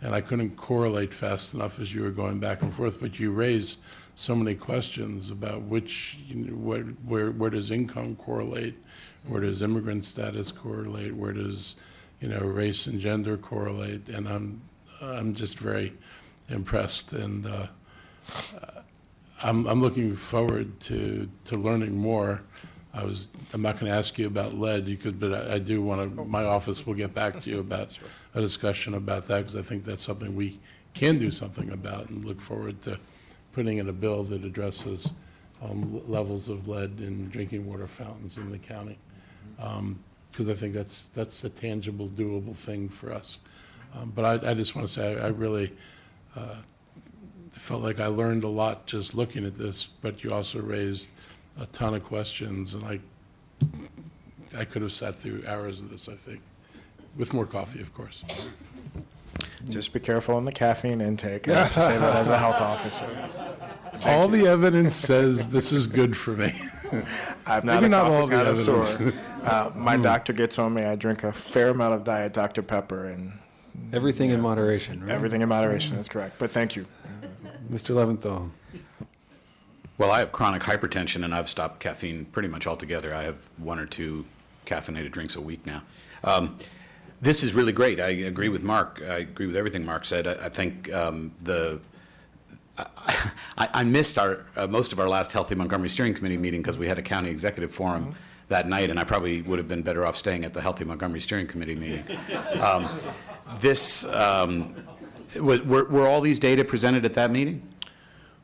and I couldn't correlate fast enough as you were going back and forth, but you raised so many questions about which, you know, where does income correlate, where does immigrant status correlate, where does, you know, race and gender correlate, and I'm just very impressed, and I'm looking forward to learning more. I'm not going to ask you about lead, but I do want to, my office will get back to you about a discussion about that, because I think that's something we can do something about, and look forward to putting in a bill that addresses levels of lead in drinking water fountains in the county. Because I think that's a tangible, doable thing for us. But I just want to say I really felt like I learned a lot just looking at this, but you also raised a ton of questions, and I could have sat through hours of this, I think, with more coffee, of course. Just be careful on the caffeine intake. I have to say that as a health officer. All the evidence says this is good for me. I'm not Maybe a not coffee all the connoisseur. evidence. My doctor gets on me. I drink a fair amount of Diet Dr. Pepper, and Everything in moderation, right? everything in moderation is correct. But thank you. Mr. Leventhal. Well, I have chronic hypertension, and I've stopped caffeine pretty much altogether. I have 1 or 2 caffeinated drinks a week now. This is really great. I agree with Mark. I agree with everything Mark said. I think I missed most of our last Healthy Montgomery Steering Committee meeting because we had a county executive forum that night, and I probably would have been better off staying at the Healthy Montgomery Steering Committee meeting. Were all these data presented at that meeting?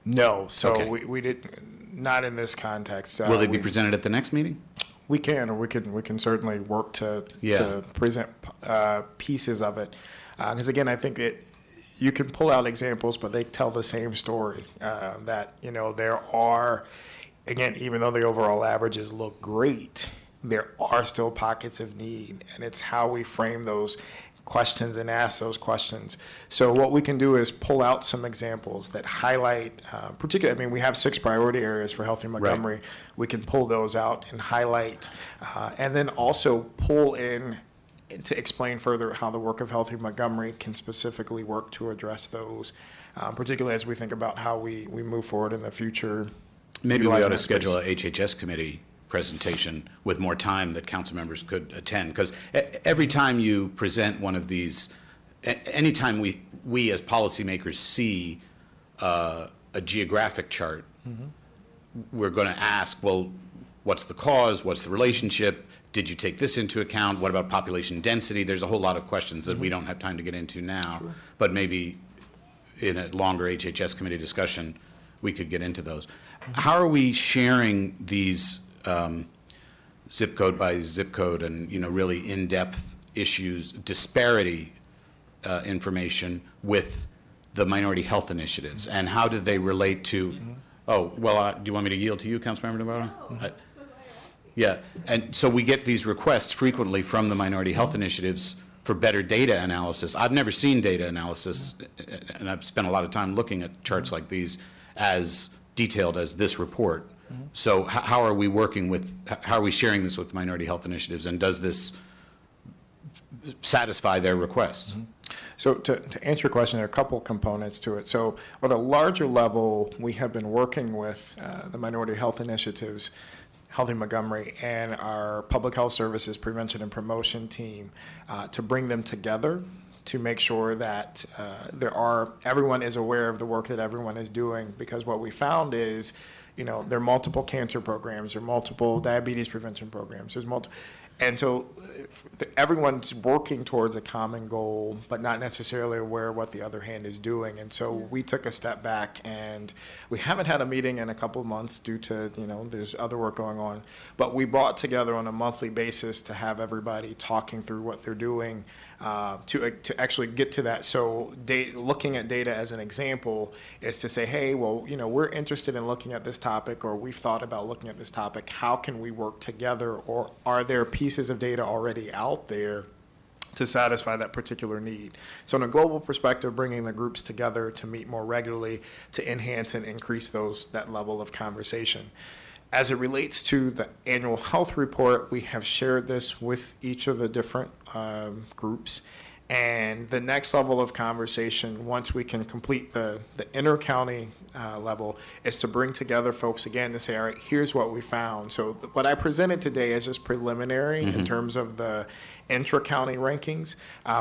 No, so Okay. we did not in this context. Will they be presented at the next meeting? We can, or we can certainly work to present pieces of it. Because again, I think you can pull out examples, but they tell the same story. That, you know, there are, again, even though the overall averages look great, there are still pockets of need, and it's how we frame those questions and ask those questions. So what we can do is pull out some examples that highlight, particularly, I mean, we have 6 priority areas for Healthy Montgomery. Right. We can pull those out and highlight, and then also pull in to explain further how the work of Healthy Montgomery can specifically work to address those, particularly as we think about how we move forward in the future. Maybe we ought to schedule a HHS committee presentation with more time that council members could attend, because every time you present one of these, anytime we as policymakers see a geographic chart, we're going to ask, well, what's the cause, what's the relationship, did you take this into account, what about population density? There's a whole lot of questions that we don't have time to get into now, but maybe in a longer HHS committee discussion, we could get into those. How are we sharing these zip code by zip code and, really in-depth issues, disparity information with the minority health initiatives? And how do they relate to, do you want me to yield to you, Councilmember Navarro? Yeah, and so we get these requests frequently from the minority health initiatives for better data analysis. I've never seen data analysis, and I've spent a lot of time looking at charts like these as detailed as this report. So how are we how are we sharing this with minority health initiatives, and does this satisfy their requests? So to answer your question, there are a couple components to it. So at a larger level, we have been working with the minority health initiatives, Healthy Montgomery, and our public health services prevention and promotion team to bring them together to make sure that everyone is aware of the work that everyone is doing, because what we found is, there are multiple cancer programs, there are multiple diabetes prevention programs, and so everyone's working towards a common goal, but not necessarily aware of what the other hand is doing. And so we took a step back, and we haven't had a meeting in a couple of months due to, there's other work going on. But we brought together on a monthly basis to have everybody talking through what they're doing to actually get to that. So looking at data as an example is to say, hey, well, we're interested in looking at this topic, or we've thought about looking at this topic. How can we work together, or are there pieces of data already out there to satisfy that particular need? So in a global perspective, bringing the groups together to meet more regularly to enhance and increase that level of conversation. As it relates to the annual health report, we have shared this with each of the different groups. And the next level of conversation, once we can complete the inter-county level, is to bring together folks again to say, all right, here's what we found. So what I presented today is just preliminary in terms of the intra-county rankings.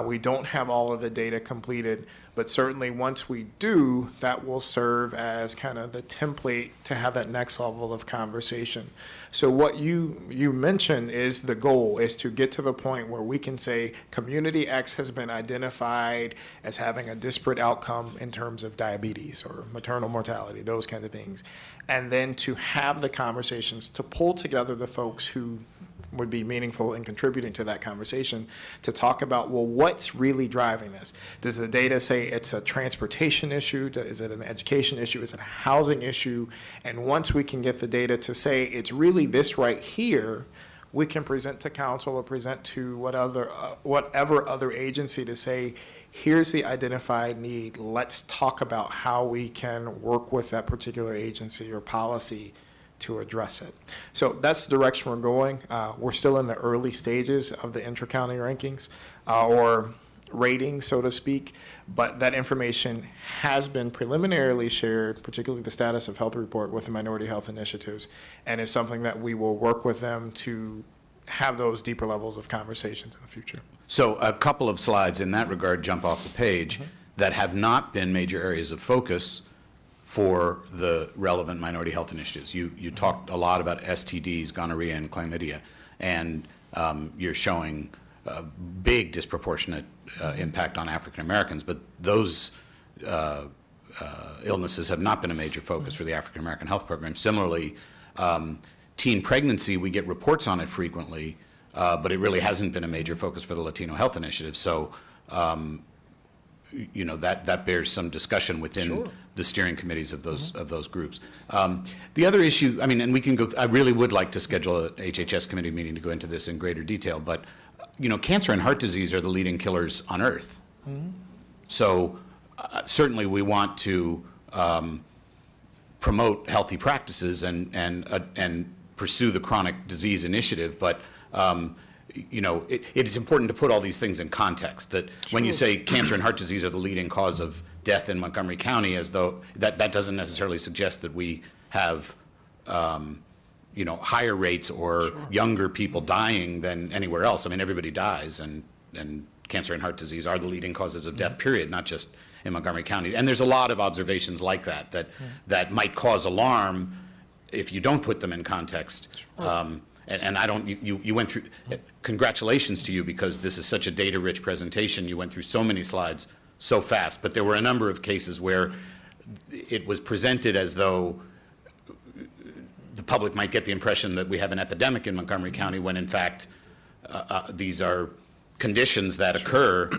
We don't have all of the data completed, but certainly once we do, that will serve as kind of the template to have that next level of conversation. So what you mentioned is the goal is to get to the point where we can say community X has been identified as having a disparate outcome in terms of diabetes or maternal mortality, those kinds of things. And then to have the conversations, to pull together the folks who would be meaningful in contributing to that conversation to talk about, well, what's really driving this? Does the data say it's a transportation issue? Is it an education issue? Is it a housing issue? And once we can get the data to say it's really this right here, we can present to council or present to whatever other agency to say, here's the identified need. Let's talk about how we can work with that particular agency or policy to address it. So that's the direction we're going. We're still in the early stages of the intra-county rankings or ratings, so to speak, but that information has been preliminarily shared, particularly the status of health report with the minority health initiatives, and is something that we will work with them to have those deeper levels of conversations in the future. So a couple of slides in that regard jump off the page that have not been major areas of focus for the relevant minority health initiatives. You talked a lot about STDs, gonorrhea, and chlamydia, and you're showing a big disproportionate impact on African Americans, but those illnesses have not been a major focus for the African American Health Program. Similarly, teen pregnancy, we get reports on it frequently, but it really hasn't been a major focus for the Latino Health Initiative. So that bears some discussion within the steering committees of those groups. The other issue, and we can go. I really would like to schedule a HHS committee meeting to go into this in greater detail. But cancer and heart disease are the leading killers on Earth. So certainly we want to promote healthy practices and pursue the chronic disease initiative, but. It is important to put all these things in context, that when you say cancer and heart disease are the leading cause of death in Montgomery County, as though that doesn't necessarily suggest that we have higher rates or younger people dying than anywhere else. Everybody dies, and cancer and heart disease are the leading causes of death, period, not just in Montgomery County. And there's a lot of observations like that might cause alarm if you don't put them in context. And I don't, you went through, congratulations to you, because this is such a data-rich presentation. You went through so many slides so fast, but there were a number of cases where it was presented as though the public might get the impression that we have an epidemic in Montgomery County, when in fact these are conditions that occur,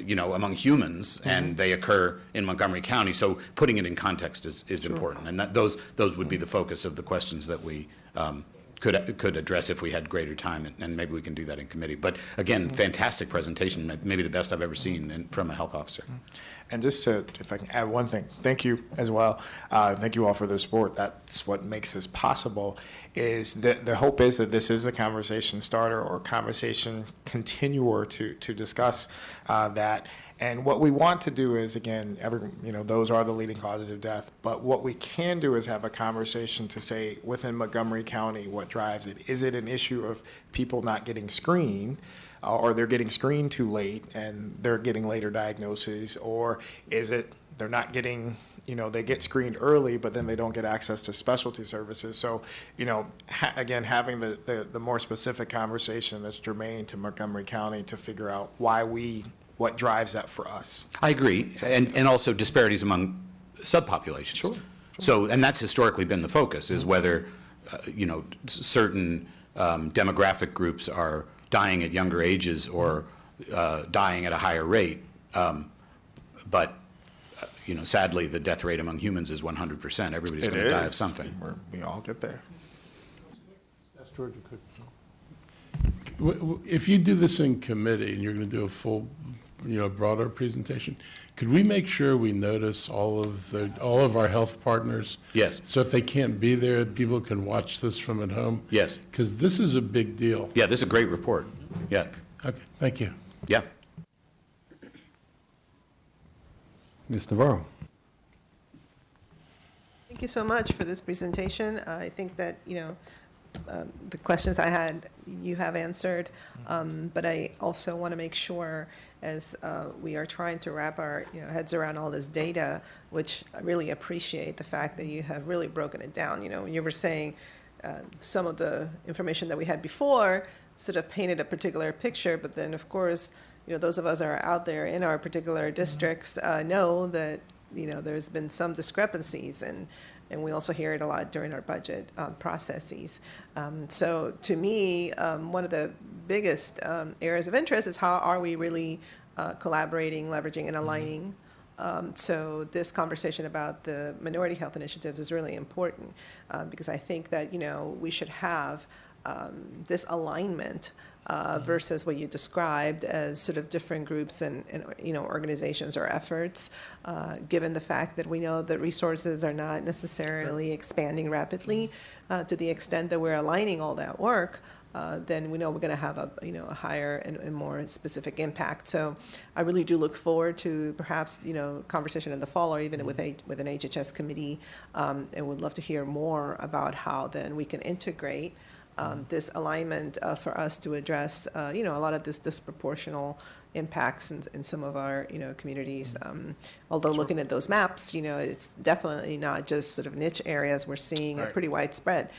among humans, and they occur in Montgomery County. So putting it in context is important, and those would be the focus of the questions that we could address if we had greater time, and maybe we can do that in committee. But again, fantastic presentation, maybe the best I've ever seen from a health officer. And just if I can add one thing, thank you as well. Thank you all for the support. That's what makes this possible. Is that the hope is that this is a conversation starter or conversation continuer to discuss that. And what we want to do is, again, those are the leading causes of death. But what we can do is have a conversation to say, within Montgomery County, what drives it? Is it an issue of people not getting screened, or they're getting screened too late and they're getting later diagnoses? Or is it they're not getting, they get screened early, but then they don't get access to specialty services? So, again, having the more specific conversation that's germane to Montgomery County to figure out what drives that for us. I agree, and also disparities among subpopulations. Sure. So, and that's historically been the focus, is whether, certain demographic groups are dying at younger ages or dying at a higher rate. But, sadly, the death rate among humans is 100%. Everybody's going to die of something. We all get there. That's Georgia Cook. If you do this in committee and you're going to do a full, broader presentation, could we make sure we notice all of our health partners? Yes. So if they can't be there, people can watch this from at home? Yes. Because this is a big deal. Yeah, this is a great report. Yeah. Okay, thank you. Yeah. Ms. Navarro. Thank you so much for this presentation. I think that, the questions I had, you have answered, but I also want to make sure, as we are trying to wrap our heads around all this data, which I really appreciate the fact that you have really broken it down. When you were saying some of the information that we had before sort of painted a particular picture, but then of course, those of us that are out there in our particular districts know that there's been some discrepancies, and we also hear it a lot during our budget processes. So to me, one of the biggest areas of interest is how are we really collaborating, leveraging, and aligning. So this conversation about the minority health initiatives is really important because I think that we should have this alignment versus what you described as sort of different groups and organizations or efforts, given the fact that we know that resources are not necessarily expanding rapidly to the extent that we're aligning all that work. Then we know we're going to have a higher and more specific impact. So I really do look forward to perhaps conversation in the fall or even with an HHS committee, and would love to hear more about how then we can integrate this alignment for us to address, a lot of this disproportional impacts in some of our, communities. Although looking at those maps, it's definitely not just sort of niche areas. We're seeing a pretty widespread.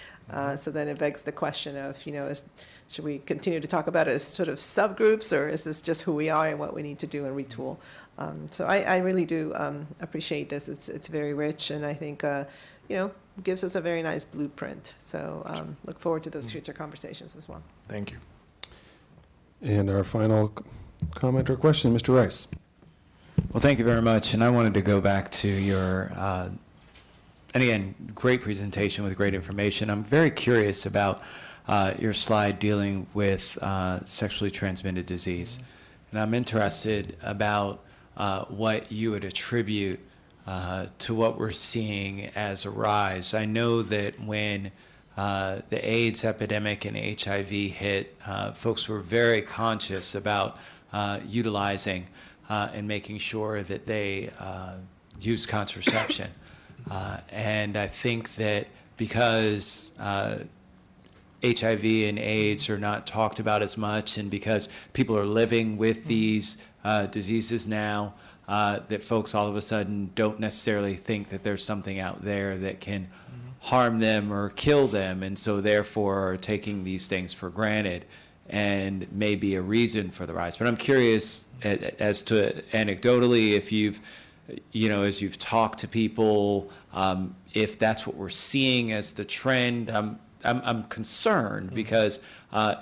So then it begs the question of, should we continue to talk about it as sort of subgroups, or is this just who we are and what we need to do and retool? So I really do appreciate this. It's very rich, and I think, gives us a very nice blueprint. So look forward to those future conversations as well. Thank you. And our final comment or question, Mr. Rice. Well, thank you very much. And I wanted to go back to your, and again, great presentation with great information. I'm very curious about your slide dealing with sexually transmitted disease. And I'm interested about what you would attribute to what we're seeing as a rise. I know that when the AIDS epidemic and HIV hit, folks were very conscious about utilizing and making sure that they use contraception. And I think that because HIV and AIDS are not talked about as much, and because people are living with these diseases now, that folks all of a sudden don't necessarily think that there's something out there that can harm them or kill them, and so therefore are taking these things for granted, and may be a reason for the rise. But I'm curious as to anecdotally, if you've, as you've talked to people, if that's what we're seeing as the trend. I'm concerned because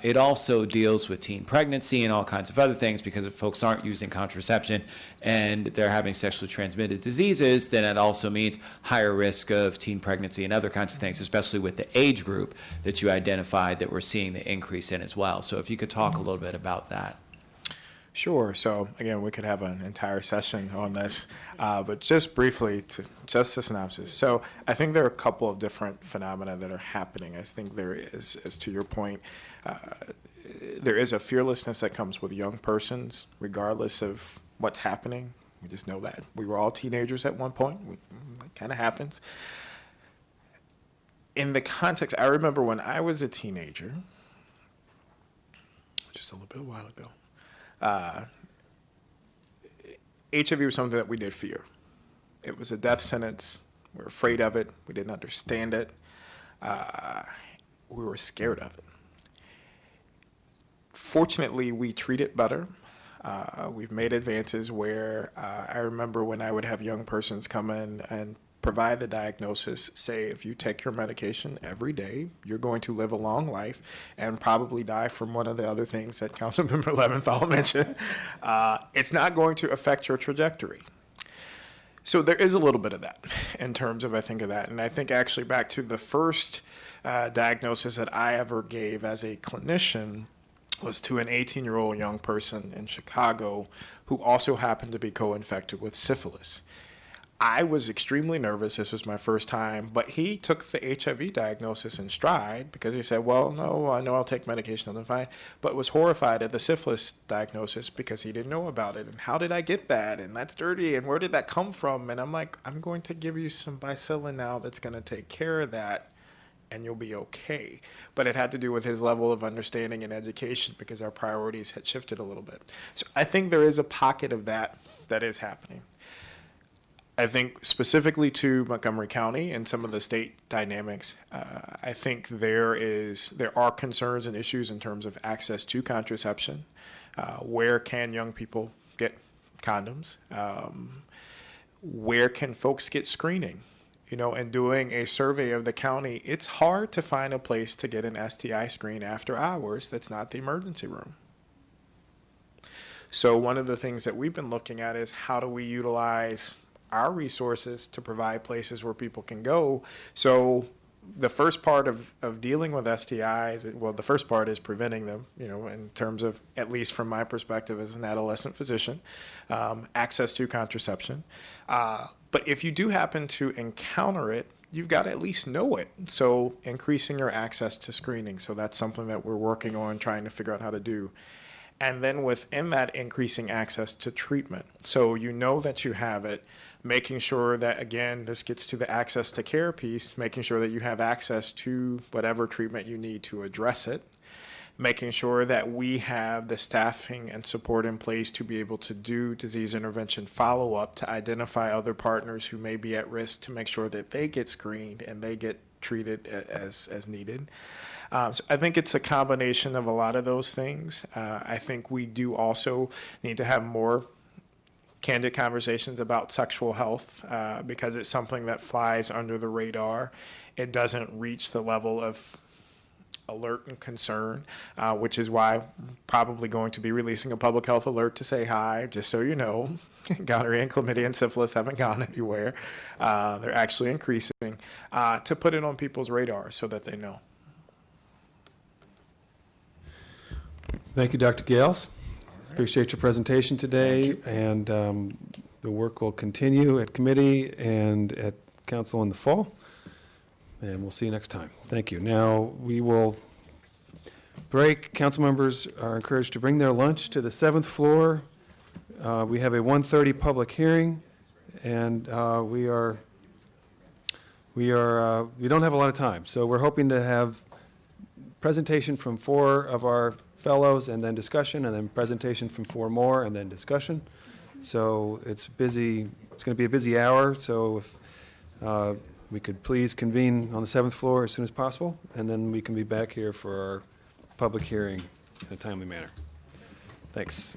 it also deals with teen pregnancy and all kinds of other things, because if folks aren't using contraception and they're having sexually transmitted diseases, then it also means higher risk of teen pregnancy and other kinds of things, especially with the age group that you identified that we're seeing the increase in as well. So if you could talk a little bit about that. Sure. So again, we could have an entire session on this, but just briefly, just a synopsis. So I think there are a couple of different phenomena that are happening. I think there is, as to your point, there is a fearlessness that comes with young persons, regardless of what's happening. We just know that. We were all teenagers at one point. That kind of happens. In the context, I remember when I was a teenager, which is a little bit a while ago, HIV was something that we did fear. It was a death sentence. We were afraid of it. We didn't understand it. We were scared of it. Fortunately, we treat it better. We've made advances where I remember when I would have young persons come in and provide the diagnosis, say, if you take your medication every day, you're going to live a long life and probably die from one of the other things that Councilmember Leventhal mentioned. It's not going to affect your trajectory. So there is a little bit of that in terms of, I think of that. And I think actually back to the first diagnosis that I ever gave as a clinician was to an 18-year-old young person in Chicago who also happened to be co-infected with syphilis. I was extremely nervous. This was my first time, but he took the HIV diagnosis in stride because he said, well, no, I know I'll take medication, I'm fine, but was horrified at the syphilis diagnosis because he didn't know about it. And how did I get that? And that's dirty. And where did that come from? And I'm like, I'm going to give you some Bicillin now that's going to take care of that, and you'll be okay. But it had to do with his level of understanding and education because our priorities had shifted a little bit. So I think there is a pocket of that is happening. I think specifically to Montgomery County and some of the state dynamics, I think there are concerns and issues in terms of access to contraception. Where can young people get condoms? Where can folks get screening? And doing a survey of the county, it's hard to find a place to get an STI screen after hours that's not the emergency room. So one of the things that we've been looking at is how do we utilize our resources to provide places where people can go. So the first part of dealing with STIs, well, the first part is preventing them, in terms of, at least from my perspective as an adolescent physician, access to contraception. But if you do happen to encounter it, you've got to at least know it. So increasing your access to screening. So that's something that we're working on, trying to figure out how to do. And then within that, increasing access to treatment. So you know that you have it, making sure that, again, this gets to the access to care piece, making sure that you have access to whatever treatment you need to address it, making sure that we have the staffing and support in place to be able to do disease intervention follow-up, to identify other partners who may be at risk, to make sure that they get screened and they get treated as needed. So I think it's a combination of a lot of those things. I think we do also need to have more candid conversations about sexual health because it's something that flies under the radar. It doesn't reach the level of alert and concern, which is why I'm probably going to be releasing a public health alert to say hi, just so you know. Gonorrhea and chlamydia and syphilis haven't gone anywhere. They're actually increasing, to put it on people's radar so that they know. Thank you, Dr. Gales. Appreciate your presentation today, and the work will continue at committee and at council in the fall, and we'll see you next time. Thank you. Now we will break. Council members are encouraged to bring their lunch to the 7th floor. We have a 1:30 public hearing, and we don't have a lot of time, so we're hoping to have presentation from 4 of our fellows and then discussion, and then presentation from 4 more and then discussion. So it's busy. It's going to be a busy hour. So if we could please convene on the 7th floor as soon as possible, and then we can be back here for our public hearing in a timely manner. Thanks.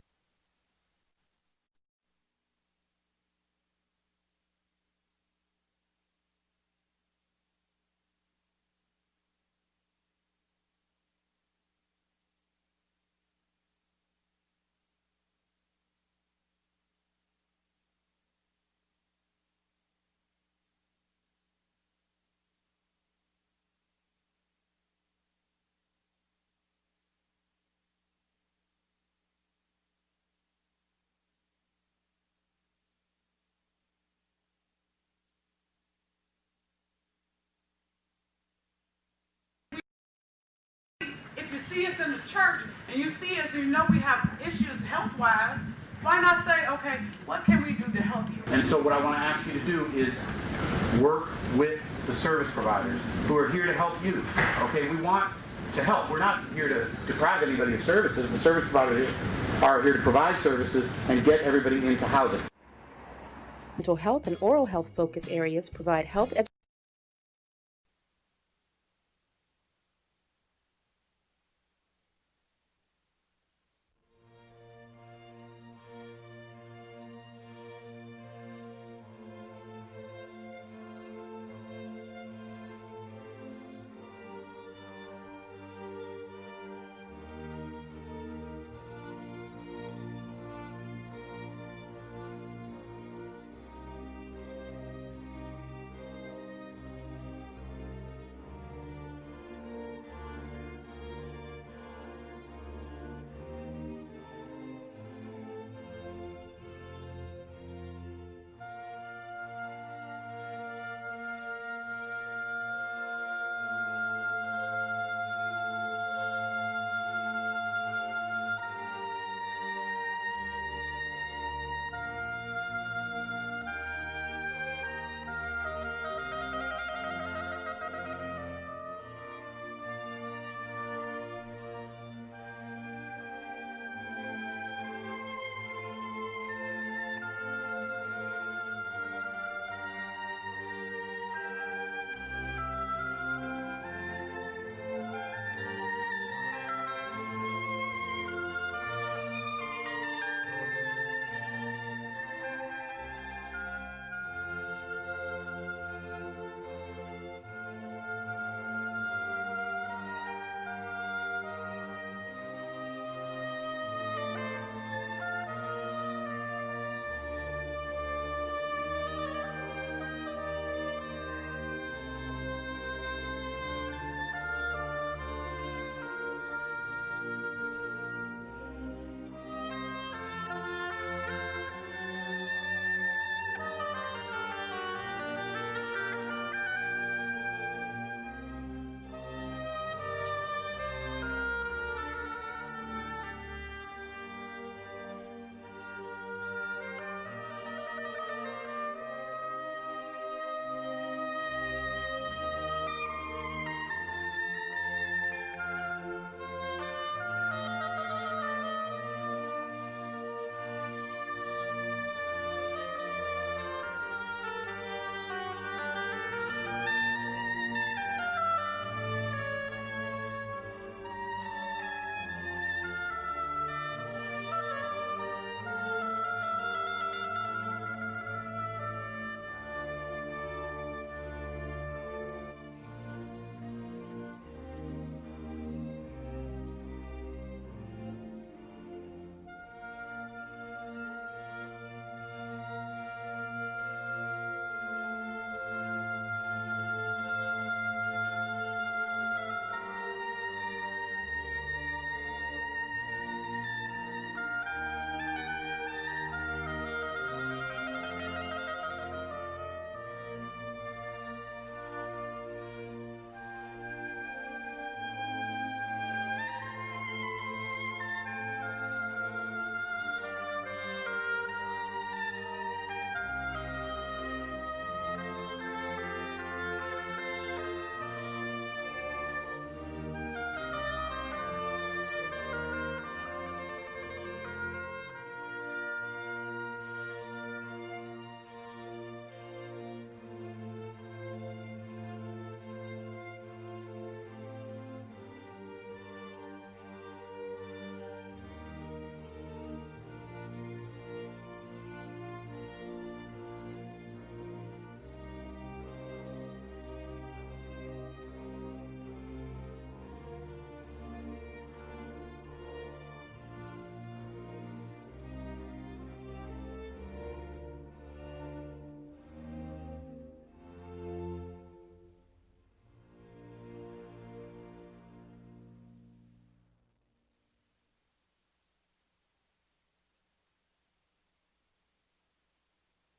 If you see us in the church and you see us and you know we have issues health-wise, why not say, okay, what can we do to help you? And so what I want to ask you to do is work with the service providers who are here to help you. Okay, we want to help. We're not here to deprive anybody of services. The service providers are here to provide services and get everybody into housing. Mental health and oral health focus areas provide health education.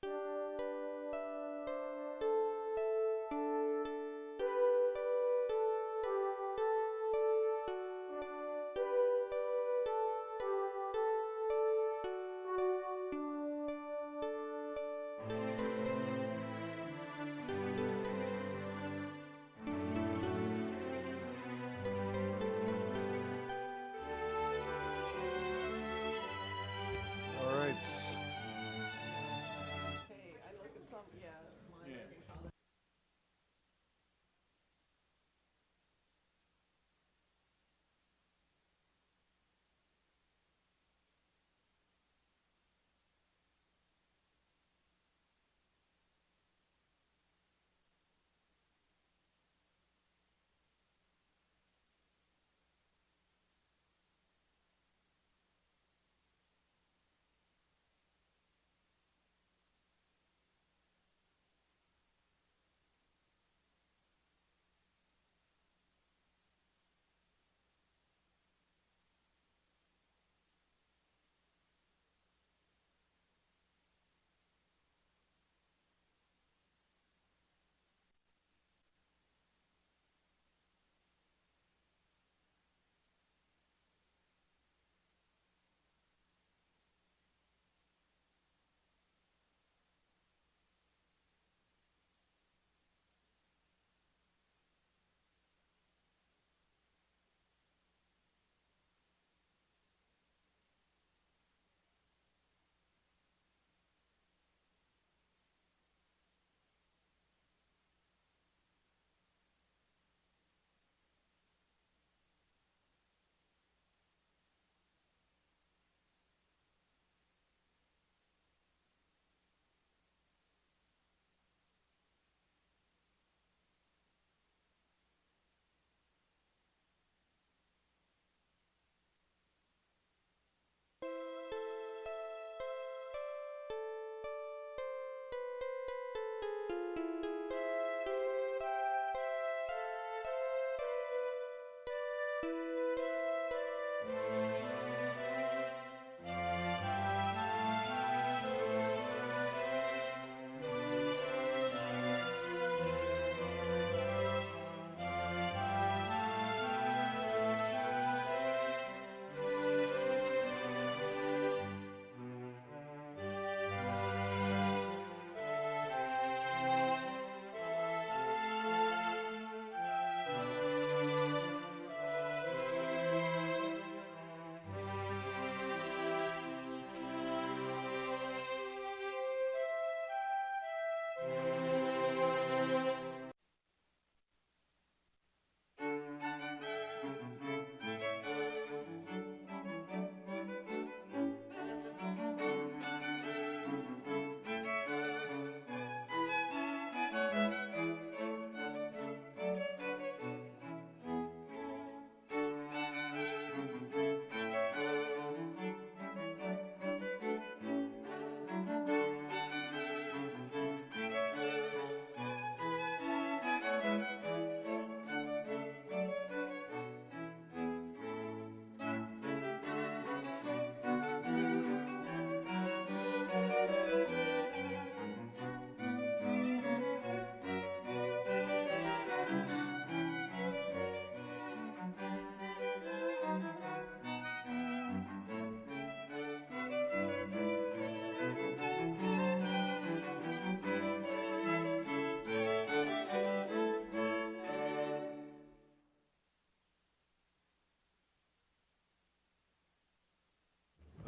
All right.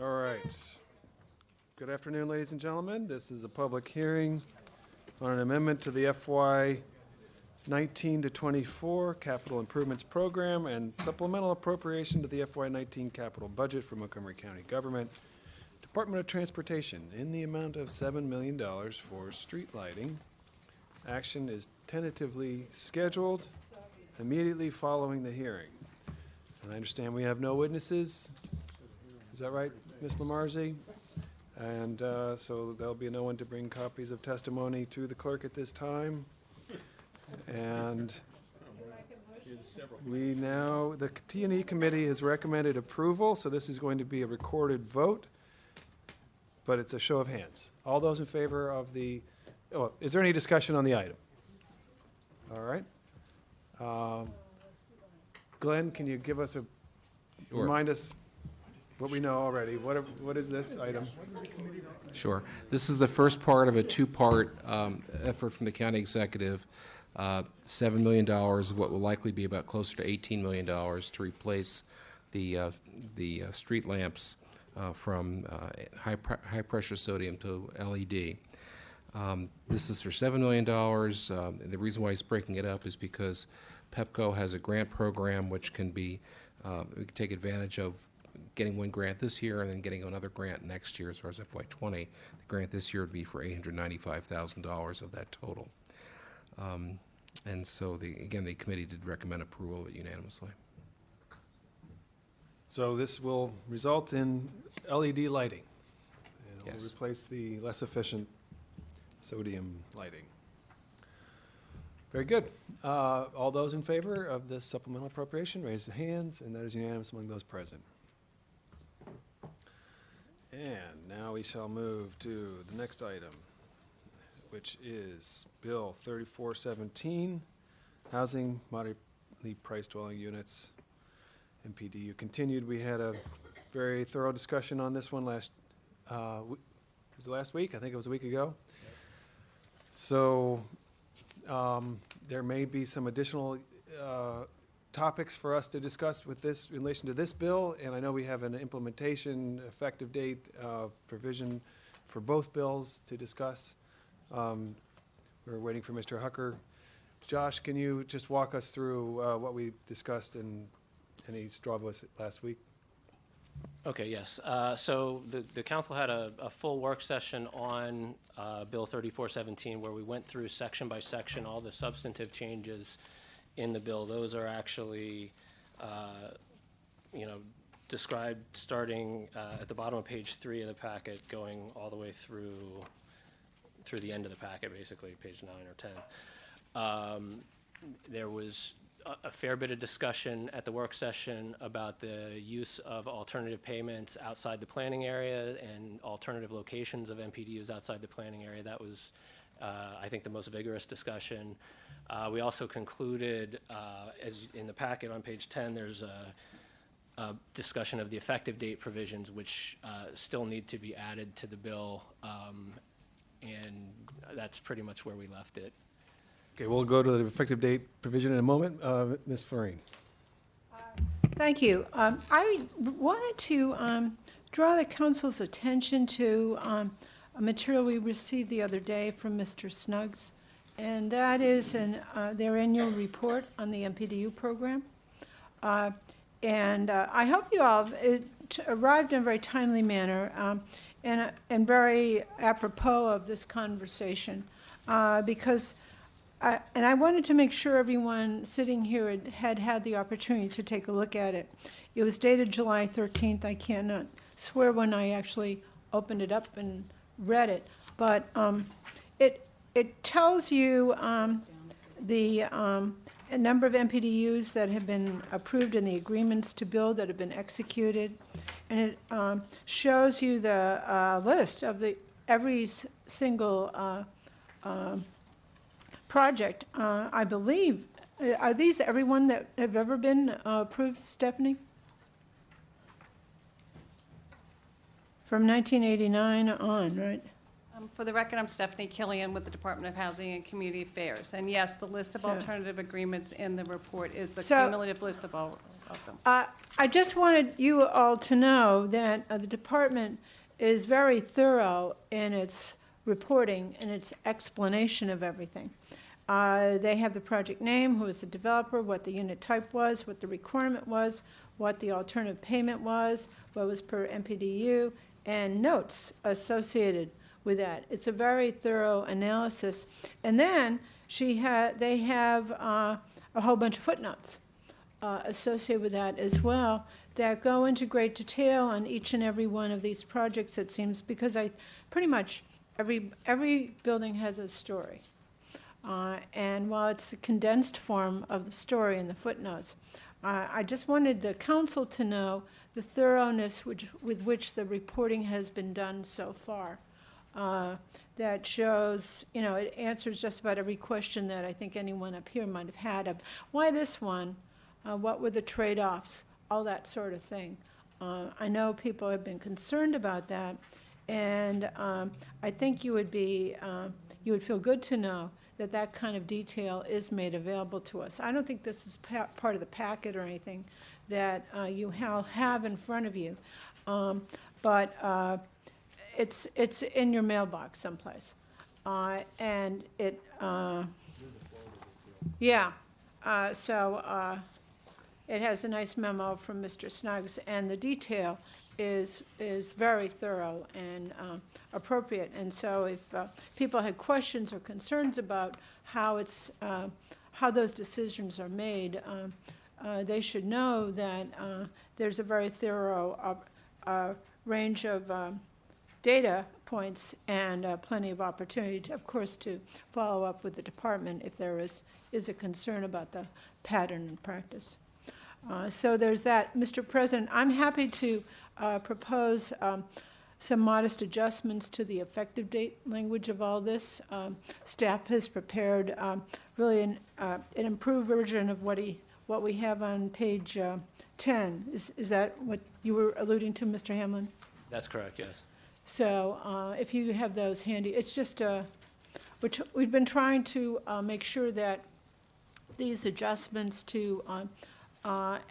All right. Good afternoon, ladies and gentlemen. This is a public hearing on an amendment to the FY 19 to 24 Capital Improvements Program and supplemental appropriation to the FY 19 capital budget for Montgomery County Government, Department of Transportation, in the amount of $7 million for street lighting. Action is tentatively scheduled immediately following the hearing. And I understand we have no witnesses. Is that right, Ms. Lamarzi? And so there'll be no one to bring copies of testimony to the clerk at this time. And we now, the T&E committee has recommended approval, so this is going to be a recorded vote. but it's a show of hands. All those in favor of the, oh, is there any discussion on the item? All right. Glenn, can you give us a, Sure. remind us what we know already? What is this item? Sure. This is the first part of a two-part effort from the county executive. $7 million of what will likely be about closer to $18 million to replace the street lamps from high-pressure sodium to LED. This is for $7 million. The reason why he's breaking it up is because PEPCO has a grant program which can be, we can take advantage of getting one grant this year and then getting another grant next year as far as FY20. The grant this year would be for $895,000 of that total. And so, again, the committee did recommend approval of it unanimously. So this will result in LED lighting. And it will Yes. replace the less efficient sodium lighting. Very good. All those in favor of this supplemental appropriation, raise your hands, and that is unanimous among those present. And now we shall move to the next item, which is Bill 3417, Housing Moderately Priced Dwelling Units, MPDU continued. We had a very thorough discussion on this one last, was it last week? I think it was a week ago. So there may be some additional topics for us to discuss with this in relation to this bill, and I know we have an implementation effective date provision for both bills to discuss. We're waiting for Mr. Hucker. Josh, can you just walk us through what we discussed in any straw votes last week? Okay, yes. So the council had a full work session on Bill 3417 where we went through section by section all the substantive changes in the bill. Those are actually, described starting at the bottom of page 3 of the packet, going all the way through the end of the packet, basically, page 9 or 10. There was a fair bit of discussion at the work session about the use of alternative payments outside the planning area and alternative locations of MPDUs outside the planning area. That was, I think, the most vigorous discussion. We also concluded, as in the packet on page 10, there's a discussion of the effective date provisions, which still need to be added to the bill, and that's pretty much where we left it. Okay, we'll go to the effective date provision in a moment. Ms. Florine. Thank you. I wanted to draw the council's attention to a material we received the other day from Mr. Snuggs, and that is their annual report on the MPDU program. And I hope you all, it arrived in a very timely manner and very apropos of this conversation, because and I wanted to make sure everyone sitting here had the opportunity to take a look at it. It was dated July 13th. I cannot swear when I actually opened it up and read it, but it tells you the a number of MPDUs that have been approved and the agreements to build that have been executed, and it shows you the list of every single project. I believe, are these everyone that have ever been approved, Stephanie? From 1989 on, right? For the record, I'm Stephanie Killian with the Department of Housing and Community Affairs. And yes, the list of alternative agreements in the report is the cumulative list of all of them. I just wanted you all to know that the department is very thorough in its reporting and its explanation of everything. They have the project name, who was the developer, what the unit type was, what the requirement was, what the alternative payment was, what was per MPDU, and notes associated with that. It's a very thorough analysis. And then they have a whole bunch of footnotes associated with that as well that go into great detail on each and every one of these projects, it seems, because pretty much every building has a story. And while it's the condensed form of the story in the footnotes, I just wanted the council to know the thoroughness with which the reporting has been done so far. That shows, it answers just about every question that I think anyone up here might have had of why this one, what were the trade-offs, all that sort of thing. I know people have been concerned about that, and I think you would feel good to know that that kind of detail is made available to us. I don't think this is part of the packet or anything that you have in front of you, but it's in your mailbox someplace, and it it has a nice memo from Mr. Snuggs, and the detail is very thorough and appropriate. And so if people had questions or concerns about how those decisions are made, they should know that there's a very thorough range of data points and plenty of opportunity, of course, to follow up with the department if there is a concern about the pattern and practice. So there's that. Mr. President, I'm happy to propose some modest adjustments to the effective date language of all this. Staff has prepared really an improved version of what we have on page 10. Is that what you were alluding to, Mr. Hamlin? That's correct, yes. So if you have those handy, it's just we've been trying to make sure that these adjustments to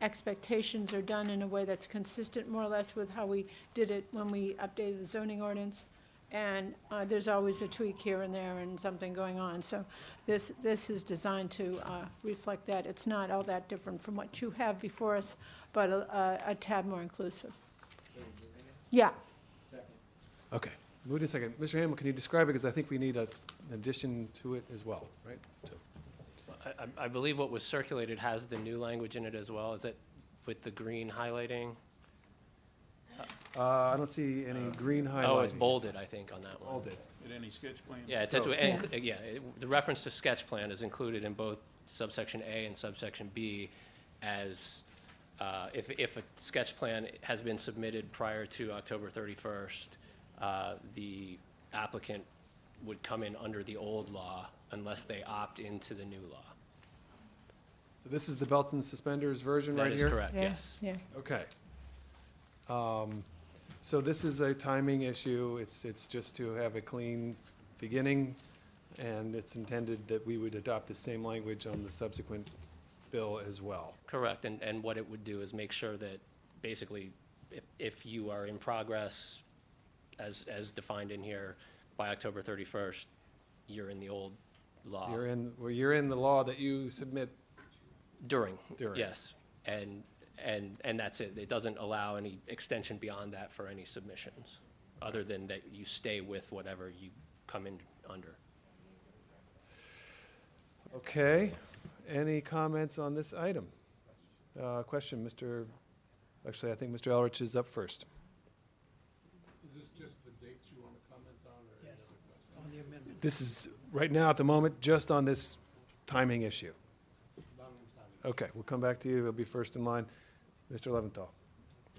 expectations are done in a way that's consistent more or less with how we did it when we updated the zoning ordinance. And there's always a tweak here and there and something going on. So this is designed to reflect that. It's not all that different from what you have before us, but a tad more inclusive. Yeah. Okay. Moved in second. Mr. Hamel, can you describe it? Because I think we need an addition to it as well, right? So. I believe what was circulated has the new language in it as well. Is it with the green highlighting? I don't see any green highlighting. Oh, it's bolded, I think, on that one. Bolded. In any sketch plan? Yeah, the reference to sketch plan is included in both subsection A and subsection B as if a sketch plan has been submitted prior to October 31st, the applicant would come in under the old law unless they opt into the new law. So this is the belts and suspenders version right here? That is correct, yes. Yeah. Okay. So this is a timing issue. It's just to have a clean beginning, and it's intended that we would adopt the same language on the subsequent bill as well. Correct, and what it would do is make sure that basically if you are in progress as defined in here by October 31st, you're in the old law. You're in the law that you submit During. Yes. And that's it. It doesn't allow any extension beyond that for any submissions, other than that you stay with whatever you come in under. Okay. Any comments on this item? Question, actually, I think Mr. Elrich is up first. Is this just the dates you want to comment on? Or yes, on the amendment. This is, right now, at the moment, just on this timing issue. Okay, we'll come back to you. He'll be first in line. Mr. Leventhal.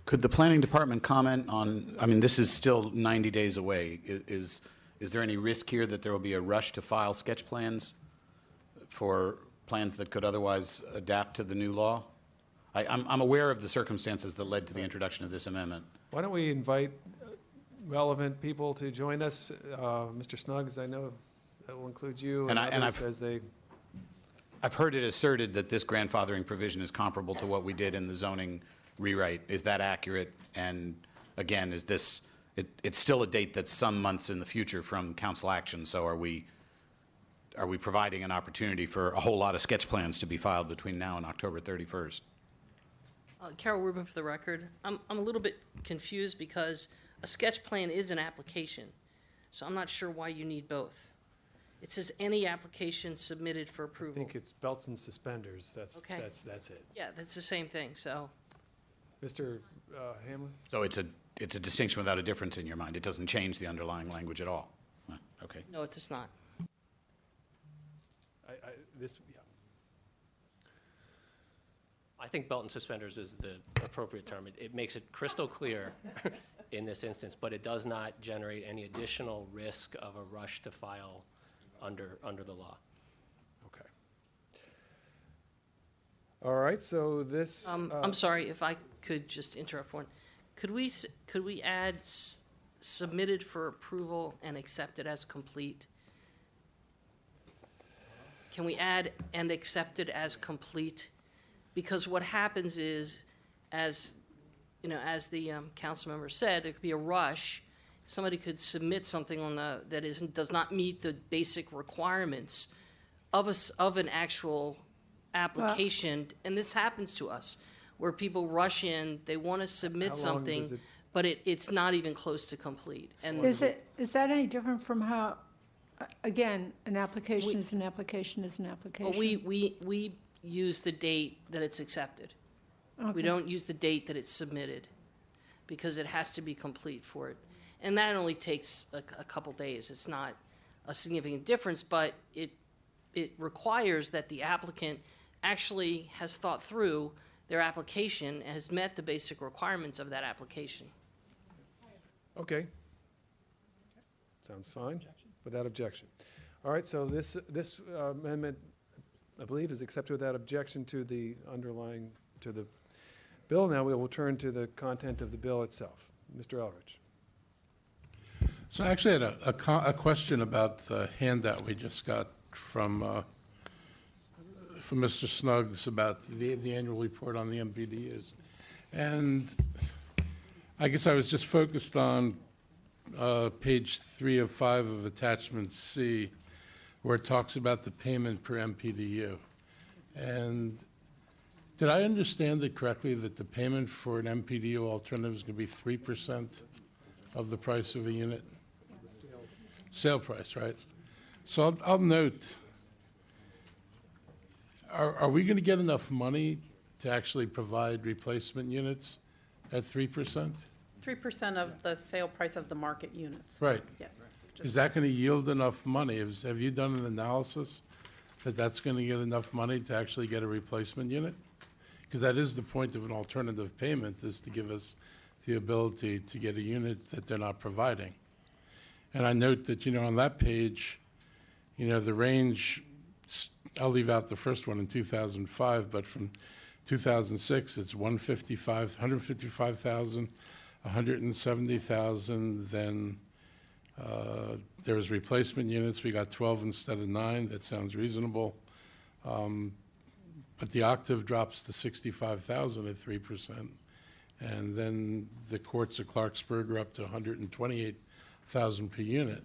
Could the planning department comment on, I mean, this is still 90 days away. Is there any risk here that there will be a rush to file sketch plans for plans that could otherwise adapt to the new law? I'm aware of the circumstances that led to the introduction of this amendment. Why don't we invite relevant people to join us? Mr. Snuggs, I know that will include you and others as they... I've heard it asserted that this grandfathering provision is comparable to what we did in the zoning rewrite. Is that accurate? And again, is this, it's still a date that's some months in the future from council action, so are we providing an opportunity for a whole lot of sketch plans to be filed between now and October 31st? Carol Rubin for the record. I'm a little bit confused because a sketch plan is an application, so I'm not sure why you need both. It says any application submitted for approval. I think it's belts and suspenders. That's it. Yeah, that's the same thing, so. Mr. Hamlin? So it's a distinction without a difference in your mind. It doesn't change the underlying language at all. Okay. No, it does not. I think belt and suspenders is the appropriate term. It makes it crystal clear in this instance, but it does not generate any additional risk of a rush to file under the law. Okay. All right, so this. I'm sorry if I could just interrupt one. Could we add submitted for approval and accepted as complete? Can we add and accepted as complete? Because what happens is, as you know, as the council member said, there could be a rush. Somebody could submit something on that does not meet the basic requirements of an actual application, and this happens to us, where people rush in, they want to submit something, but it's not even close to complete. And Is that any different from how, again, an application is an application is an application? Well, we use the date that it's accepted. Okay. We don't use the date that it's submitted, because it has to be complete for it. And that only takes a couple days. It's not a significant difference, but it requires that the applicant actually has thought through their application and has met the basic requirements of that application. Okay. Sounds fine, without objection. All right, so this amendment, I believe, is accepted without objection to the to the bill. Now we will turn to the content of the bill itself. Mr. Eldridge. So I actually had a question about the handout we just got from Mr. Snuggs about the annual report on the MPDUs. And I guess I was just focused on page 3 of 5 of attachment C, where it talks about the payment per MPDU. And did I understand it correctly that the payment for an MPDU alternative is going to be 3% of the price of a unit? Sale price, right? So I'll note, are we going to get enough money to actually provide replacement units at 3%? 3% of the sale price of the market units. Right. Yes. Is that going to yield enough money? Have you done an analysis that that's going to get enough money to actually get a replacement unit? Because that is the point of an alternative payment, is to give us the ability to get a unit that they're not providing. And I note that, on that page, the range, I'll leave out the first one in 2005, but from 2006, it's 155,000, 170,000. Then there was replacement units. We got 12 instead of 9. That sounds reasonable. But the octave drops to 65,000 at 3%. And then the courts of Clarksburg are up to 128,000 per unit.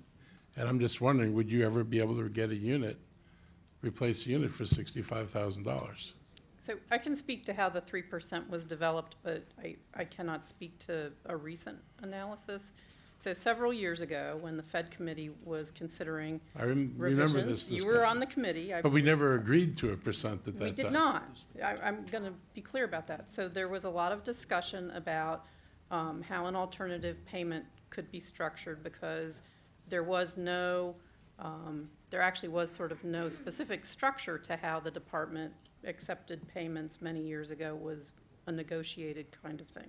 And I'm just wondering, would you ever be able to get a unit, replace a unit for $65,000? So I can speak to how the 3% was developed, but I cannot speak to a recent analysis. So several years ago, when the Fed committee was considering remember revisions, this discussion. you were on the committee. But we never agreed to a percent at that time. We did not. I'm going to be clear about that. So there was a lot of discussion about how an alternative payment could be structured, because there was there actually was sort of no specific structure to how the department accepted payments many years ago. Was a negotiated kind of thing.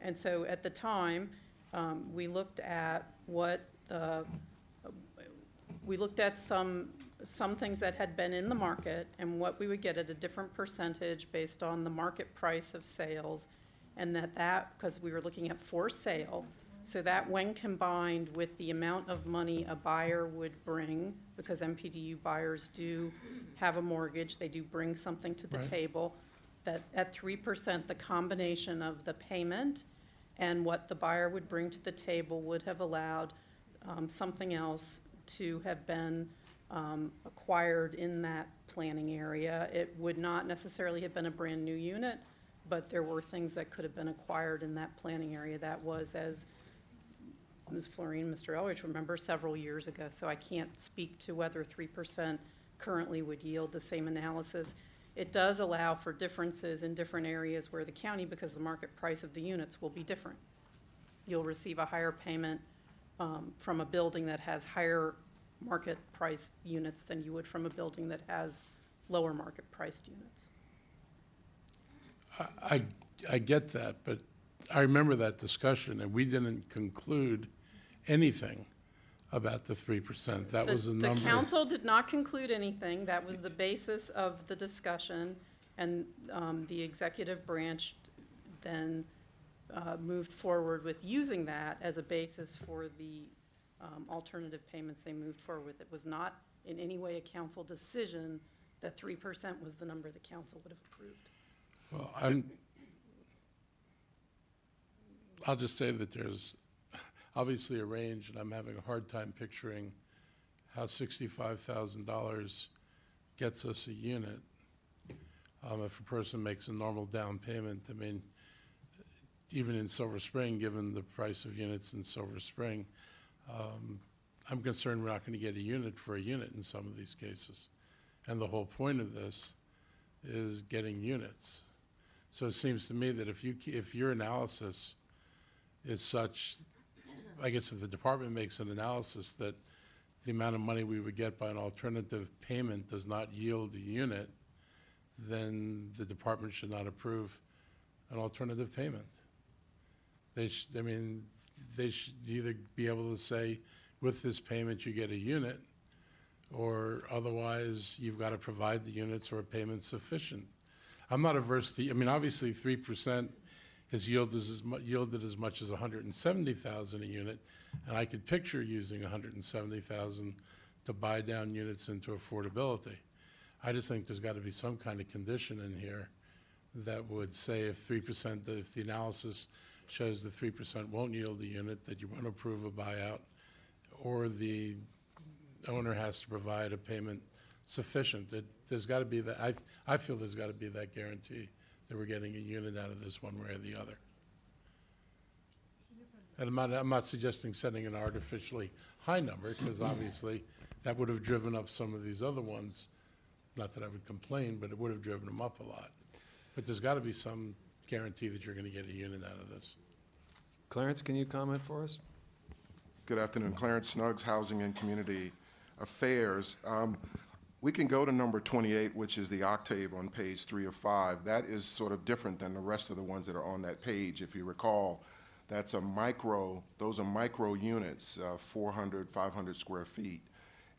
And so at the time, we looked at some things that had been in the market and what we would get at a different percentage based on the market price of sales, and that because we were looking at for sale, so that when combined with the amount of money a buyer would bring, because MPDU buyers do have a mortgage, they do bring something to the table, that at 3%, the combination of the payment and what the buyer would bring to the table would have allowed something else to have been acquired in that planning area. It would not necessarily have been a brand new unit, but there were things that could have been acquired in that planning area. That was, as Ms. Florine and Mr. Eldridge remember, several years ago. So I can't speak to whether 3% currently would yield the same analysis. It does allow for differences in different areas where the county, because the market price of the units will be different. You'll receive a higher payment from a building that has higher market priced units than you would from a building that has lower market priced units. I get that, but I remember that discussion, and we didn't conclude anything about the 3%. That was a number. The council did not conclude anything. That was the basis of the discussion, and the executive branch then moved forward with using that as a basis for the alternative payments they moved forward with. It was not in any way a council decision that 3% was the number the council would have approved. Well, I'll just say that there's obviously a range, and I'm having a hard time picturing how $65,000 gets us a unit. If a person makes a normal down payment, I mean, even in Silver Spring, given the price of units in Silver Spring, I'm concerned we're not going to get a unit for a unit in some of these cases. And the whole point of this is getting units. So it seems to me that if your analysis is such, I guess if the department makes an analysis that the amount of money we would get by an alternative payment does not yield a unit, then the department should not approve an alternative payment. They should either be able to say, with this payment you get a unit, or otherwise you've got to provide the units or a payment sufficient. I'm not averse to, I mean, obviously 3% has yielded as much as $170,000 a unit, and I could picture using $170,000 to buy down units into affordability. I just think there's got to be some kind of condition in here that would say if 3%, if the analysis shows that 3% won't yield a unit, that you want to approve a buyout, or the owner has to provide a payment sufficient. That there's got to be that. I feel there's got to be that guarantee that we're getting a unit out of this one way or the other. And I'm not suggesting setting an artificially high number, because obviously that would have driven up some of these other ones. Not that I would complain, but it would have driven them up a lot. But there's got to be some guarantee that you're going to get a unit out of this. Clarence, can you comment for us? Good afternoon. Clarence Snuggs, Housing and Community Affairs. We can go to number 28, which is the octave on page 3 of 5. That is sort of different than the rest of the ones that are on that page. If you recall, that's a micro, those are micro units, 400, 500 square feet.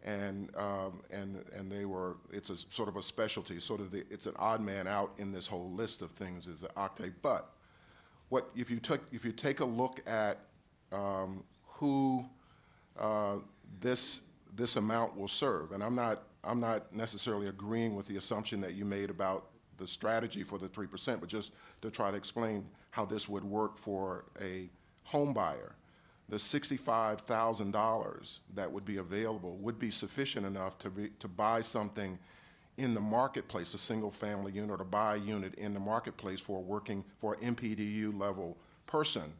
And they were, it's a sort of a specialty, it's an odd man out in this whole list of things is the octave. But if you take a look at who this amount will serve, and I'm not necessarily agreeing with the assumption that you made about the strategy for the 3%, but just to try to explain how this would work for a home buyer. The $65,000 that would be available would be sufficient enough to buy something in the marketplace, a single-family unit, or to buy a unit in the marketplace for an MPDU level person,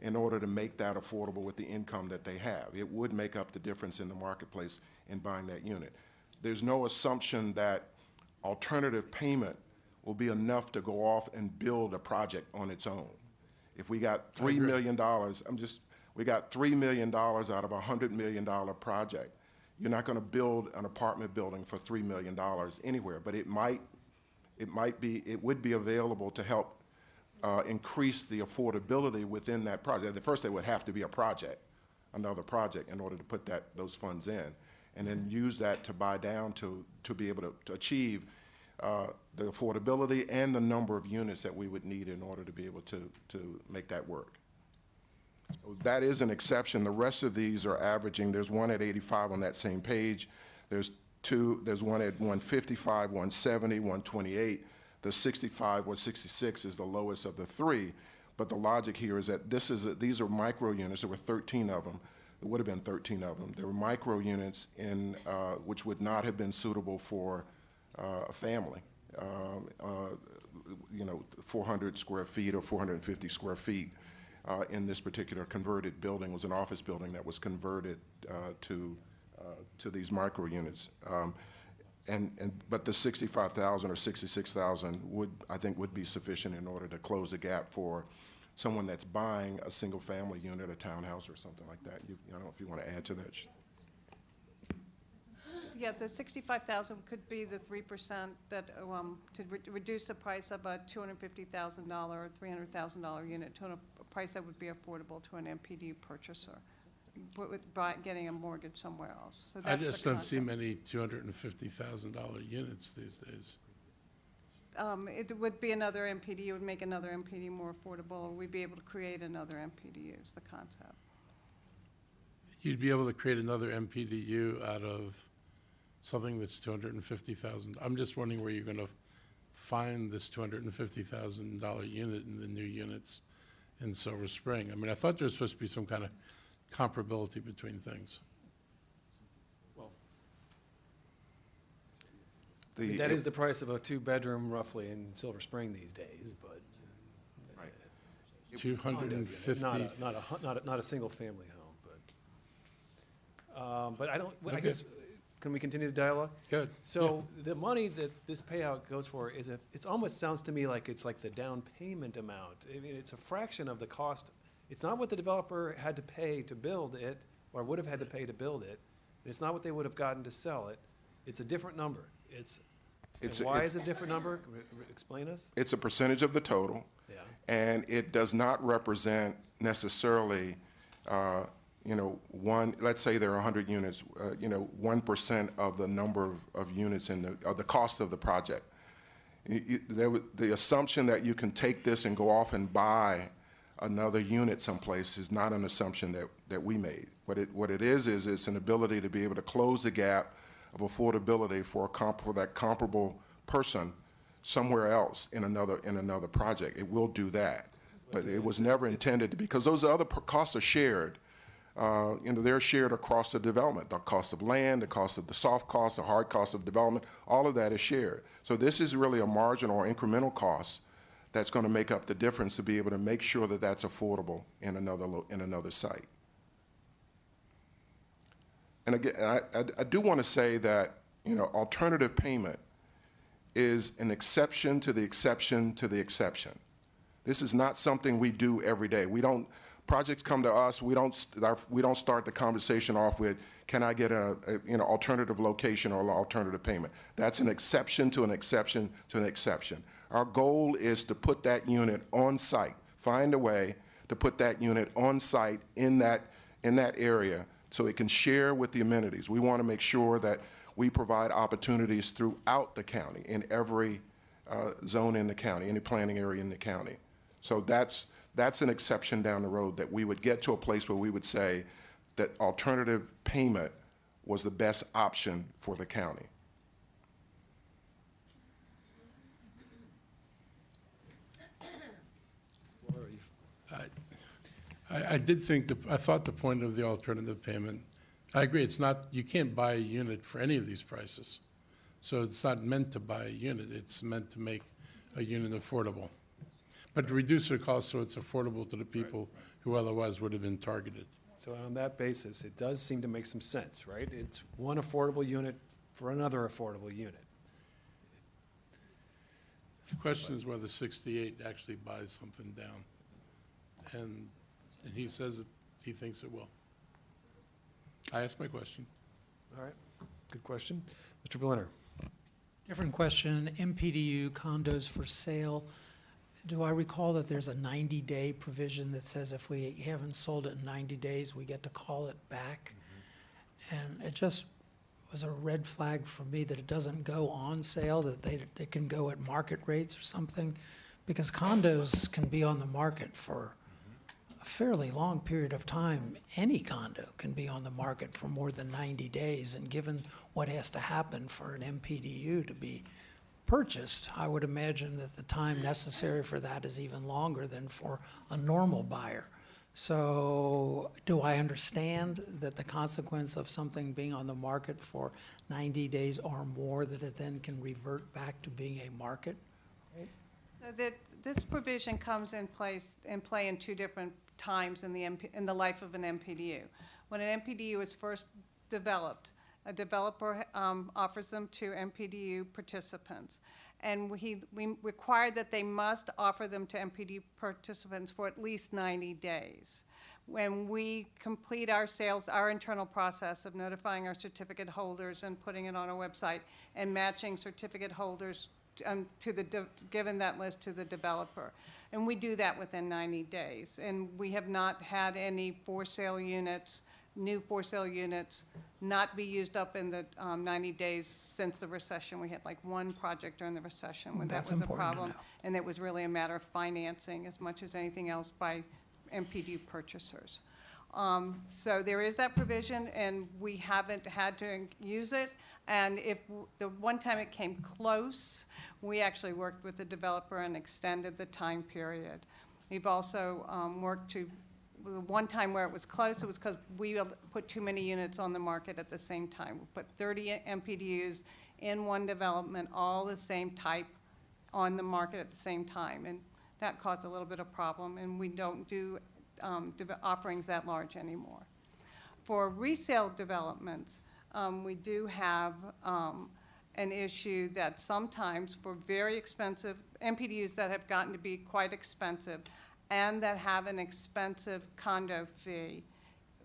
in order to make that affordable with the income that they have. It would make up the difference in the marketplace in buying that unit. There's no assumption that alternative payment will be enough to go off and build a project on its own. If we got $3 million, we got $3 million out of a $100 million project. You're not going to build an apartment building for $3 million anywhere, but it would be available to help increase the affordability within that project. First, there would have to be another project in order to put those funds in, and then use that to buy down to be able to achieve the affordability and the number of units that we would need in order to be able to make that work. That is an exception. The rest of these are averaging. There's one at 85 on that same page. There's one at 155, 170, 128. The 65 or 66 is the lowest of the three. But the logic here is that these are micro units. There were 13 of them. There would have been 13 of them. There were micro units which would not have been suitable for a family. 400 square feet or 450 square feet. In this particular converted building was an office building that was converted to these micro units, but the 65,000 or 66,000 I think would be sufficient in order to close the gap for someone that's buying a single family unit, a townhouse or something like that. I don't know if you want to add to that. Yeah, the 65,000 could be the 3% that, to reduce the price of a $250,000 or $300,000 unit to a price that would be affordable to an MPDU purchaser, getting a mortgage somewhere else. So I that's just the don't see concept. many $250,000 units these days. It would be another MPDU, would make another MPDU more affordable, or we'd be able to create another MPDU is the concept. You'd be able to create another MPDU out of something that's 250,000. I'm just wondering where you're going to find this $250,000 unit in the new units in Silver Spring. I mean, I thought there was supposed to be some kind of comparability between things. That is the price of a two-bedroom roughly in Silver Spring these days, but. Right. 250. Not a single-family home, but I don't, I Okay. guess, can we continue the dialogue? Good. So the money that this payout goes for is, it almost sounds to me like it's like the down payment amount. I mean, it's a fraction of the cost. It's not what the developer had to pay to build it, or would have had to pay to build it. It's not what they would have gotten to sell it. It's a different number. Why is it a different number? Explain us. It's a percentage of the total. Yeah. And it does not represent necessarily, let's say there are 100 units, 1% of the number of units of the cost of the project. The assumption that you can take this and go off and buy another unit someplace is not an assumption that we made. What it is it's an ability to be able to close the gap of affordability for that comparable person somewhere else in another project. It will do that, but it was never intended to, because those other costs are shared. They're shared across the development. The cost of land, the cost of the soft cost, the hard cost of development, all of that is shared. So this is really a marginal or incremental cost that's going to make up the difference to be able to make sure that that's affordable in another site. And again, I do want to say that, alternative payment is an exception to the exception to the exception. This is not something we do every day. Projects come to us, we don't start the conversation off with, can I get a alternative location or alternative payment? That's an exception to an exception to an exception. Our goal is to put that unit on site, find a way to put that unit on site in that area so it can share with the amenities. We want to make sure that we provide opportunities throughout the county, in every zone in the county, any planning area in the county. So that's an exception down the road, that we would get to a place where we would say that alternative payment was the best option for the county. I thought the point of the alternative payment, I agree, you can't buy a unit for any of these prices. So it's not meant to buy a unit, it's meant to make a unit affordable. But to reduce the cost so it's affordable to the people who otherwise would have been targeted. So on that basis, it does seem to make some sense, right? It's one affordable unit for another affordable unit. The question is whether 68 actually buys something down. And he says he thinks it will. I asked my question. All right, good question. Mr. Blenner. Different question, MPDU condos for sale. Do I recall that there's a 90-day provision that says if we haven't sold it in 90 days, we get to call it back? And it just was a red flag for me that it doesn't go on sale, that they can go at market rates or something, because condos can be on the market for a fairly long period of time. Any condo can be on the market for more than 90 days, and given what has to happen for an MPDU to be purchased, I would imagine that the time necessary for that is even longer than for a normal buyer. So do I understand that the consequence of something being on the market for 90 days or more, that it then can revert back to being a market? Right? This provision comes in play in two different times in the life of an MPDU. When an MPDU is first developed, a developer offers them to MPDU participants. and we require that they must offer them to MPD participants for at least 90 days. When we complete our sales, our internal process of notifying our certificate holders and putting it on our website and matching certificate holders given that list to the developer. And we do that within 90 days. And we have not had any for sale units, new for sale units, not be used up in the 90 days since the recession. We had like one project during the recession when That's that was a important to problem. know. And it was really a matter of financing as much as anything else by MPD purchasers. So there is that provision, and we haven't had to use it. And if the one time it came close, we actually worked with the developer and extended the time period. We've also worked to, the one time where it was close, it was because we put too many units on the market at the same time. We put 30 MPDUs in one development, all the same type, on the market at the same time. And that caused a little bit of problem, and we don't do offerings that large anymore. For resale developments, we do have an issue that sometimes for very expensive MPDUs that have gotten to be quite expensive and that have an expensive condo fee,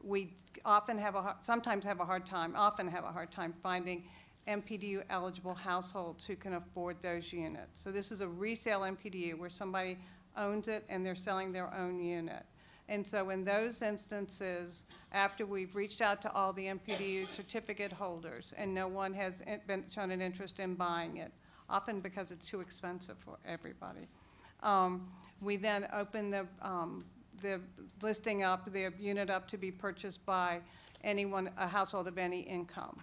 we often have sometimes have a hard time finding MPDU eligible households who can afford those units. So this is a resale MPDU where somebody owns it and they're selling their own unit. And so in those instances, after we've reached out to all the MPDU certificate holders and no one has been shown an interest in buying it, often because it's too expensive for everybody, we then open the listing up, the unit up to be purchased by anyone, a household of any income.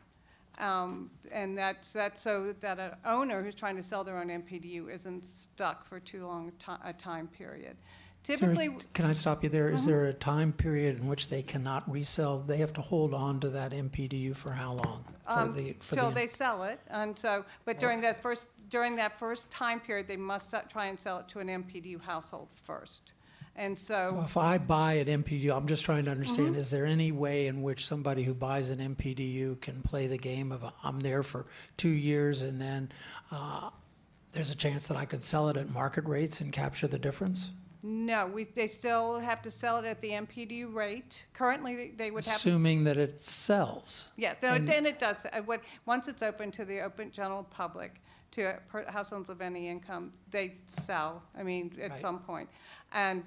And that's so that an owner who's trying to sell their own MPDU isn't stuck for too long a time period. Typically, Can I stop you there? Is there a time period in which they cannot resell? They have to hold on to that MPDU for how long? Till they sell it, and so, but during that first time period, they must try and sell it to an MPDU household first. And so, Well, if I buy an MPDU, I'm just trying to understand, is there any way in which somebody who buys an MPDU can play the game of I'm there for 2 years and then there's a chance that I could sell it at market rates and capture the difference? no, they still have to sell it at the MPDU rate. Currently, they would have Assuming that it sells. Yeah, no, then it does. Once it's open to the open general public, to households of any income, they sell, at some point. And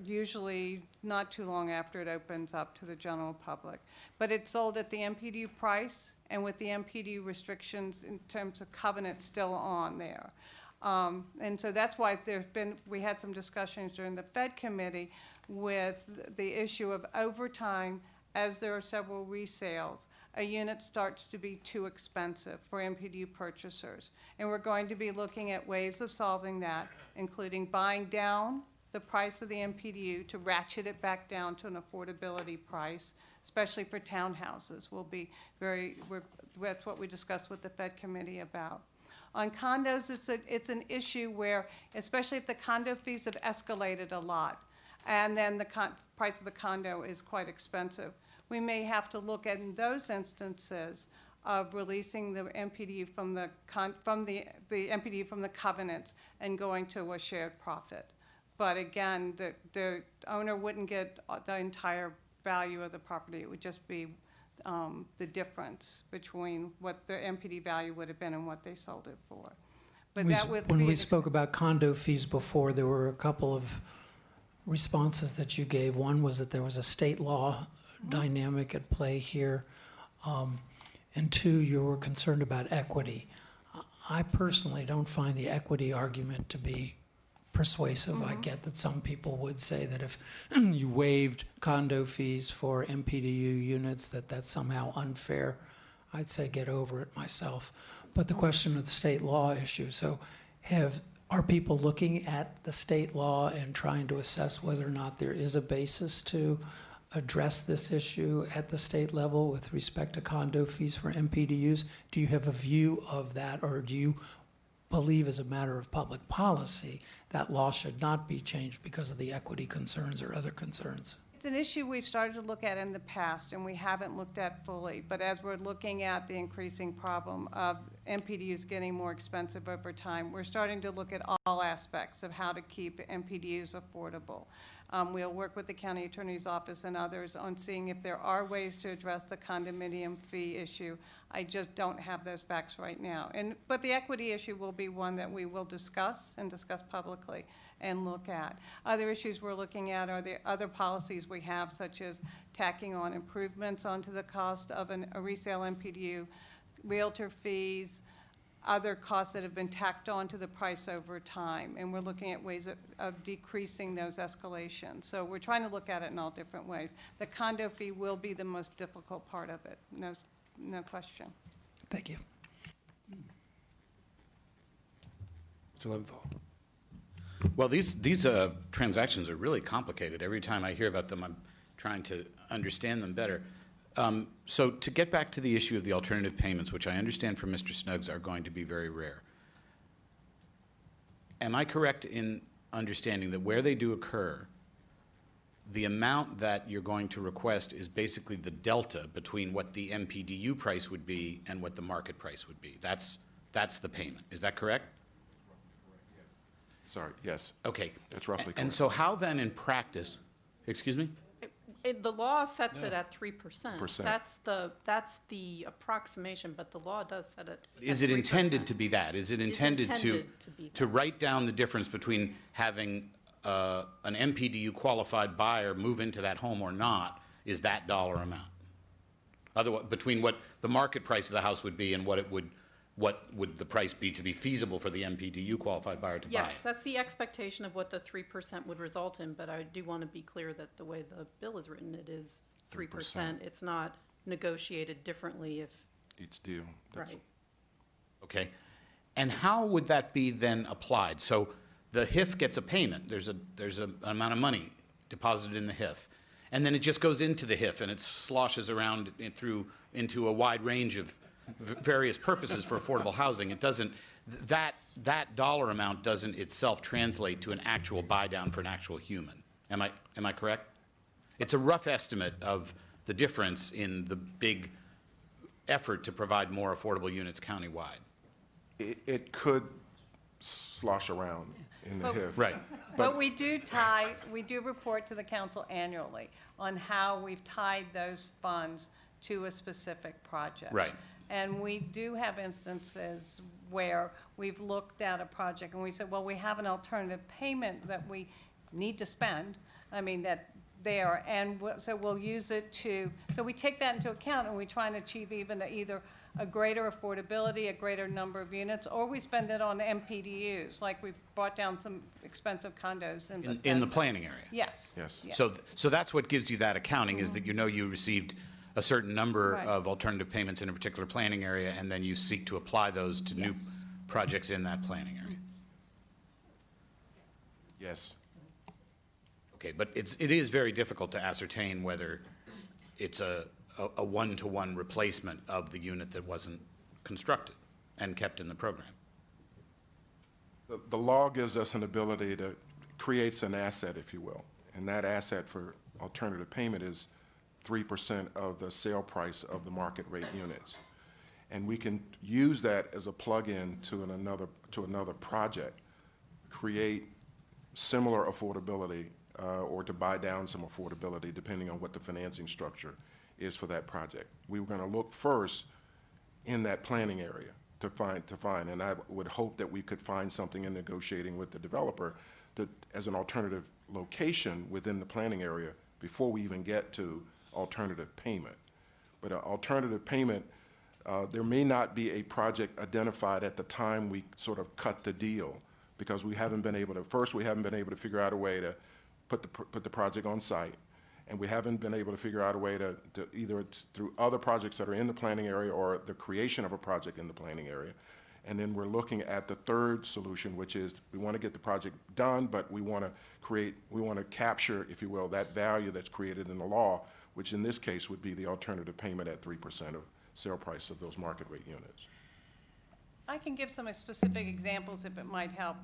usually not too long after it opens up to the general public. But it's sold at the MPDU price and with the MPDU restrictions in terms of covenants still on there. And so that's why we had some discussions during the Fed committee with the issue of overtime. As there are several resales, a unit starts to be too expensive for MPDU purchasers. And we're going to be looking at ways of solving that, including buying down the price of the MPDU to ratchet it back down to an affordability price, especially for townhouses. That's what we discussed with the Fed committee about. On condos, it's an issue where, especially if the condo fees have escalated a lot, and then the price of the condo is quite expensive, we may have to look at, in those instances, of releasing the MPDU from the MPDU from the covenants and going to a shared profit. But again, the owner wouldn't get the entire value of the property. It would just be the difference between what the MPD value would have been and what they sold it for. But When we spoke about condo fees before, there were a couple of responses that you gave. One was that there was a state law dynamic at play here. And two, you were concerned about equity. I personally don't find the equity argument to be persuasive. I get that some people would say that if you waived condo fees for MPDU units, that's somehow unfair. I'd say get over it myself. But the question of the state law issue, so are people looking at the state law and trying to assess whether or not there is a basis to address this issue at the state level with respect to condo fees for MPDUs? Do you have a view of that, or do you believe as a matter of public policy that law should not be changed because of the equity concerns or other concerns? It's an issue we've started to look at in the past and we haven't looked at fully, but as we're looking at the increasing problem of MPDUs getting more expensive over time, we're starting to look at all aspects of how to keep MPDUs affordable. We'll work with the county attorney's office and others on seeing if there are ways to address the condominium fee issue. I just don't have those facts right now. But the equity issue will be one that we will discuss and discuss publicly and look at. Other issues we're looking at are the other policies we have, such as tacking on improvements onto the cost of a resale MPDU, realtor fees, other costs that have been tacked on to the price over time. And we're looking at ways of decreasing those escalations. So we're trying to look at it in all different ways. The condo fee will be the most difficult part of it, no question. Thank you. Mr. Leventhal. Well, these transactions are really complicated. Every time I hear about them, I'm trying to understand them better. So to get back to the issue of the alternative payments, which I understand from Mr. Snuggs are going to be very rare, am I correct in understanding that where they do occur, the amount that you're going to request is basically the delta between what the MPDU price would be and what the market price would be? That's the payment. Is that correct? Sorry, yes. Okay. That's roughly correct. And so how then in practice, excuse me? The law sets it at 3%. Percent. That's the approximation, but the law does set it. Is at it 3%. intended to be that? Is it intended to be to write down the difference between having an MPDU qualified buyer move into that home or not, is that dollar amount? Otherwise, between what the market price of the house would be and what would the price be to be feasible for the MPDU qualified buyer to buy Yes, it? that's the expectation of what the 3% would result in, but I do want to be clear that the way the bill is written, it is 3%. It's not negotiated differently if, Each deal. right. Okay. And how would that be then applied? So the HIF gets a payment. There's an amount of money deposited in the HIF. And then it just goes into the HIF and it sloshes around into a wide range of various purposes for affordable housing. It doesn't, that dollar amount doesn't itself translate to an actual buy down for an actual human. Am I correct? It's a rough estimate of the difference in the big effort to provide more affordable units countywide. It could slosh around in the But- HIF. Right. But we do report to the council annually on how we've tied those funds to a specific project. Right. And we do have instances where we've looked at a project and we said, well, we have an alternative payment that we need to spend, so we'll use it so we take that into account and we try and achieve either a greater affordability, a greater number of units, or we spend it on MPDUs, like we've brought down some expensive condos In the planning area? Yes. Yes. Yeah. So that's what gives you that accounting, is that you know you received a certain number Right. of alternative payments in a particular planning area, and then you seek to apply those to new projects in that planning area. Yes. Okay, but it is very difficult to ascertain whether it's a one-to-one replacement of the unit that wasn't constructed and kept in the program. The law gives us an ability to creates an asset, if you will, and that asset for alternative payment is 3% of the sale price of the market rate units. And we can use that as a plug-in to another project, create similar affordability or to buy down some affordability depending on what the financing structure is for that project. We were going to look first in that planning area to find, and I would hope that we could find something in negotiating with the developer as an alternative location within the planning area before we even get to alternative payment. But alternative payment, there may not be a project identified at the time we sort of cut the deal, because we haven't been able to figure out a way to put the project on site, and we haven't been able to figure out a way to either through other projects that are in the planning area or the creation of a project in the planning area. And then we're looking at the third solution, which is we want to get the project done, but we want to capture, if you will, that value that's created in the law, which in this case would be the alternative payment at 3% of sale price of those market rate units. I can give some specific examples if it might help.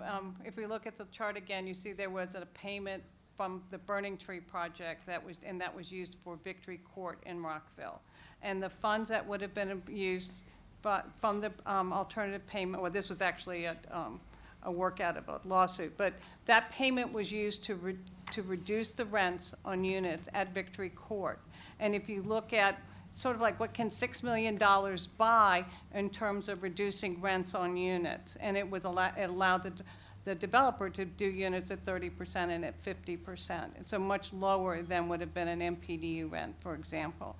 If we look at the chart again, you see there was a payment from the Burning Tree project that was used for Victory Court in Rockville. And the funds that would have been used from the alternative payment, well, this was actually a work out of a lawsuit, but that payment was used to reduce the rents on units at Victory Court. And if you look at sort of like what can $6 million buy in terms of reducing rents on units, and it allowed the developer to do units at 30% and at 50%. It's a much lower than would have been an MPDU rent, for example.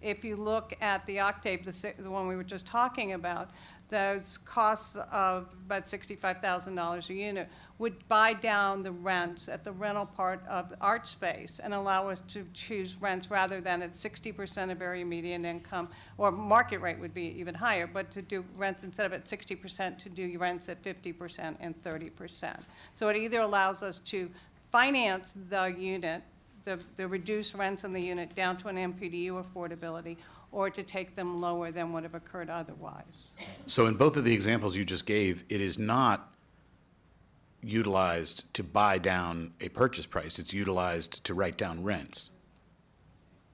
If you look at the Octave, the one we were just talking about, those costs of about $65,000 a unit would buy down the rents at the rental part of the art space and allow us to choose rents rather than at 60% of area median income, or market rate would be even higher, but to do rents instead of at 60%, to do rents at 50% and 30%. So it either allows us to finance the unit, the reduced rents in the unit down to an MPDU affordability, or to take them lower than would have occurred otherwise. So in both of the examples you just gave, it is not utilized to buy down a purchase price. It's utilized to write down rents.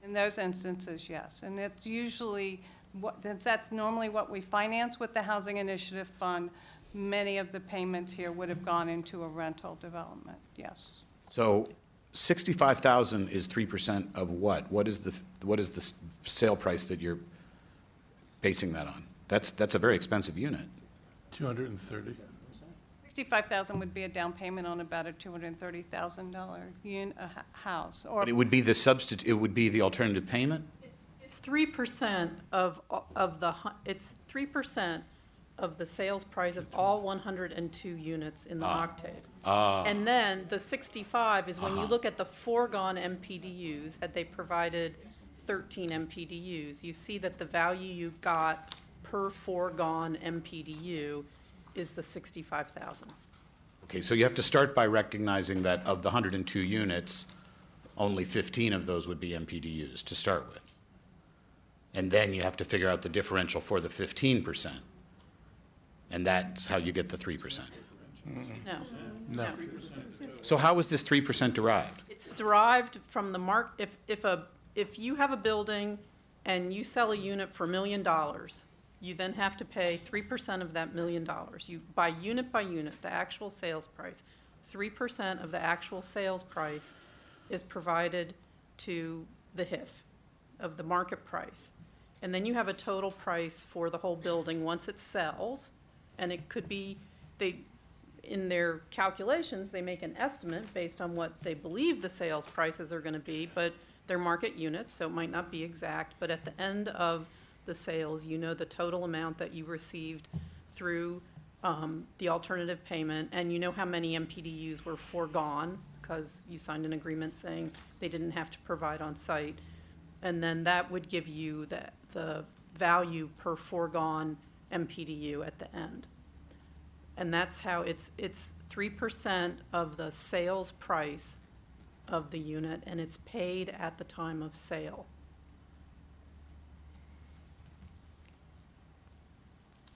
In those instances, yes. And it's usually, that's normally what we finance with the Housing Initiative Fund. Many of the payments here would have gone into a rental development, yes. So 65,000 is 3% of what? What is the sale price that you're basing that on? That's a very expensive unit. 230. 65,000 would be a down payment on about a $230,000 house. Or But it would be the substitute. It would be the alternative payment. It's 3% of it's 3% of the sales price of all 102 units in the Octave. And then the 65 is when you look at the foregone MPDUs, had they provided 13 MPDUs, you see that the value you got per foregone MPDU is the 65,000. Okay, so you have to start by recognizing that of the 102 units, only 15 of those would be MPDUs to start with. And then you have to figure out the differential for the 15%. And that's how you get the 3%. No. So how is this 3% derived? It's derived from the if you have a building and you sell a unit for $1 million, you then have to pay 3% of that $1 million. You buy unit by unit, the actual sales price. 3% of the actual sales price is provided to the HIF of the market price. And then you have a total price for the whole building once it sells. And it could be, in their calculations, they make an estimate based on what they believe the sales prices are going to be, but they're market units, so it might not be exact. But at the end of the sales, you know the total amount that you received through the alternative payment, and you know how many MPDUs were foregone because you signed an agreement saying they didn't have to provide on site. And then that would give you the value per foregone MPDU at the end. And that's how it's 3% of the sales price of the unit, and it's paid at the time of sale.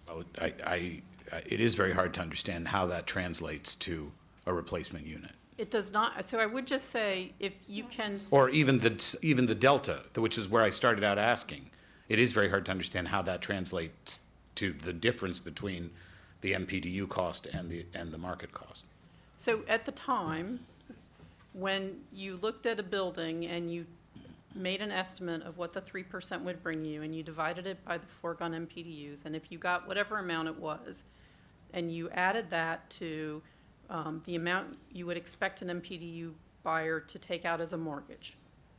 Well, it is very hard to understand how that translates to a replacement unit. It does not. So I would just say if you can. Or even the delta, which is where I started out asking. It is very hard to understand how that translates to the difference between the MPDU cost and the market cost. So at the time, when you looked at a building and you made an estimate of what the 3% would bring you, and you divided it by the foregone MPDUs, and if you got whatever amount it was, and you added that to the amount you would expect an MPDU buyer to take out as a mortgage.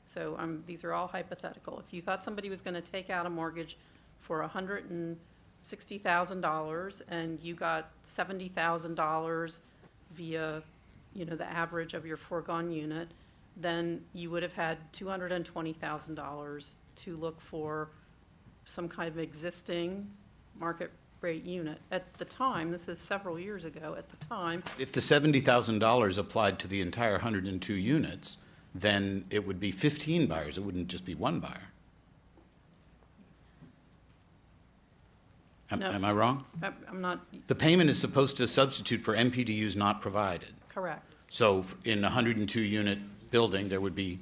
So these are all hypothetical. If you thought somebody was going to take out a mortgage for $160,000 and you got $70,000 via, the average of your foregone unit, then you would have had $220,000 to look for some kind of existing market rate unit. At the time, this is several years ago, at the time. If the $70,000 applied to the entire 102 units, then it would be 15 buyers. It wouldn't just be one buyer. No. Am I wrong? I'm not. The payment is supposed to substitute for MPDUs not provided. Correct. So in a 102-unit building, there would be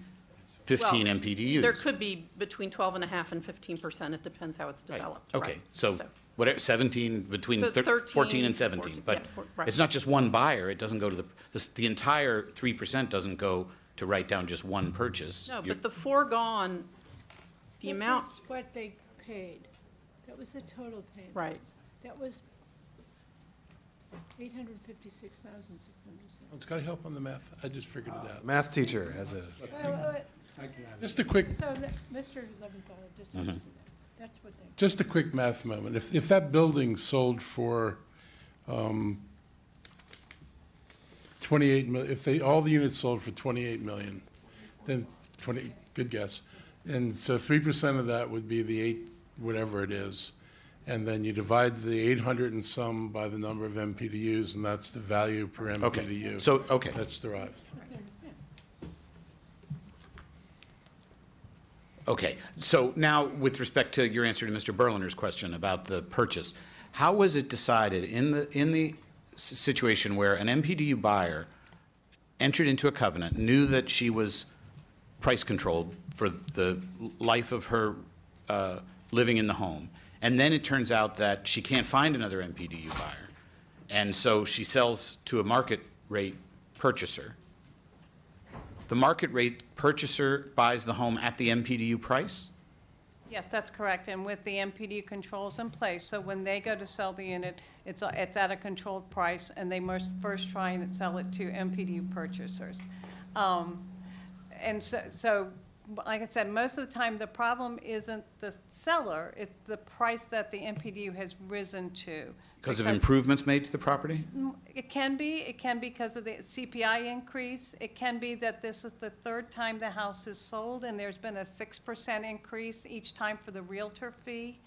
15 MPDUs. There could be between 12.5% and 15%. It depends how it's developed. Right. Okay. So whatever, 17, between So 14 and 17. 14, But yeah, right. it's not just one buyer. It doesn't go to the entire 3% doesn't go to write down just one purchase. No, You're- but the foregone, the amount. This is what they paid. That was the total payment. Right. That was $856,600. It's got to help on the math. I just figured it out. Math teacher has a. Just a quick, So, Mr. Leventhal, just so you see that. That's what they. just a quick math moment. If that building sold for 28 million, if all the units sold for 28 million, then good guess. And so 3% of that would be the 8, whatever it is. And then you divide the 800 and some by the number of MPDUs, and that's the value per MPDU. So, okay. That's derived. Okay, so now with respect to your answer to Mr. Berliner's question about the purchase, how was it decided in the situation where an MPDU buyer entered into a covenant, knew that she was price controlled for the life of her living in the home, and then it turns out that she can't find another MPDU buyer, and so she sells to a market rate purchaser? The market rate purchaser buys the home at the MPDU price? Yes, that's correct, and with the MPDU controls in place, so when they go to sell the unit, it's at a controlled price, and they must first try and sell it to MPDU purchasers. And so, like I said, most of the time, the problem isn't the seller, it's the price that the MPDU has risen to. Because of improvements made to the property? It can be because of the CPI increase. It can be that this is the third time the house is sold and there's been a 6% increase each time for the realtor fee.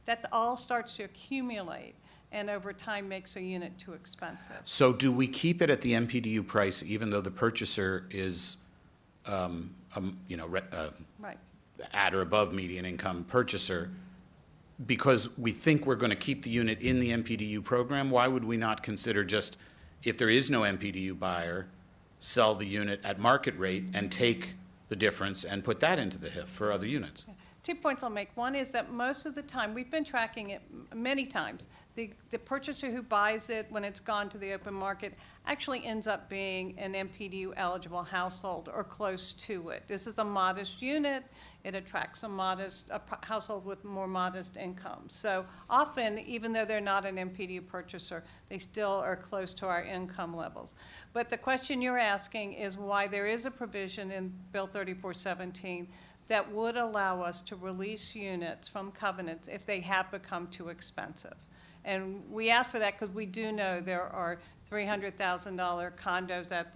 That all starts to accumulate and over time makes a unit too expensive. So do we keep it at the MPDU price even though the purchaser is, Right. at or above median income purchaser? Because we think we're going to keep the unit in the MPDU program, why would we not consider just, if there is no MPDU buyer, sell the unit at market rate and take the difference and put that into the HIF for other units? 2 points I'll make. One is that most of the time, we've been tracking it many times, the purchaser who buys it when it's gone to the open market actually ends up being an MPDU eligible household or close to it. This is a modest unit. It attracts a household with more modest income. So often, even though they're not an MPDU purchaser, they still are close to our income levels. But the question you're asking is why there is a provision in Bill 3417 that would allow us to release units from covenants if they have become too expensive. And we ask for that because we do know there are $300,000 condos out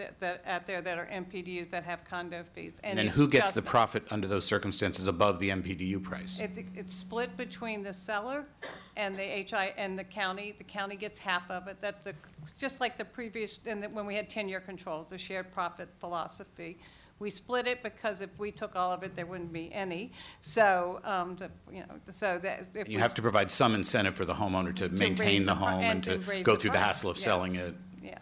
there that are MPDUs that have condo fees. And then who gets the profit under those circumstances above the MPDU price? It's split between the seller and the HI and the county. The county gets half of it. That's just like the previous, when we had 10-year controls, the shared profit philosophy. We split it because if we took all of it, there wouldn't be any. So, so that if You have to provide some incentive for the homeowner to maintain the home and to go through the hassle of selling it. Yeah.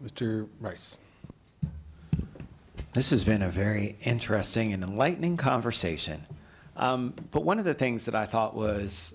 Mr. Rice. This has been a very interesting and enlightening conversation. But one of the things that I thought was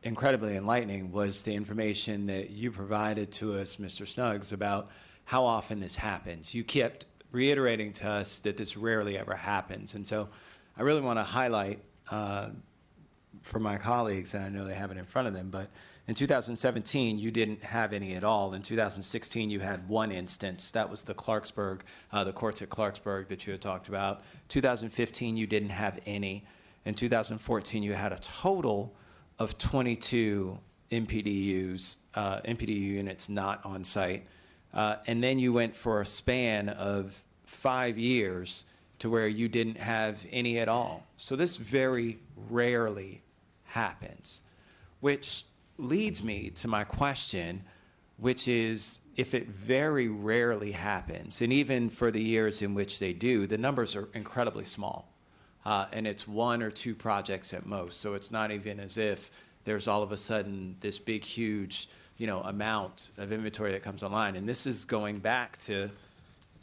incredibly enlightening was the information that you provided to us, Mr. Snuggs, about how often this happens. You kept reiterating to us that this rarely ever happens. And so I really want to highlight for my colleagues, and I know they have it in front of them, but in 2017, you didn't have any at all. In 2016, you had one instance. That was the Clarksburg, the courts at Clarksburg that you had talked about. 2015, you didn't have any. In 2014, you had a total of 22 MPDU units not on site. And then you went for a span of 5 years to where you didn't have any at all. So this very rarely happens, which leads me to my question, which is, if it very rarely happens, and even for the years in which they do, the numbers are incredibly small. And it's 1 or 2 projects at most. So it's not even as if there's all of a sudden this big, huge, amount of inventory that comes online. And this is going back to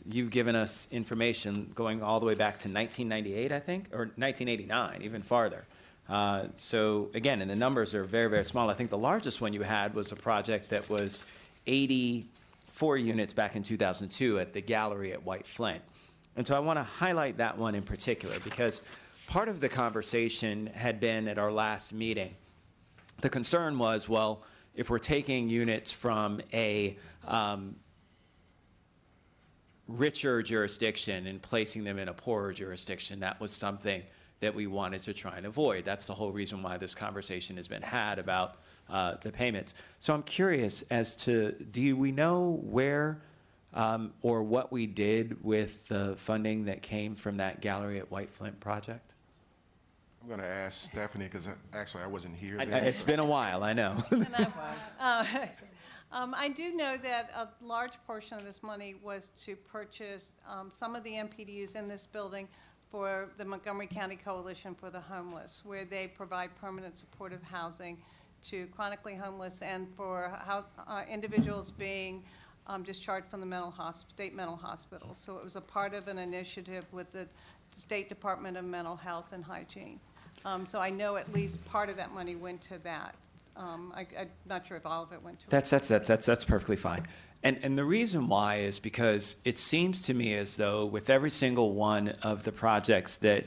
you've given us information going all the way back to 1998, I think, or 1989, even farther. So again, and the numbers are very, very small. I think the largest one you had was a project that was 84 units back in 2002 at the gallery at White Flint. And so I want to highlight that one in particular because part of the conversation had been at our last meeting. The concern was, well, if we're taking units from a richer jurisdiction and placing them in a poorer jurisdiction, that was something that we wanted to try and avoid. That's the whole reason why this conversation has been had about the payments. So I'm curious as to, do we know where or what we did with the funding that came from that gallery at White Flint project? I'm going to ask Stephanie because actually I wasn't here then. It's been a while, I know. I do know that a large portion of this money was to purchase some of the MPDUs in this building for the Montgomery County Coalition for the Homeless, where they provide permanent supportive housing to chronically homeless and for individuals being discharged from the state mental hospital. So it was a part of an initiative with the State Department of Mental Health and Hygiene. So I know at least part of that money went to that. I'm not sure if all of it went to it. That's perfectly fine. And the reason why is because it seems to me as though with every single one of the projects that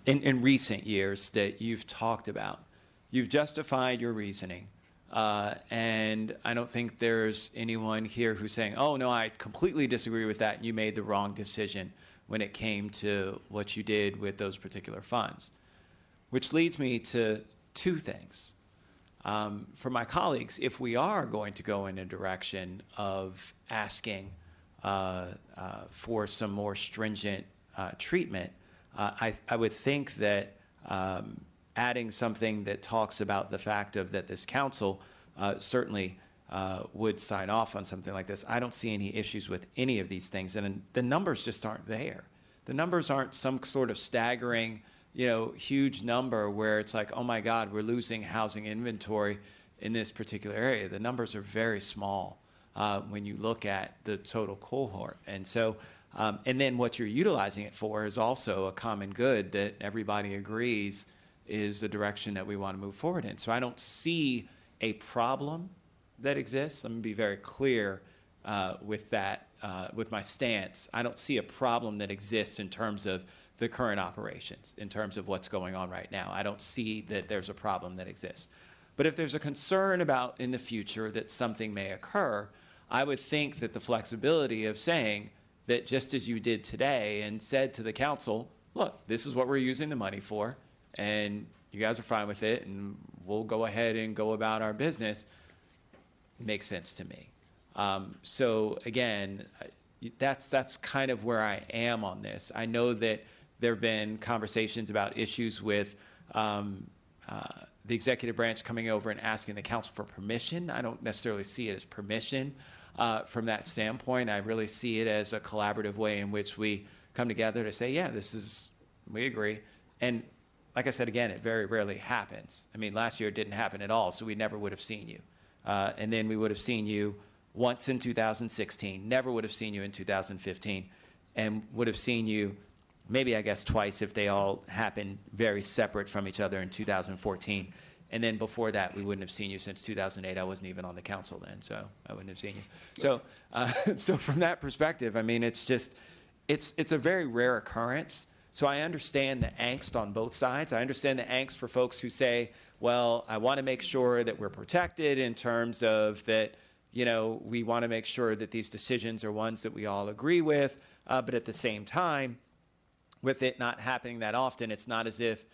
in recent years that you've talked about, you've justified your reasoning. And I don't think there's anyone here who's saying, oh, no, I completely disagree with that. You made the wrong decision when it came to what you did with those particular funds. Which leads me to two things. For my colleagues, if we are going to go in a direction of asking for some more stringent treatment, I would think that adding something that talks about the fact of that this council certainly would sign off on something like this. I don't see any issues with any of these things, and the numbers just aren't there. The numbers aren't some sort of staggering, huge number where it's like, oh my God, we're losing housing inventory in this particular area. The numbers are very small when you look at the total cohort. And so, and then what you're utilizing it for is also a common good that everybody agrees is the direction that we want to move forward in. So I don't see a problem that exists. Let me be very clear with that, with my stance. I don't see a problem that exists in terms of the current operations, in terms of what's going on right now. I don't see that there's a problem that exists. But if there's a concern about in the future that something may occur, I would think that the flexibility of saying that just as you did today and said to the council, look, this is what we're using the money for, and you guys are fine with it, and we'll go ahead and go about our business, makes sense to me. So again, that's kind of where I am on this. I know that there have been conversations about issues with the executive branch coming over and asking the council for permission. I don't necessarily see it as permission from that standpoint. I really see it as a collaborative way in which we come together to say, yeah, we agree. And like I said, again, it very rarely happens. I mean, last year it didn't happen at all, so we never would have seen you. And then we would have seen you once in 2016, never would have seen you in 2015, and would have seen you maybe, I guess, twice if they all happened very separate from each other in 2014. And then before that, we wouldn't have seen you since 2008. I wasn't even on the council then, so I wouldn't have seen you. So, so from that perspective, I mean, it's a very rare occurrence. So I understand the angst on both sides. I understand the angst for folks who say, well, I want to make sure that we're protected in terms of that, we want to make sure that these decisions are ones that we all agree with. But at the same time, with it not happening that often, it's not as if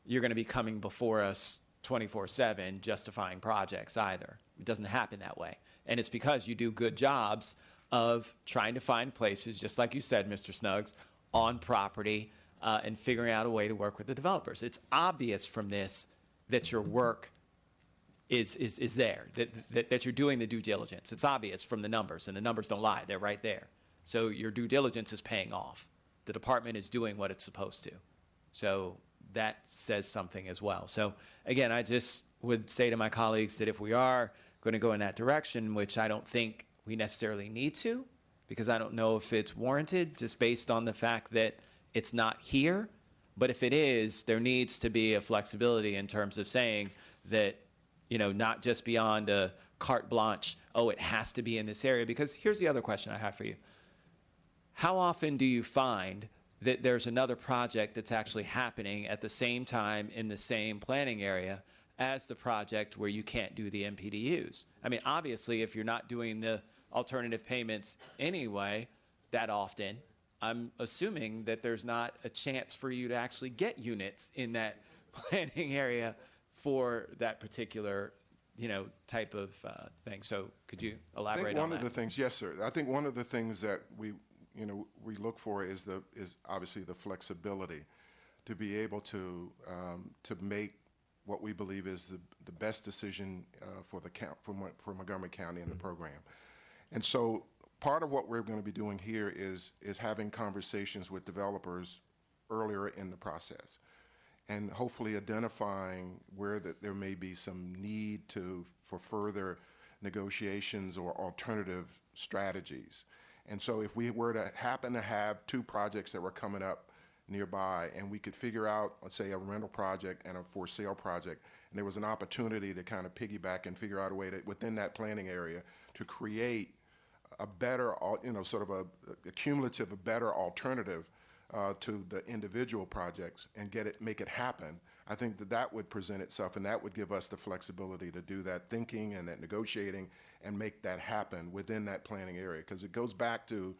you're going to be coming before us 24/7 justifying projects either. It doesn't happen that way. And it's because you do good jobs of trying to find places, just like you said, Mr. Snuggs, on property and figuring out a way to work with the developers. It's obvious from this that your work is there, that you're doing the due diligence. It's obvious from the numbers, and the numbers don't lie. They're right there. So your due diligence is paying off. The department is doing what it's supposed to. So that says something as well. So again, I just would say to my colleagues that if we are going to go in that direction, which I don't think we necessarily need to, because I don't know if it's warranted just based on the fact that it's not here. But if it is, there needs to be a flexibility in terms of saying that, you know, not just beyond a carte blanche, oh, it has to be in this area. Because here's the other question I have for you. How often do you find that there's another project that's actually happening at the same time in the same planning area as the project where you can't do the MPDUs? I mean, obviously, if you're not doing the alternative payments anyway that often, I'm assuming that there's not a chance for you to actually get units in that planning area for that particular, you know, type of thing. So could you elaborate on that? I think one of the things, yes, sir. I think one of the things that we look for is obviously the flexibility to be able to make what we believe is the best decision for Montgomery County and the program. And so part of what we're going to be doing here is having conversations with developers earlier in the process, and hopefully identifying where there may be some need for further negotiations or alternative strategies. And so if we were to happen to have two projects that were coming up nearby, and we could figure out, let's say, a rental project and a for sale project, and there was an opportunity to kind of piggyback and figure out a way to, within that planning area, to create a better, sort of a cumulative, a better alternative to the individual projects and make it happen. I think that would present itself, and that would give us the flexibility to do that thinking and that negotiating and make that happen within that planning area. Because it goes back to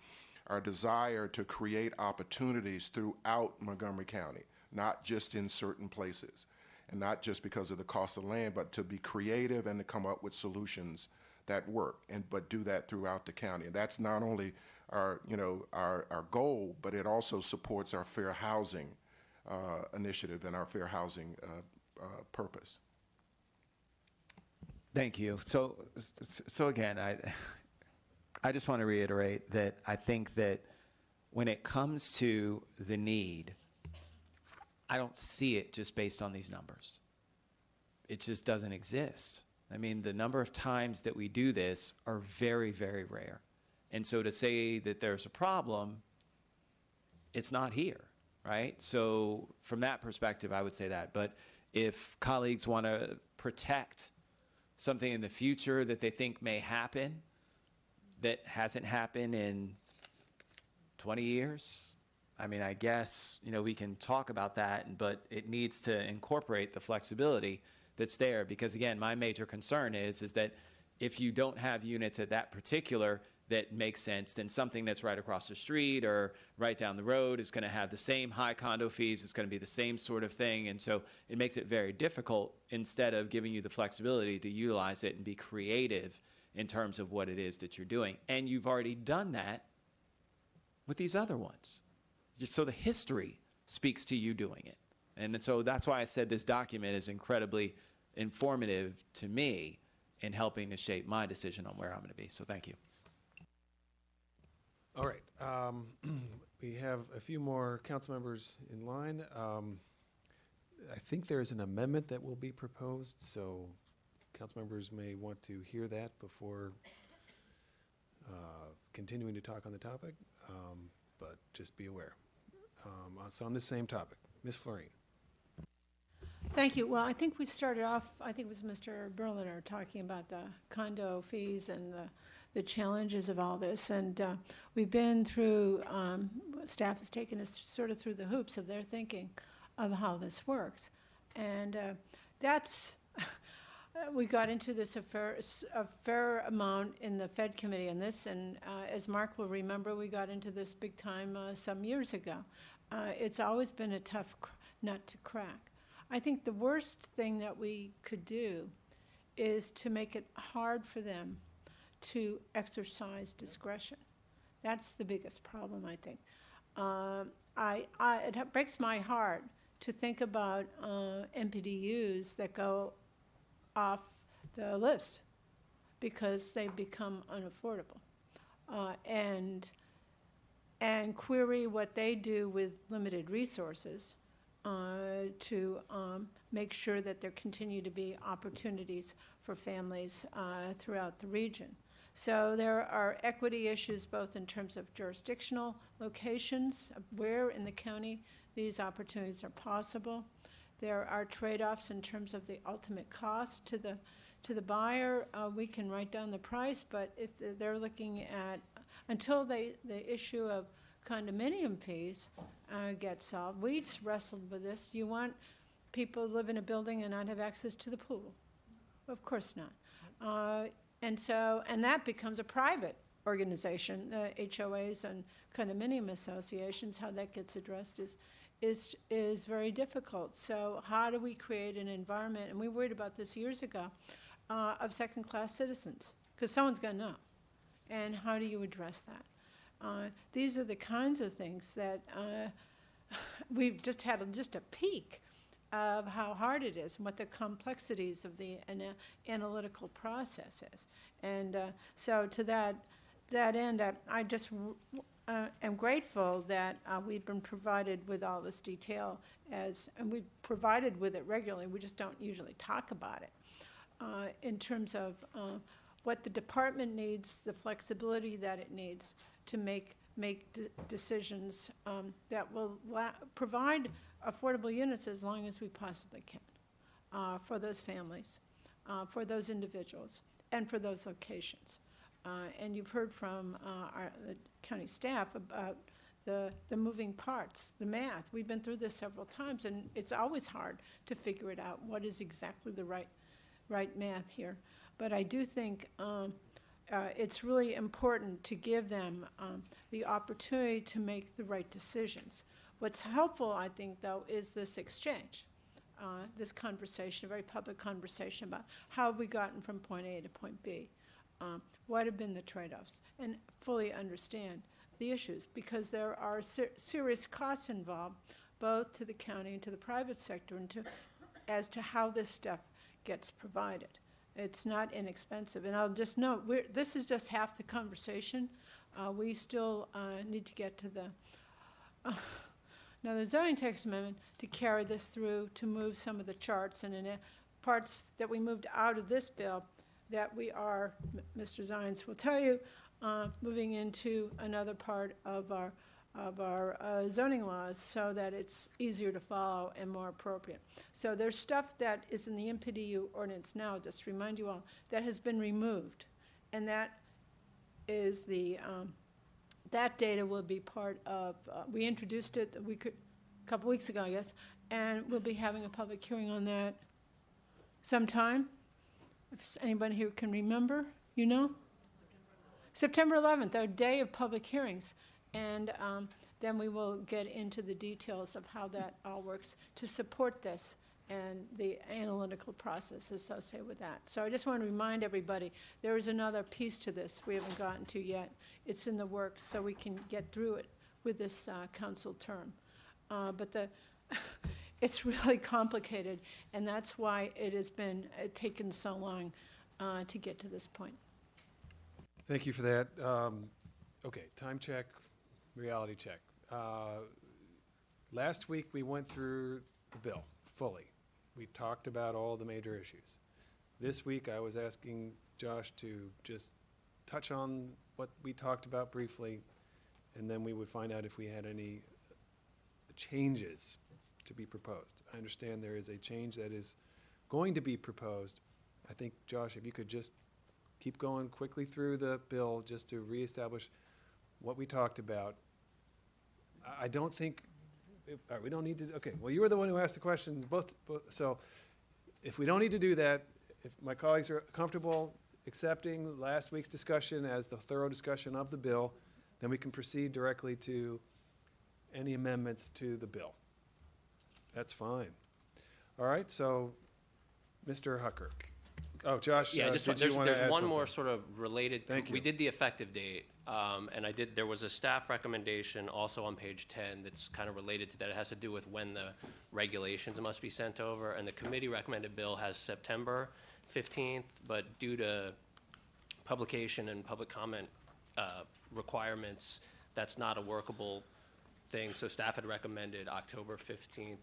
our desire to create opportunities throughout Montgomery County, not just in certain places, and not just because of the cost of land, but to be creative and to come up with solutions that work, but do that throughout the county. And that's not only our goal, but it also supports our fair housing initiative and our fair housing purpose. Thank you. So again, I just want to reiterate that I think that when it comes to the need, I don't see it just based on these numbers. It just doesn't exist. I mean, the number of times that we do this are very, very rare. And so to say that there's a problem, it's not here, right? So from that perspective, I would say that. But if colleagues want to protect something in the future that they think may happen that hasn't happened in 20 years, I mean, I guess, we can talk about that, but it needs to incorporate the flexibility that's there. Because again, my major concern is that if you don't have units at that particular that makes sense, then something that's right across the street or right down the road is going to have the same high condo fees. It's going to be the same sort of thing. And so it makes it very difficult instead of giving you the flexibility to utilize it and be creative in terms of what it is that you're doing. And you've already done that with these other ones. So the history speaks to you doing it. And so that's why I said this document is incredibly informative to me in helping to shape my decision on where I'm going to be. So thank you. All right. We have a few more council members in line. I think there's an amendment that will be proposed, so council members may want to hear that before continuing to talk on the topic, but just be aware. So on this same topic, Ms. Florine. Thank you. Well, I think we started off, I think it was Mr. Berliner talking about the condo fees and the challenges of all this. And we've been through, staff has taken us sort of through the hoops of their thinking of how this works. And we got into this a fair amount in the Fed committee on this. And as Mark will remember, we got into this big time some years ago. It's always been a tough nut to crack. I think the worst thing that we could do is to make it hard for them to exercise discretion. That's the biggest problem, I think. It breaks my heart to think about MPDUs that go off the list because they become unaffordable, and query what they do with limited resources to make sure that there continue to be opportunities for families throughout the region. So there are equity issues both in terms of jurisdictional locations, of where in the county these opportunities are possible. There are trade-offs in terms of the ultimate cost to the buyer. We can write down the price, but if they're looking at, until the issue of condominium fees gets solved, we just wrestled with this. Do you want people to live in a building and not have access to the pool? Of course not. And that becomes a private organization. The HOAs and condominium associations, how that gets addressed is very difficult. So how do we create an environment, and we worried about this years ago, of second-class citizens? Because someone's going to know. And how do you address that? These are the kinds of things that we've just had a peek of how hard it is and what the complexities of the analytical process is. And so to that end, I just am grateful that we've been provided with all this detail, and we've provided with it regularly. We just don't usually talk about it in terms of what the department needs, the flexibility that it needs to make decisions that will provide affordable units as long as we possibly can for those families, for those individuals, and for those locations. And you've heard from the county staff about the moving parts, the math. We've been through this several times, and it's always hard to figure it out, what is exactly the right math here. But I do think it's really important to give them the opportunity to make the right decisions. What's helpful, I think, though, is this exchange, this conversation, a very public conversation about how have we gotten from point A to point B, what have been the trade-offs, and fully understand the issues, because there are serious costs involved, both to the county and to the private sector, and as to how this stuff gets provided. It's not inexpensive. And I'll just note, this is just half the conversation. We still need to get to the zoning text amendment to carry this through, to move some of the charts and parts that we moved out of this bill that we are, Mr. Zients will tell you, moving into another part of our zoning laws so that it's easier to follow and more appropriate. So there's stuff that is in the MPDU ordinance now, just to remind you all, that has been removed. And that is that data will be part of, we introduced it a couple weeks ago, I guess, and we'll be having a public hearing on that sometime. If anybody here can remember, you know? September 11th, our day of public hearings. And then we will get into the details of how that all works to support this and the analytical process associated with that. So I just want to remind everybody, there is another piece to this we haven't gotten to yet. It's in the works, so we can get through it with this council term. But it's really complicated, and that's why it has been taken so long to get to this point. Thank you for that. Okay, time check, reality check. Last week we went through the bill fully. We talked about all the major issues. This week I was asking Josh to just touch on what we talked about briefly, and then we would find out if we had any changes to be proposed. I understand there is a change that is going to be proposed. I think, Josh, if you could just keep going quickly through the bill just to reestablish what we talked about. I don't think, we don't need to, okay, well, you were the one who asked the questions, both, so if we don't need to do that, if my colleagues are comfortable accepting last week's discussion as the thorough discussion of the bill, then we can proceed directly to any amendments to the bill. That's fine. All right, so Mr. Hucker. Oh, Josh, yeah, just did you want to add there's one something? more sort of related. Thank you. We did the effective date, and there was a staff recommendation also on page 10 that's kind of related to that. It has to do with when the regulations must be sent over, and the committee recommended bill has September 15th, but due to publication and public comment requirements, that's not a workable thing. So staff had recommended October 15th.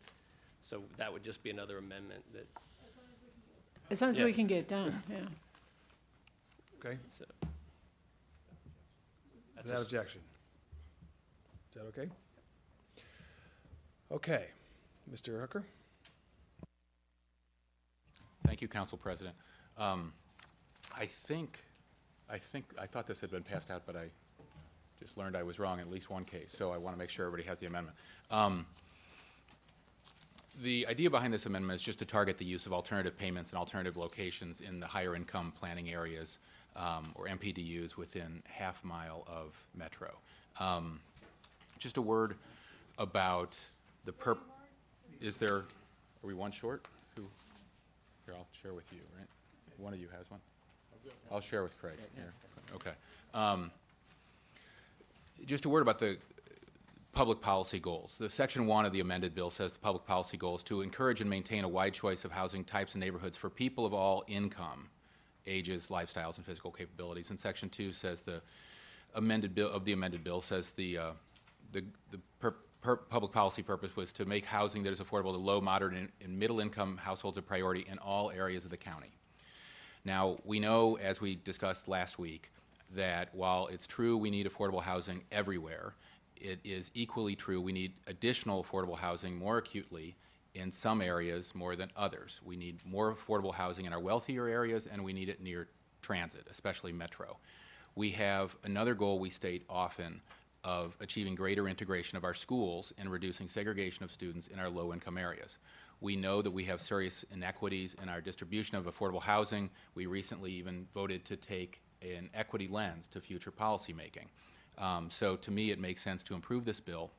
So that would just be another amendment that. As long as we can get it done, yeah. Okay. So, Without objection. Is that okay? Okay. Mr. Hooker? Thank you, Council President. I thought this had been passed out, but I just learned I was wrong in at least one case, so I want to make sure everybody has the amendment. The idea behind this amendment is just to target the use of alternative payments and alternative locations in the higher income planning areas, or MPDUs within half-mile of Metro. Just a word about the are we one short? Here, I'll share with you, right? One of you has one? I'll share with Craig. Here. Okay. Just a word about the public policy goals. The Section 1 of the amended bill says the public policy goal is to encourage and maintain a wide choice of housing types and neighborhoods for people of all income, ages, lifestyles, and physical capabilities. And Section 2 says the amended bill says the public policy purpose was to make housing that is affordable to low, moderate, and middle income households a priority in all areas of the county. Now, we know, as we discussed last week, that while it's true we need affordable housing everywhere, it is equally true we need additional affordable housing more acutely in some areas more than others. We need more affordable housing in our wealthier areas, and we need it near transit, especially Metro. We have another goal we state often of achieving greater integration of our schools and reducing segregation of students in our low-income areas. We know that we have serious inequities in our distribution of affordable housing. We recently even voted to take an equity lens to future policymaking. So to me, it makes sense to improve this bill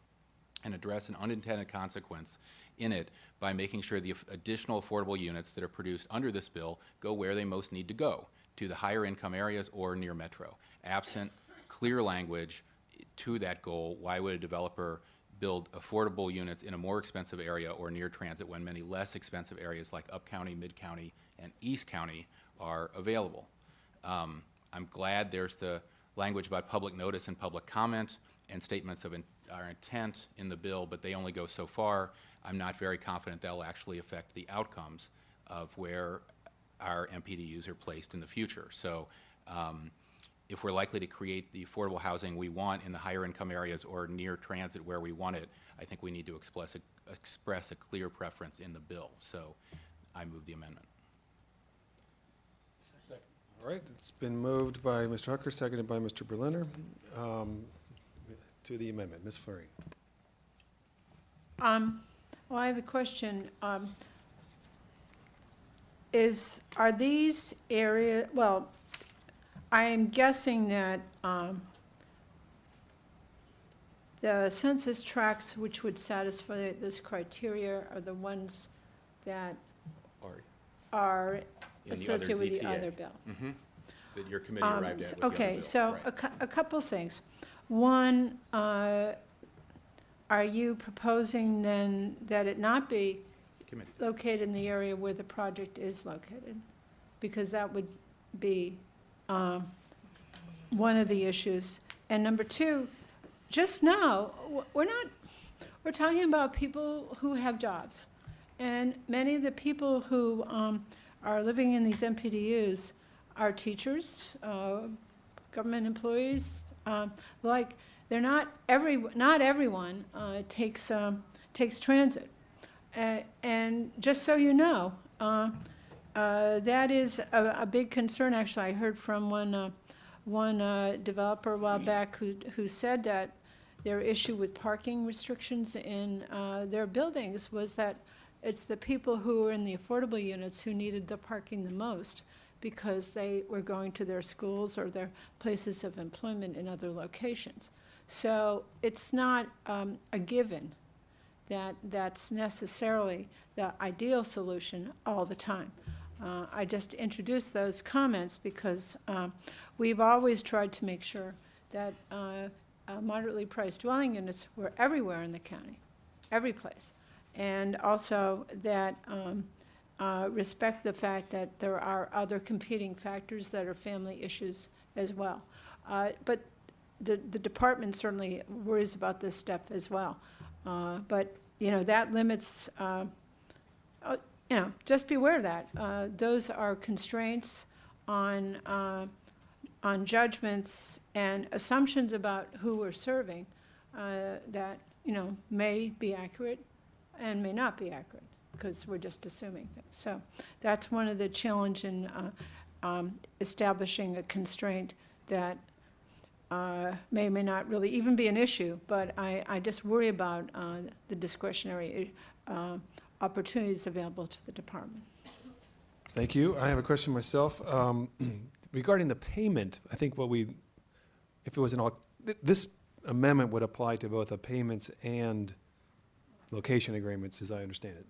and address an unintended consequence in it by making sure the additional affordable units that are produced under this bill go where they most need to go, to the higher income areas or near Metro. Absent clear language to that goal, why would a developer build affordable units in a more expensive area or near transit when many less expensive areas like Up County, Mid County, and East County are available? I'm glad there's the language about public notice and public comment and statements of our intent in the bill, but they only go so far. I'm not very confident they'll actually affect the outcomes of where our MPDUs are placed in the future. So if we're likely to create the affordable housing we want in the higher income areas or near transit where we want it, I think we need to express a clear preference in the bill. So I move the amendment. All right, it's been moved by Mr. Hooker, seconded by Mr. Berliner, to the amendment. Ms. Fleury. Well, I have a question. Are these areas, well, I am guessing that the census tracts which would satisfy this criteria are the ones that are associated with the other bill. Mm-hmm. That your committee arrived at with the other Okay, bill. so Right. a couple things. One, are you proposing then that it not be Committee. located in the area where the project is located? Because that would be one of the issues. And number two, just now, we're talking about people who have jobs. And many of the people who are living in these MPDUs are teachers, government employees. They're not everyone takes transit. And just so you know, that is a big concern. Actually, I heard from one developer a while back who said that their issue with parking restrictions in their buildings was that it's the people who were in the affordable units who needed the parking the most because they were going to their schools or their places of employment in other locations. So it's not a given that that's necessarily the ideal solution all the time. I just introduced those comments because we've always tried to make sure that moderately priced dwelling units were everywhere in the county, every place. And also that respect the fact that there are other competing factors that are family issues as well. But the department certainly worries about this stuff as well. But, that limits, just be aware of that. Those are constraints on on judgments and assumptions about who we're serving that, may be accurate and may not be accurate, because we're just assuming things. So that's one of the challenge in establishing a constraint that may or may not really even be an issue, but I just worry about the discretionary opportunities available to the department. Thank you. I have a question myself. Regarding the payment, I think if it was this amendment would apply to both the payments and location agreements, as I understand it.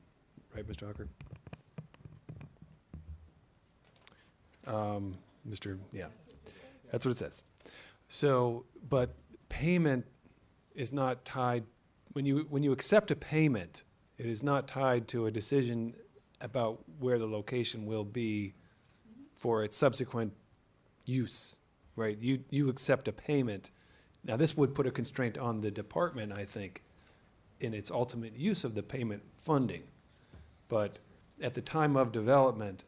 Right, Mr. Hucker? Yeah, that's what it says. So, but payment is not tied, when you accept a payment, it is not tied to a decision about where the location will be for its subsequent use, right? You accept a payment. Now, this would put a constraint on the department, I think, in its ultimate use of the payment funding. But at the time of development,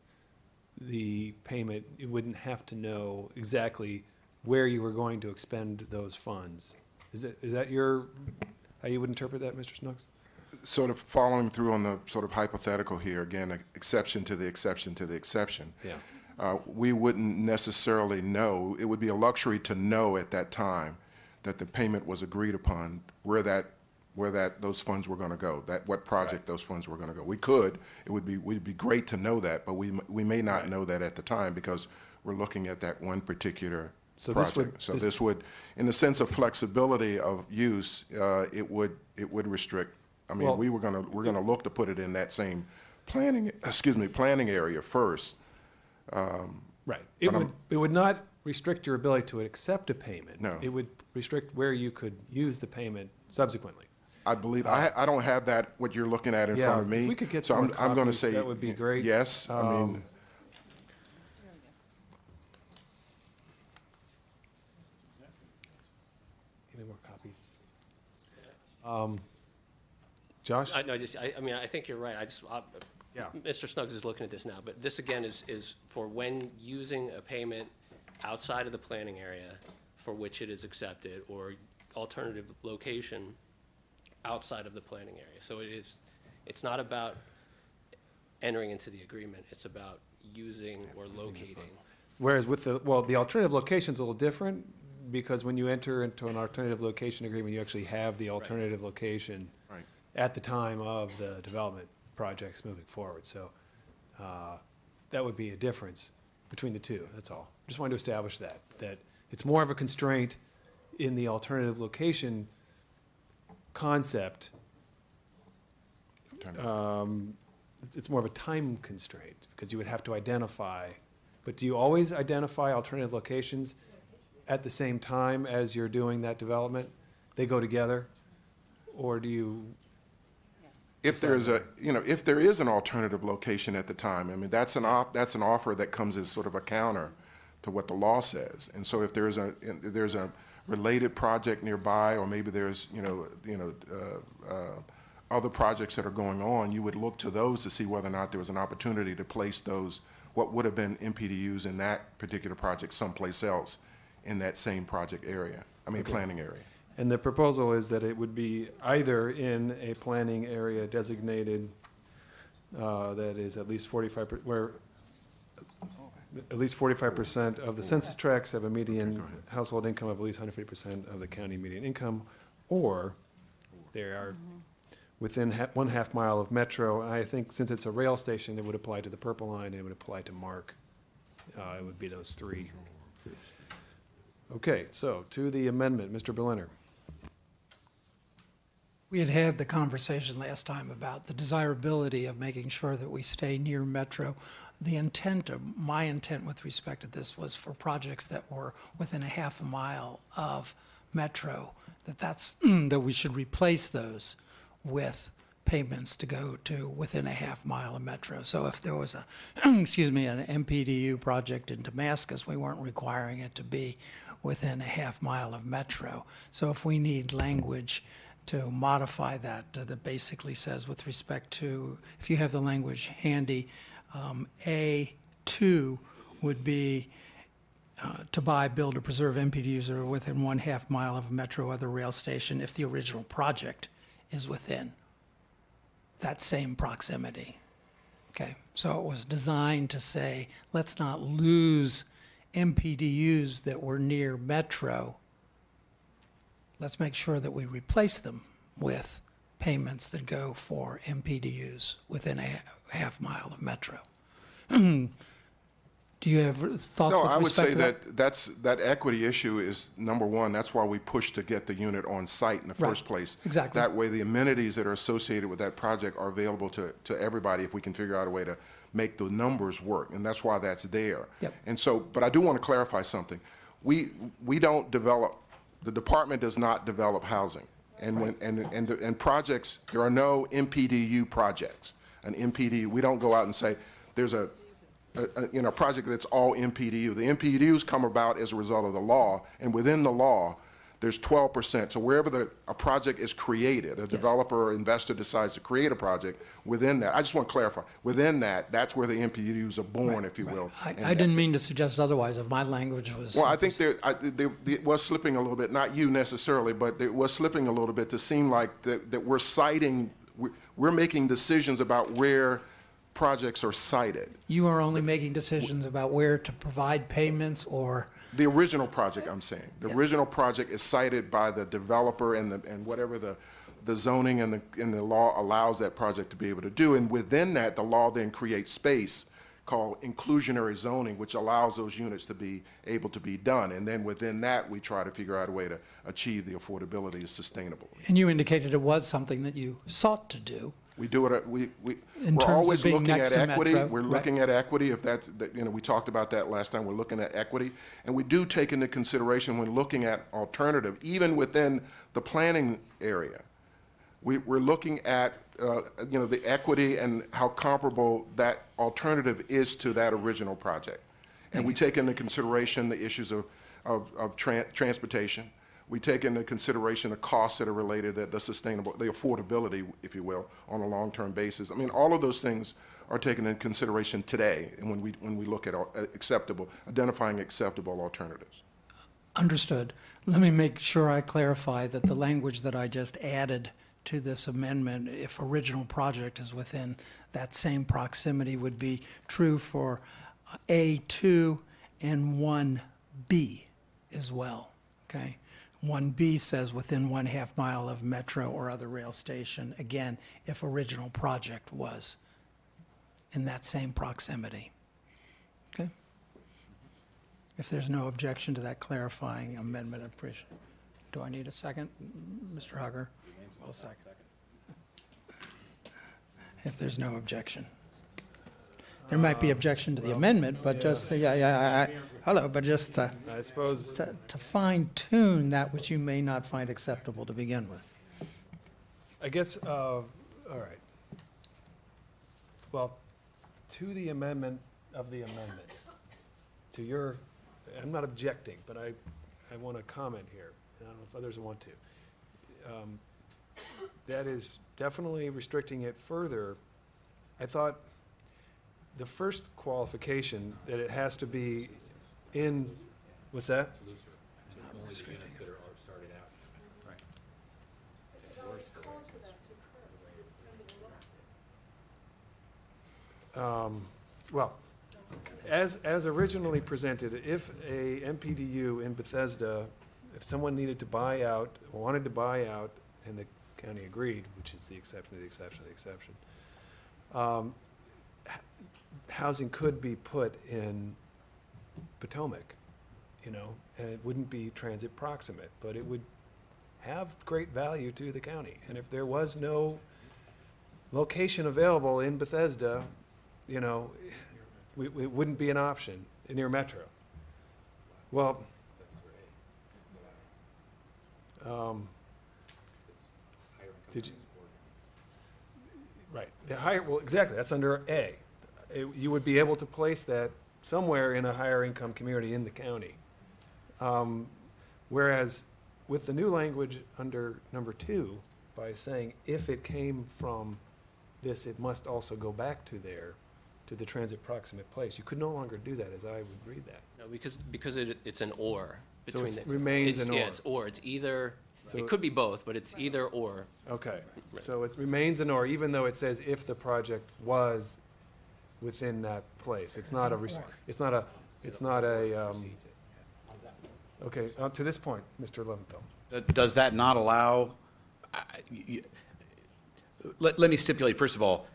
the payment, you wouldn't have to know exactly where you were going to expend those funds. Is that how you would interpret that, Mr. Snooks? Sort of following through on the sort of hypothetical here, again, exception to the exception to the exception. Yeah. We wouldn't necessarily know. It would be a luxury to know at that time that the payment was agreed upon, where those funds were going to go, what project those funds were going to go. We could. We'd be great to know that, but we may not know that at the time because we're looking at that one particular project. This would, in the sense of flexibility of use, it would restrict. I mean, we're going to look to put it in that same planning area first. Right. It would not restrict your ability to accept a payment. No. It would restrict where you could use the payment subsequently. I believe I don't have that what you're looking at in front of me. If we could get so some I'm going to copies, say that would be great. Yes. I mean. Give me more copies. Josh? I think you're right. Mr. Snuggs is looking at this now, but this again is for when using a payment outside of the planning area for which it is accepted, or alternative location outside of the planning area. So it's not about entering into the agreement. It's about using or locating. Whereas with the alternative location is a little different, because when you enter into an alternative location agreement, you actually have the alternative location at the time of the development projects moving forward. So that would be a difference between the two. That's all. Just wanted to establish that it's more of a constraint in the alternative location concept. It's more of a time constraint because you would have to identify. But do you always identify alternative locations at the same time as you're doing that development? They go together, or do you? If there is if there is an alternative location at the time, I mean, that's an offer that comes as sort of a counter to what the law says. And so if there's a related project nearby, or maybe there's other projects that are going on, you would look to those to see whether or not there was an opportunity to place those, what would have been MPDUs in that particular project someplace else in that same project area, planning area. And the proposal is that it would be either in a planning area designated that is at least 45%, where at least 45% of the census tracts have a median household income of at least 150% of the county median income, or they are within 1/2 mile of Metro. And I think since it's a rail station, it would apply to the Purple Line, and it would apply to MARC. It would be those three. Okay, so to the amendment, Mr. Berliner. We had the conversation last time about the desirability of making sure that we stay near Metro. My intent with respect to this was for projects that were within 1/2 mile of Metro, that we should replace those with payments to go to within 1/2 mile of Metro. So if there was an MPDU project in Damascus, we weren't requiring it to be within 1/2 mile of Metro. So if we need language to modify that, that basically says with respect to, if you have the language handy, A2 would be to buy, build, or preserve MPDUs that are within 1/2 mile of a metro or other rail station if the original project is within that same proximity. Okay, so it was designed to say, let's not lose MPDUs that were near metro. Let's make sure that we replace them with payments that go for MPDUs within a 1/2 mile of metro. Do you have thoughts No, with I would respect say to that? that equity issue is number one. That's why we push to get the unit on site in the Right. first place. Exactly. That way, the amenities that are associated with that project are available to everybody if we can figure out a way to make the numbers work, and that's why that's there. Yep. And so, but I do want to clarify something. We don't develop, the department does not develop housing. And when and projects, there are no MPDU projects. An MPDU, we don't go out and say there's a project that's all MPDU. The MPDUs come about as a result of the law, and within the law, there's 12%. So wherever a project is created, a developer or investor decides to create a project, within that, I just want to clarify, within that, that's where the MPDUs are born, if you will. I didn't mean to suggest otherwise if my language was. Well, I think it was slipping a little bit, not you necessarily, but it was slipping a little bit to seem like that we're citing, we're making decisions about where projects are cited. You are only making decisions about where to provide payments or. The original project, I'm saying. The original project is cited by the developer and whatever the zoning and the law allows that project to be able to do. And within that, the law then creates space called inclusionary zoning, which allows those units to be able to be done. And then within that, we try to figure out a way to achieve the affordability is sustainable. And you indicated it was something that you sought to do. We do it, In we're terms of always being looking next at to equity. Metro, We're right. looking at equity, if that's, we talked about that last time. We're looking at equity. And we do take into consideration when looking at alternative, even within the planning area. We're looking at, the equity and how comparable that alternative is to that original project. And we take into consideration the issues of transportation. We take into consideration the costs that are related, the affordability, if you will, on a long-term basis. I mean, all of those things are taken into consideration today, and when we look at identifying acceptable alternatives. Understood. Let me make sure I clarify that the language that I just added to this amendment, if original project is within that same proximity, would be true for A2 and 1B as well, okay? 1B says within 1/2 mile of metro or other rail station, again, if original project was in that same proximity. Okay? If there's no objection to that clarifying amendment, I appreciate it. Do I need a second, Mr. Hugger? Well, second. If there's no objection. There might be objection to the amendment, but just, but just I suppose to fine tune that which you may not find acceptable to begin with. I guess, all right. Well, to the amendment of the amendment, I'm not objecting, but I want to comment here. I don't know if others want to. That is definitely restricting it further. I thought the first qualification that it has to be in, what's that? It's looser. So it's only the units that are started out. Right. It's worse the way it's Well, as originally presented, if a MPDU in Bethesda, if someone needed to buy out, or wanted to buy out, and the county agreed, which is the exception of the exception of the exception, housing could be put in Potomac, and it wouldn't be transit proximate, but it would have great value to the county. And if there was no location available in Bethesda, it wouldn't be an option near Metro. Well, did you? Right. Well, exactly. That's under A. You would be able to place that somewhere in a higher income community in the county. Whereas with the new language under number 2, by saying if it came from this, it must also go back to there, to the transit proximate place. You could no longer do that, as I would read that. No, because it's an or. So between it remains it's- an Yeah, or. it's or. It's either, So it could be both, but it's either or. Okay, so it remains an or, even though it says if the project was within that place. It's not a, okay, to this point, Mr. Leventhal. Does that not allow, let me stipulate, first of all,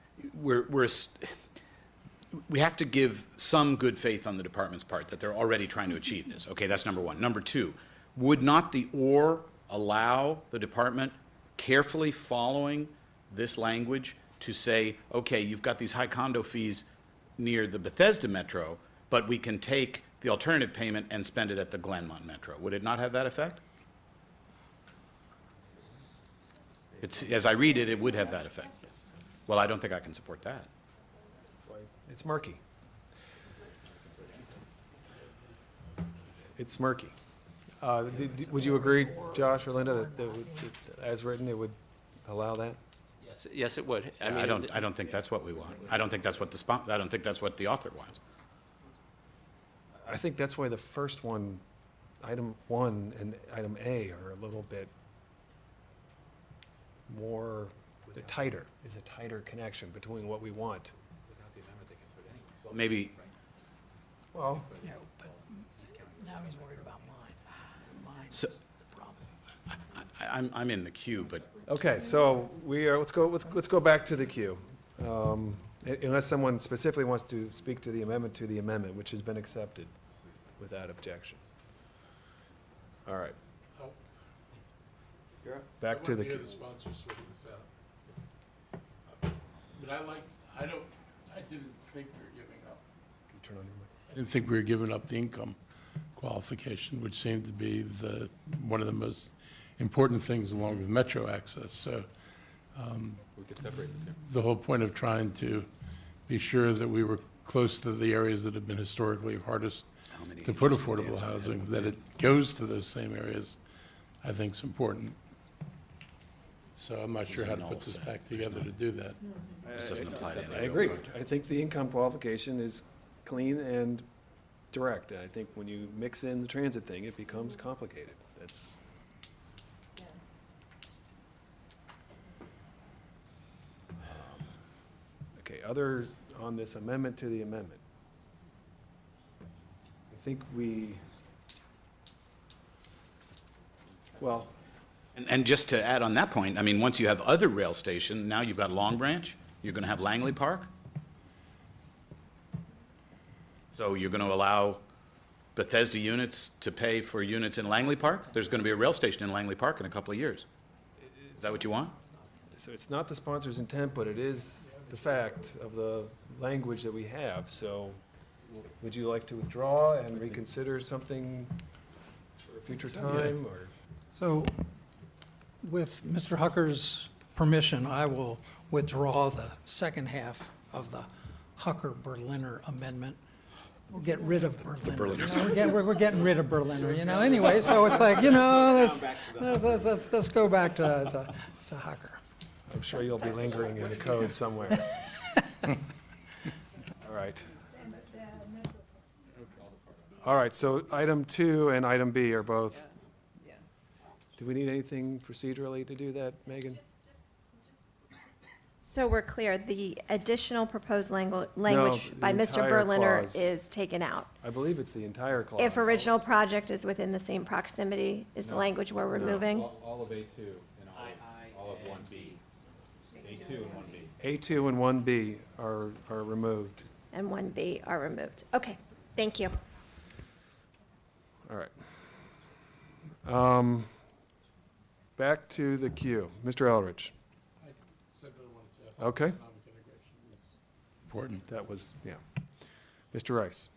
we have to give some good faith on the department's part that they're already trying to achieve this. Okay, that's number one. Number two, would not the or allow the department, carefully following this language, to say, okay, you've got these high condo fees near the Bethesda Metro, but we can take the alternative payment and spend it at the Glenmont Metro? Would it not have that effect? It's, as I read it, it would have that effect. Well, I don't think I can support that. That's why it's murky. It's murky. Would you agree, Josh or Linda, that as written, it would allow that? Yes, it would. I don't think that's what we want. I don't think that's what I don't think that's what the author wants. I think that's why the first one, item 1 and item A are a little bit more, they're tighter. Is a tighter connection between what we want. Maybe, Well, Yeah, but now he's worried about mine. so, I'm in the queue, but okay, so let's go back to the queue. Unless someone specifically wants to speak to the amendment, which has been accepted without objection. All right. Back to the queue. the sponsors sort this out. But I didn't think we were giving up. Turn on your mic. I didn't think we were giving up the income qualification, which seemed to be one of the most important things along with metro access. So We could separate the two. the whole point of trying to be sure that we were close to the areas that have been historically hardest to put affordable housing, that it goes to those same areas, I think is important. So I'm not sure how to put this back together to do that. this doesn't apply to I agree. I think the income qualification is clean and direct. I think when you mix in the transit thing, it becomes complicated. That's. Okay, others on this amendment to the amendment? I think well, And just to add on that point, I mean, once you have other rail station, now you've got Long Branch, you're going to have Langley Park. So you're going to allow Bethesda units to pay for units in Langley Park? There's going to be a rail station in Langley Park in a couple of years. Is that what you want? so it's not the sponsor's intent, but it is the fact of the language that we have. So would you like to withdraw and reconsider something for a future time, or? So with Mr. Hucker's permission, I will withdraw the second half of the Hucker-Berliner amendment. We'll get rid of Berliner. You know, we're getting rid of Berliner, you know, anyway, so it's like, you know, let's go back to Hucker. I'm sure you'll be lingering in the code somewhere. All right. All right, so item 2 and item B are both. Do we need anything procedurally to do that, Megan? So we're clear, the additional proposed language the by Mr. entire Berliner clause. is taken out. I believe it's the entire clause. If original project is within the same proximity, is the language we're removing? All of A2 and all of 1B. A2 and 1B. A2 and 1B are removed. And 1B are removed. Okay, thank you. All right. Back to the queue. Mr. Eldridge. Okay. Important. That was, yeah. Mr. Rice.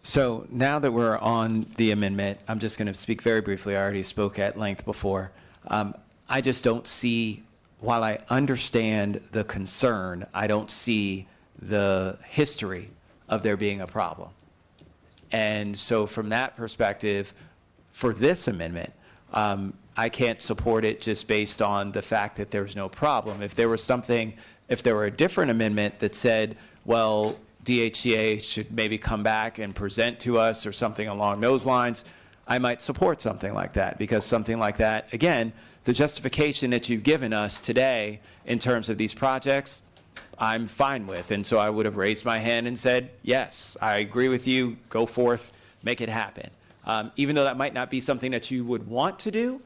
So now that we're on the amendment, I'm just going to speak very briefly. I already spoke at length before. I just don't see, while I understand the concern, I don't see the history of there being a problem. And so from that perspective, for this amendment, I can't support it just based on the fact that there's no problem. If there was something, if there were a different amendment that said well, DHCA should maybe come back and present to us or something along those lines, I might support something like that, because something like that, again, the justification that you've given us today in terms of these projects, I'm fine with. And so I would have raised my hand and said, yes, I agree with you, go forth, make it happen. Even though that might not be something that you would want to do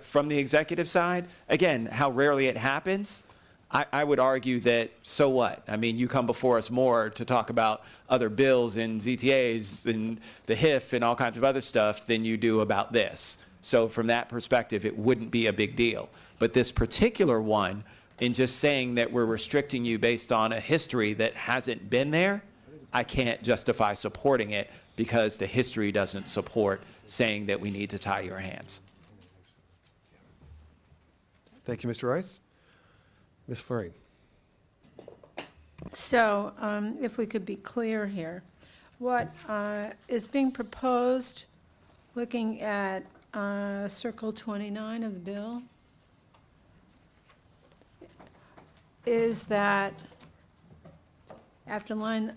from the executive side, again, how rarely it happens, I would argue that, so what? I mean, you come before us more to talk about other bills and ZTAs and the HIF and all kinds of other stuff than you do about this. So from that perspective, it wouldn't be a big deal. But this particular one, in just saying that we're restricting you based on a history that hasn't been there, I can't justify supporting it because the history doesn't support saying that we need to tie your hands. Thank you, Mr. Rice. Ms. Fleury. So if we could be clear here, what is being proposed, looking at Circle 29 of the bill, is that after line,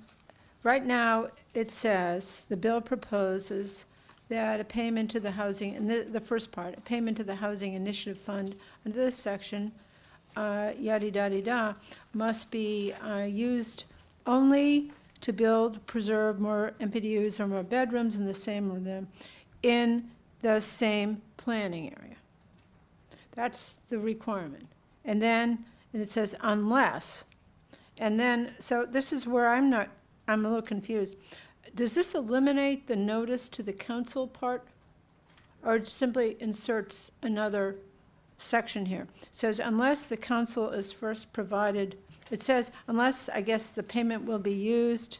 right now it says, the bill proposes that a payment to the housing, and the first part, a payment to the Housing Initiative Fund under this section, yada-da-da-da, must be used only to build, preserve more MPDUs or more bedrooms in the same planning area. That's the requirement. And then it says unless. And then, so this is where I'm a little confused. Does this eliminate the notice to the council part, or it simply inserts another section here? It says unless the council is first provided, it says unless, I guess, the payment will be used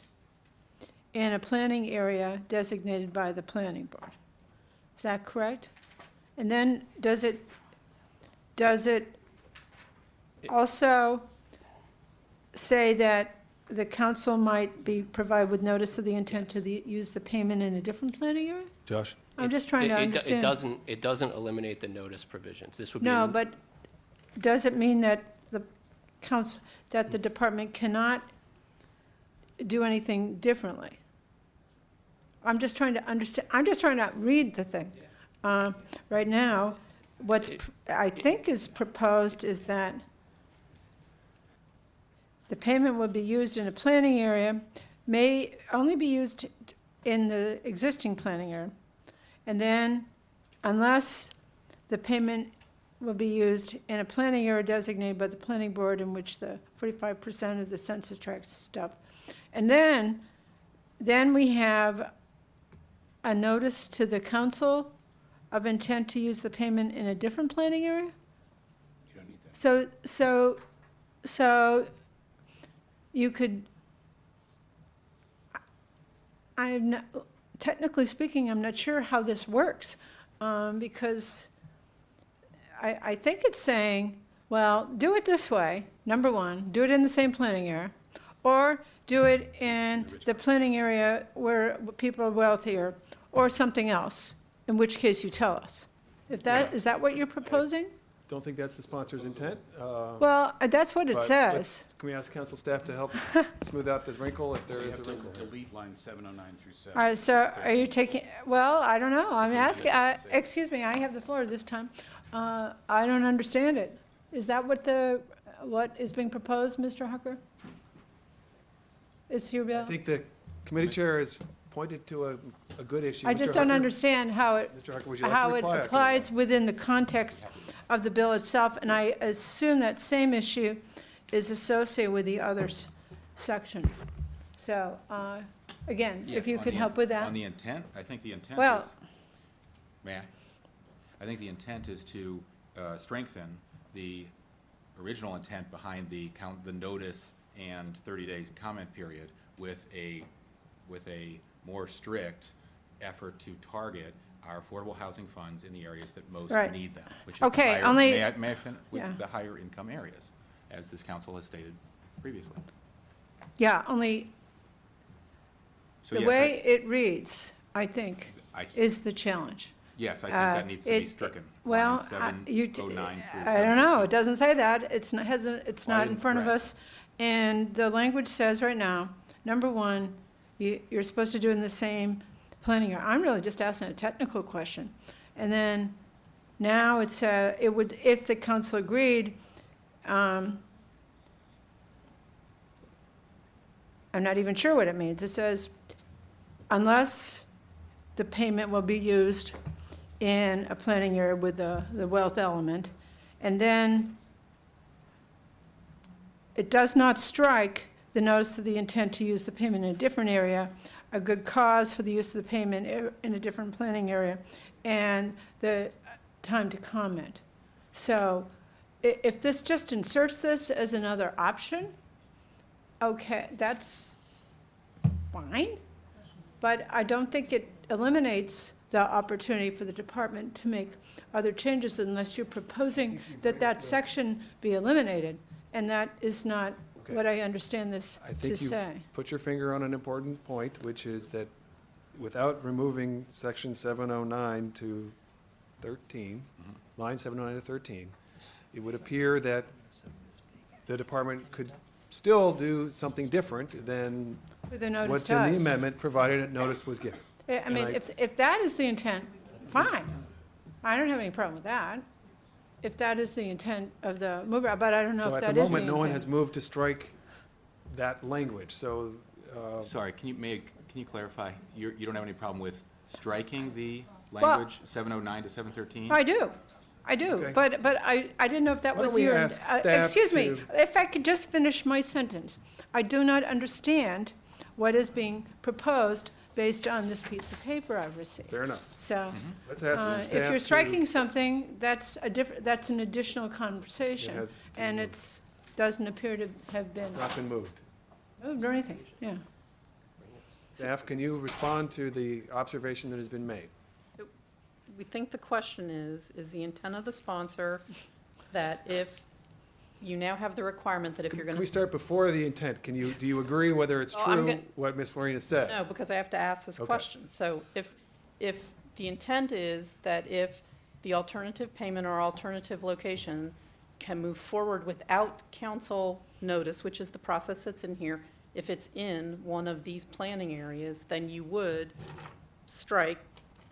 in a planning area designated by the planning board. Is that correct? And then does it also say that the council might be provided with notice of the intent to use the payment in a different planning area? Josh? I'm just trying to understand. It doesn't eliminate the notice provisions. This would be. No, but does it mean that the council, that the department cannot do anything differently? I'm just trying to understand, I'm just trying to read the thing. Right now, I think is proposed is that the payment will be used in a planning area, may only be used in the existing planning area. And then, unless the payment will be used in a planning area designated by the planning board in which the 45% of the census tract stuff. And then we have a notice to the council of intent to use the payment in a different planning area? You don't need that. So you could, I'm not, technically speaking, I'm not sure how this works, because I think it's saying, well, do it this way, number one, do it in the same planning area, or do it in the planning area where people are wealthier, or something else, in which case you tell us. If that, is that what you're proposing? Don't think that's the sponsor's intent. Well, that's what it says. Can we ask council staff to help smooth out the wrinkle if there is a wrinkle? Delete line 709 through 7. All right, so are you taking, well, I don't know, I'm asking, excuse me, I have the floor this time. I don't understand it. Is that what is being proposed, Mr. Hucker? Is your bill? I think the committee chair has pointed to a good issue. I just don't understand how it, Mr. Hucker, would you like to reply? applies within the context of the bill itself, and I assume that same issue is associated with the others section. So, again, Yes, if you on could the help with that. On the intent, I think the intent Well- is, may I? I think the intent is to strengthen the original intent behind the notice and 30 days comment period with a more strict effort to target our affordable housing funds in the areas that most Right. need them, which is Okay, the higher, only- may I finish? With Yeah. the higher income areas, as this council has stated previously. Yeah, only So the yes, way it reads, I think, is the challenge. Yes, I think that needs to be stricken. Well, Lines 709 through I don't know, 715. it doesn't say that, it's not Well, I in didn't- front of right. us, And the language says right now, number one, you're supposed to do it in the same planning area. I'm really just asking a technical question. And then now it's, it would, if the council agreed, I'm not even sure what it means. It says, unless the payment will be used in a planning area with the wealth element, and then it does not strike the notice of the intent to use the payment in a different area, a good cause for the use of the payment in a different planning area, and the time to comment. So if this just inserts this as another option, okay, that's fine. But I don't think it eliminates the opportunity for the department to make other changes unless you're proposing that that section be eliminated. And that is not what I understand this I think to you say. put your finger on an important point, which is that without removing section 709 to 13, line 709 to 13, it would appear that the department could still do something different than The notice what's in the does. amendment, provided a notice was given. I mean, if that is the intent, fine. I don't have any problem with that. If that is the intent of the mover, but I don't know So if at that the is the moment, no one has intent. moved to strike that language, so. Sorry, can you clarify? You don't have any problem with striking the Well- language 709 to 713? I do. Okay. But I didn't know if that Why was don't we your. ask staff Excuse me, to- if I could just finish my sentence. I do not understand what is being proposed based on this piece of paper I've received. Fair enough. So, Let's ask the if staff you're to- striking something, that's that's an additional conversation. has to be And moved. doesn't appear to have been It's not been moved. moved or anything, yeah. Staff, can you respond to the observation that has been made? We think the question is the intent of the sponsor that if you now have the requirement that if you're going Can to. we start before the intent? Do you agree whether it's Well, I'm true go- what Ms. Florina said? No, because I have to ask this Okay. question. So if the intent is that if the alternative payment or alternative location can move forward without council notice, which is the process that's in here, if it's in one of these planning areas, then you would strike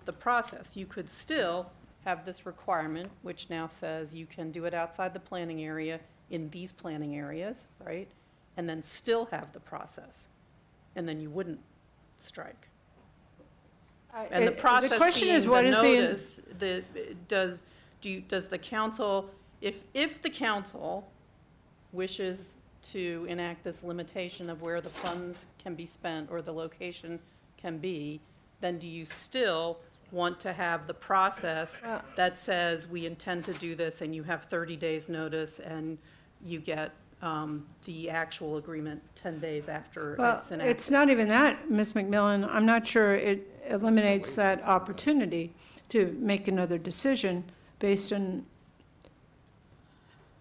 the process. You could still have this requirement, which now says you can do it outside the planning area in these planning areas, right? And then still have the process. And then you wouldn't strike. And the process The question being is, what the is the? notice, does the council, if the council wishes to enact this limitation of where the funds can be spent or the location can be, then do you still want to have the process that says we intend to do this and you have 30 days notice and you get the actual agreement 10 days after Well, it's enacted? it's not even that, Ms. McMillan. I'm not sure it eliminates that opportunity to make another decision based on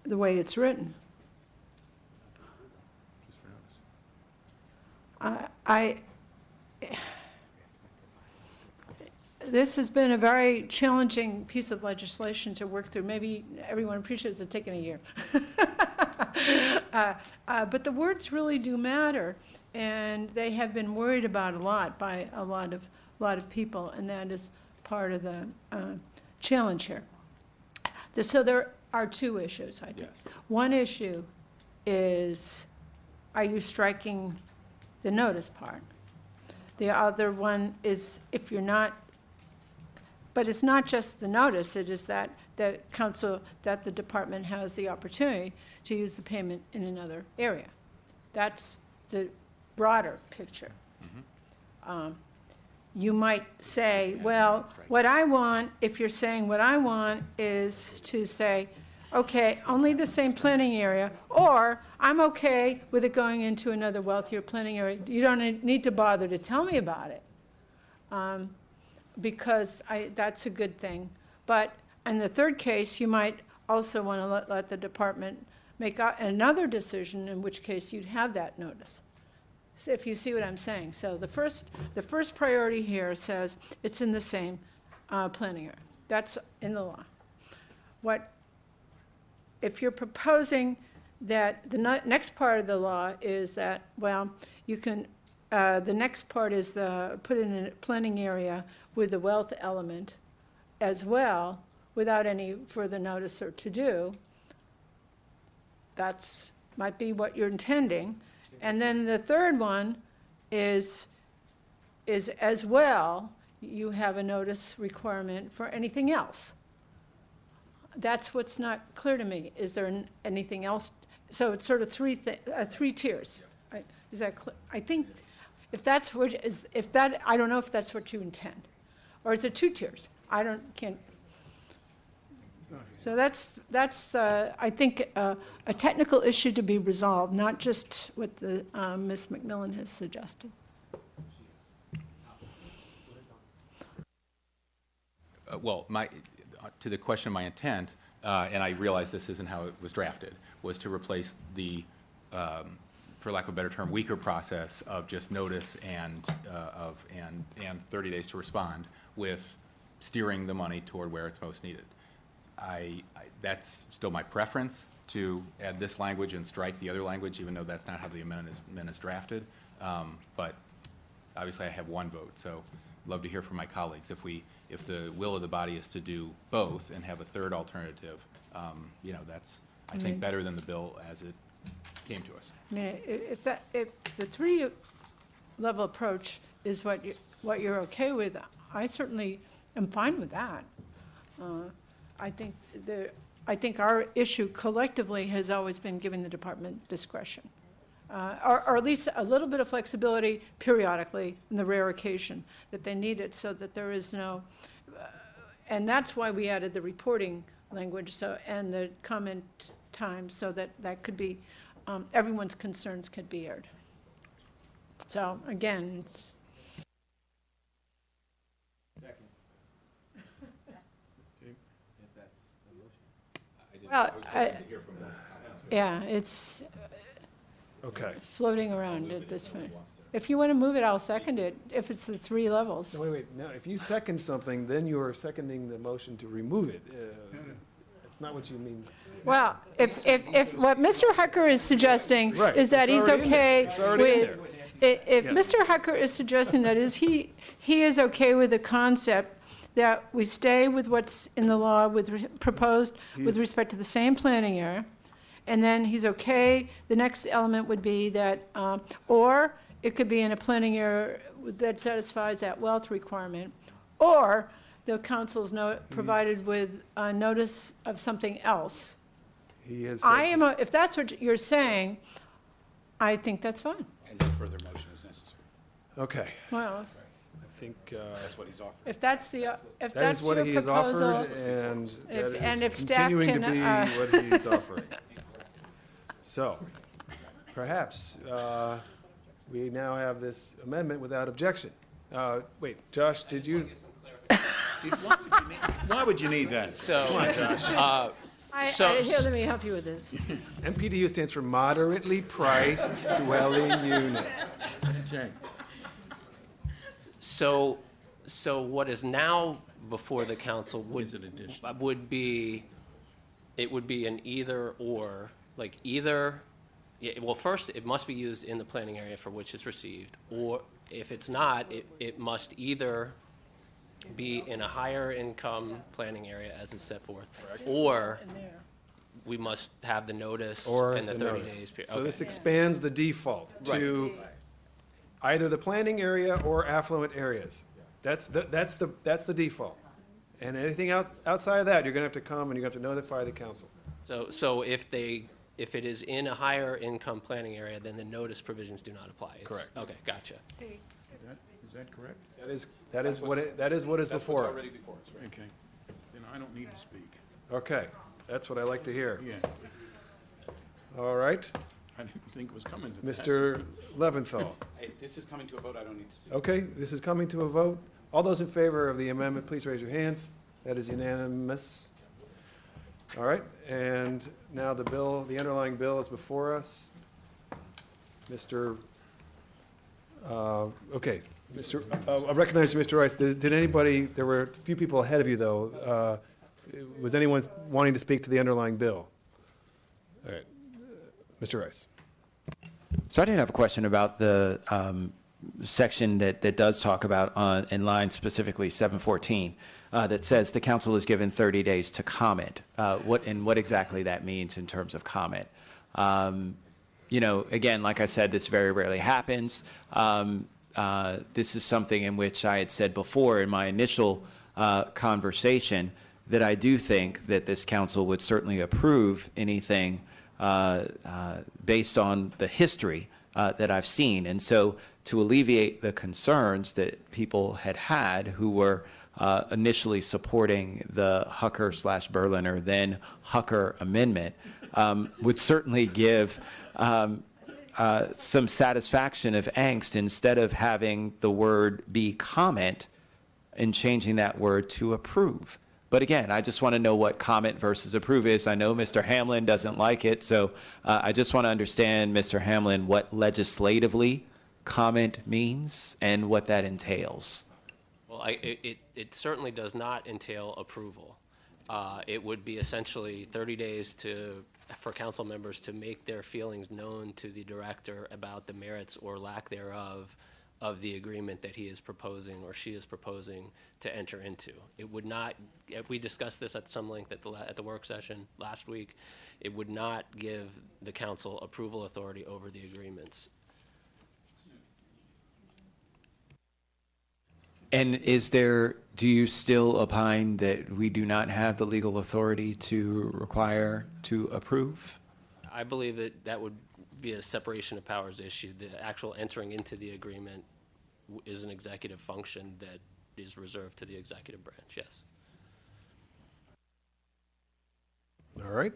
the way it's written. This has been a very challenging piece of legislation to work through. Maybe everyone appreciates it taking a year. But the words really do matter, and they have been worried about a lot by a lot of people, and that is part of the challenge here. So there are two issues, I think. Yes. One issue is, are you striking the notice part? The other one is, if you're not, but it's not just the notice, it is that the council, that the department has the opportunity to use the payment in another area. That's the broader picture. You might say, well, what I want, if you're saying what I want is to say, okay, only the same planning area, or I'm okay with it going into another wealthier planning area. You don't need to bother to tell me about it, because that's a good thing. But in the third case, you might also want to let the department make another decision, in which case you'd have that notice. So if you see what I'm saying. So the first priority here says it's in the same planning area. That's in the law. If you're proposing that the next part of the law is that, well, you can, the next part is put in a planning area with the wealth element as well, without any further notice or to-do. That's, might be what you're intending. And then the third one is as well, you have a notice requirement for anything else. That's what's not clear to me. Is there anything else? So it's sort of three tiers. Right? Is that clear? I think if that's what I don't know if that's what you intend, or is it 2 tiers? Can't. So that's I think a technical issue to be resolved, not just what the Ms. McMillan has suggested. Well, to the question of my intent, and I realize this isn't how it was drafted, was to replace the, for lack of a better term, weaker process of just notice and 30 days to respond with steering the money toward where it's most needed. That's still my preference, to add this language and strike the other language, even though that's not how the amendment is drafted. But obviously I have one vote, so I'd love to hear from my colleagues. If the will of the body is to do both and have a third alternative, that's, I think, better than the bill as it came to us. I mean, if the 3-level approach is what you're okay with, I certainly am fine with that. I think our issue collectively has always been giving the department discretion, or at least a little bit of flexibility periodically in the rare occasion that they need it, so that there is no, and that's why we added the reporting language and the comment time, so that could be, everyone's concerns could be aired. So again, it's. Well, yeah, it's Okay. floating around at this point. If you want to move it, I'll second it, if it's the 3 levels. No, wait. Now, if you second something, then you are seconding the motion to remove it. That's not what you mean. Well, if what Mr. Hucker is suggesting Right, is that it's he's already in there. okay It's already in with, if Yes. Mr. Hucker is suggesting that he is okay with the concept that we stay with what's in the law proposed with He's- respect to the same planning area, and then he's okay, the next element would be that, or it could be in a planning area that satisfies that wealth requirement, or the council's provided with a notice of something else. He has If that's what you're saying, I think that's fine. And no further motion is necessary. Okay. Well, I think That's what he's offering. if that's the, if that that's is what your he has offered, proposal, and if- that and is if staff continuing to can, be what he's offering. So, perhaps we now have this amendment without objection. Wait, Josh, did you? Why would you need that? So, Come on, Josh. here, let me help you with this. MPDU stands for moderately priced dwelling units. So what is now before the council would be, it would be an either or, like either, well, first, it must be used in the planning area for which it's received, or if it's not, it must either be in a higher income planning area as is set forth, or we must have the notice Or and the the 30 notice. days period. So Okay. this expands the default to either the planning area or affluent areas. That's the default. And anything outside of that, you're going to have to come and you're going to have to notify the council. So if it is in a higher income planning area, then the notice provisions do not apply. It's- Correct. Okay, gotcha. Is that correct? That is what is before us. Okay. Then I don't need to speak. Okay, that's what I like to hear. Yeah. All right, I didn't think it was coming to that. Mr. Leventhal. Hey, this is coming to a vote, I don't need to speak. Okay, this is coming to a vote. All those in favor of the amendment, please raise your hands. That is unanimous. All right, and now the underlying bill is before us. I recognize you, Mr. Rice. There were a few people ahead of you, though. Was anyone wanting to speak to the underlying bill? All right. Mr. Rice. So I did have a question about the section that does talk about in line specifically 714 that says the council is given 30 days to comment. What exactly that means in terms of comment. You know, again, like I said, this very rarely happens. This is something in which I had said before in my initial conversation that I do think that this council would certainly approve anything based on the history that I've seen. And so to alleviate the concerns that people had who were initially supporting the Hucker/Berliner, then Hucker amendment, would certainly give some satisfaction of angst instead of having the word be comment and changing that word to approve. But again, I just want to know what comment versus approve is. I know Mr. Hamlin doesn't like it, so I just want to understand, Mr. Hamlin, what legislatively comment means and what that entails. Well, it certainly does not entail approval. It would be essentially 30 days for council members to make their feelings known to the director about the merits or lack thereof of the agreement that he is proposing or she is proposing to enter into. It would not, we discussed this at some length at the work session last week, it would not give the council approval authority over the agreements. And do you still opine that we do not have the legal authority to require to approve? I believe that would be a separation of powers issue. The actual entering into the agreement is an executive function that is reserved to the executive branch, yes. All right.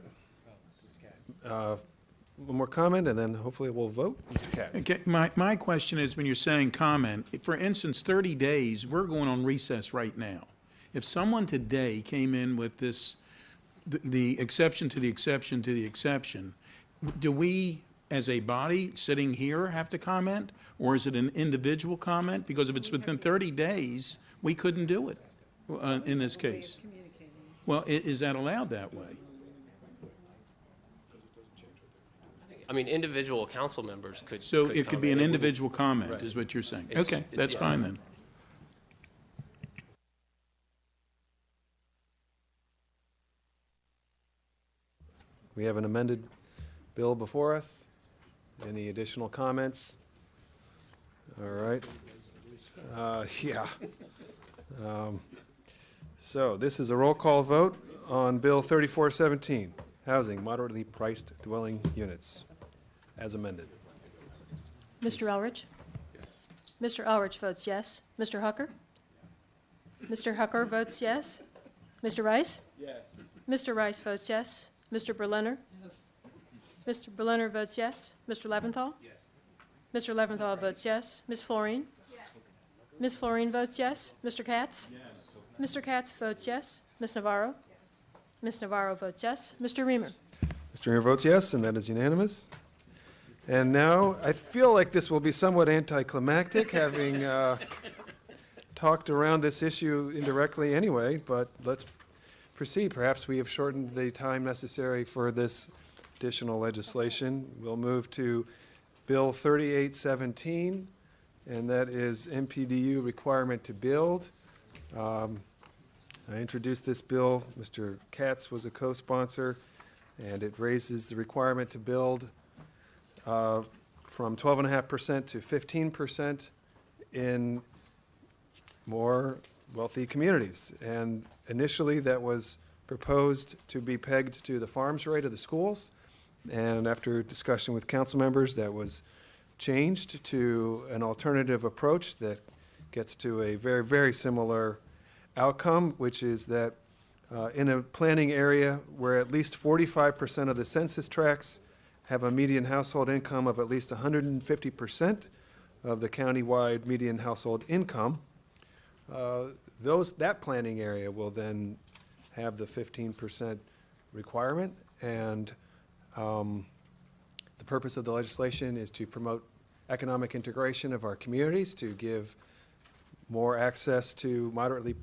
One more comment, and then hopefully we'll vote. Mr. Katz. Okay, my question is, when you're saying comment, for instance, 30 days, we're going on recess right now. If someone today came in with this, the exception to the exception to the exception, do we, as a body sitting here, have to comment? Or is it an individual comment? Because if it's within 30 days, we couldn't do it in this case. Well, is that allowed that way? I mean, individual council members could. So it could be an comment. individual comment, Right. is what you're saying. It's- Okay, that's yeah. fine then. We have an amended bill before us. Any additional comments? All right. Yeah. So this is a roll call vote on Bill 3417, Housing Moderately Priced Dwelling Units, as amended. Mr. Elrich? Yes. Mr. Elrich votes yes. Mr. Hucker? Mr. Hucker votes yes. Mr. Rice? Yes. Mr. Rice votes yes. Mr. Berliner? Yes. Mr. Berliner votes yes. Mr. Leventhal? Yes. Mr. Leventhal votes yes. Ms. Florine? Yes. Ms. Florine votes yes. Mr. Katz? Yes. Mr. Katz votes yes. Ms. Navarro? Yes. Ms. Navarro votes yes. Mr. Reamer? Mr. Reamer votes yes, and that is unanimous. And now, I feel like this will be somewhat anticlimactic, having talked around this issue indirectly anyway, but let's proceed. Perhaps we have shortened the time necessary for this additional legislation. We'll move to Bill 3817, and that is MPDU requirement to build. I introduced this bill. Mr. Katz was a co-sponsor, and it raises the requirement to build from 12.5% to 15% in more wealthy communities. And initially, that was proposed to be pegged to the farms rate of the schools. And after discussion with council members, that was changed to an alternative approach that gets to a very, very similar outcome, which is that in a planning area where at least 45% of the census tracts have a median household income of at least 150% of the countywide median household income, that planning area will then have the 15% requirement. And the purpose of the legislation is to promote economic integration of our communities, to give more access to moderately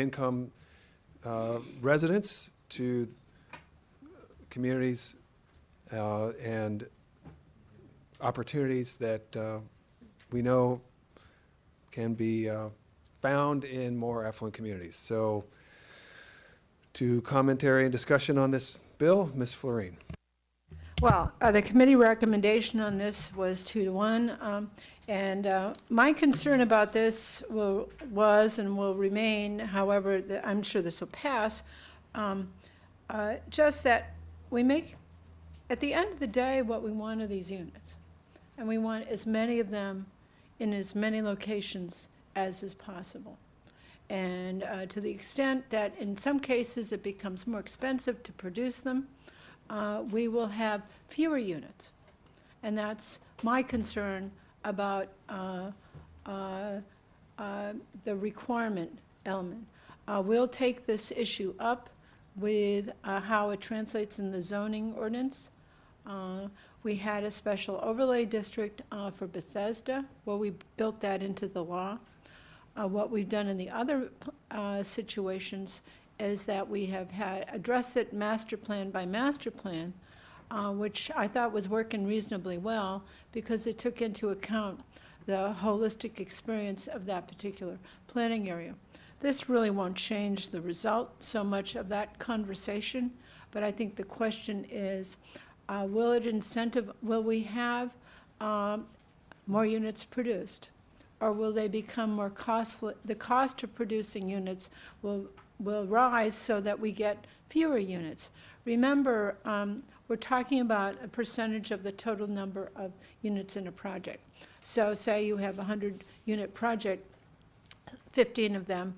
income residents to communities and opportunities that we know can be found in more affluent communities. So to commentary and discussion on this bill, Ms. Florine. Well, the committee recommendation on this was 2-1. And my concern about this was and will remain, however, I'm sure this will pass, just that we make, at the end of the day, what we want are these units. And we want as many of them in as many locations as is possible. And to the extent that in some cases it becomes more expensive to produce them, we will have fewer units. And that's my concern about the requirement element. We'll take this issue up with how it translates in the zoning ordinance. We had a special overlay district for Bethesda, where we built that into the law. What we've done in the other situations is that we have had addressed it master plan by master plan, which I thought was working reasonably well because it took into account the holistic experience of that particular planning area. This really won't change the result so much of that conversation, but I think the question is, will we have more units produced? Or will they become more costly? The cost of producing units will rise so that we get fewer units. Remember, we're talking about a percentage of the total number of units in a project. So say you have a 100-unit project, 15 of them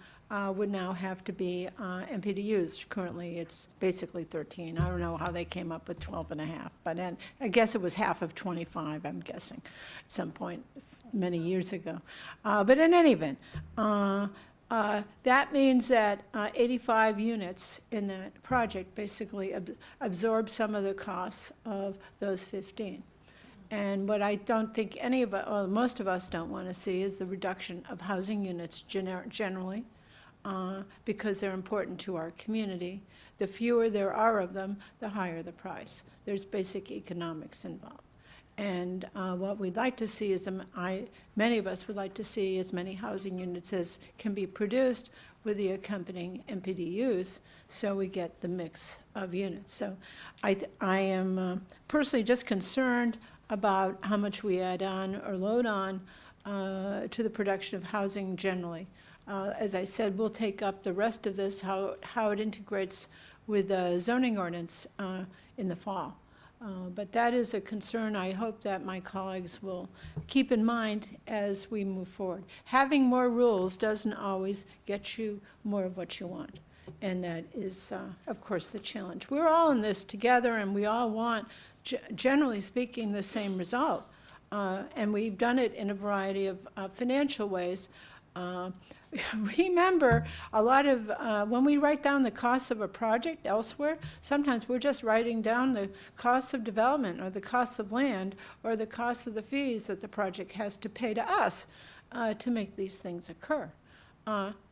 would now have to be MPDUs. Currently, it's basically 13. I don't know how they came up with 12 and a half, but I guess it was half of 25, I'm guessing, at some point many years ago. But in any event, that means that 85 units in that project basically absorb some of the costs of those 15. And what I don't think any of us, or most of us don't want to see is the reduction of housing units generally, because they're important to our community. The fewer there are of them, the higher the price. There's basic economics involved. And what we'd like to see is, many of us would like to see as many housing units as can be produced with the accompanying MPDUs, so we get the mix of units. So I am personally just concerned about how much we add on or load on to the production of housing generally. As I said, we'll take up the rest of this, how it integrates with the zoning ordinance in the fall. But that is a concern I hope that my colleagues will keep in mind as we move forward. Having more rules doesn't always get you more of what you want. And that is, of course, the challenge. We're all in this together, and we all want, generally speaking, the same result. And we've done it in a variety of financial ways. Remember, a lot of, when we write down the costs of a project elsewhere, sometimes we're just writing down the costs of development or the costs of land or the costs of the fees that the project has to pay to us to make these things occur.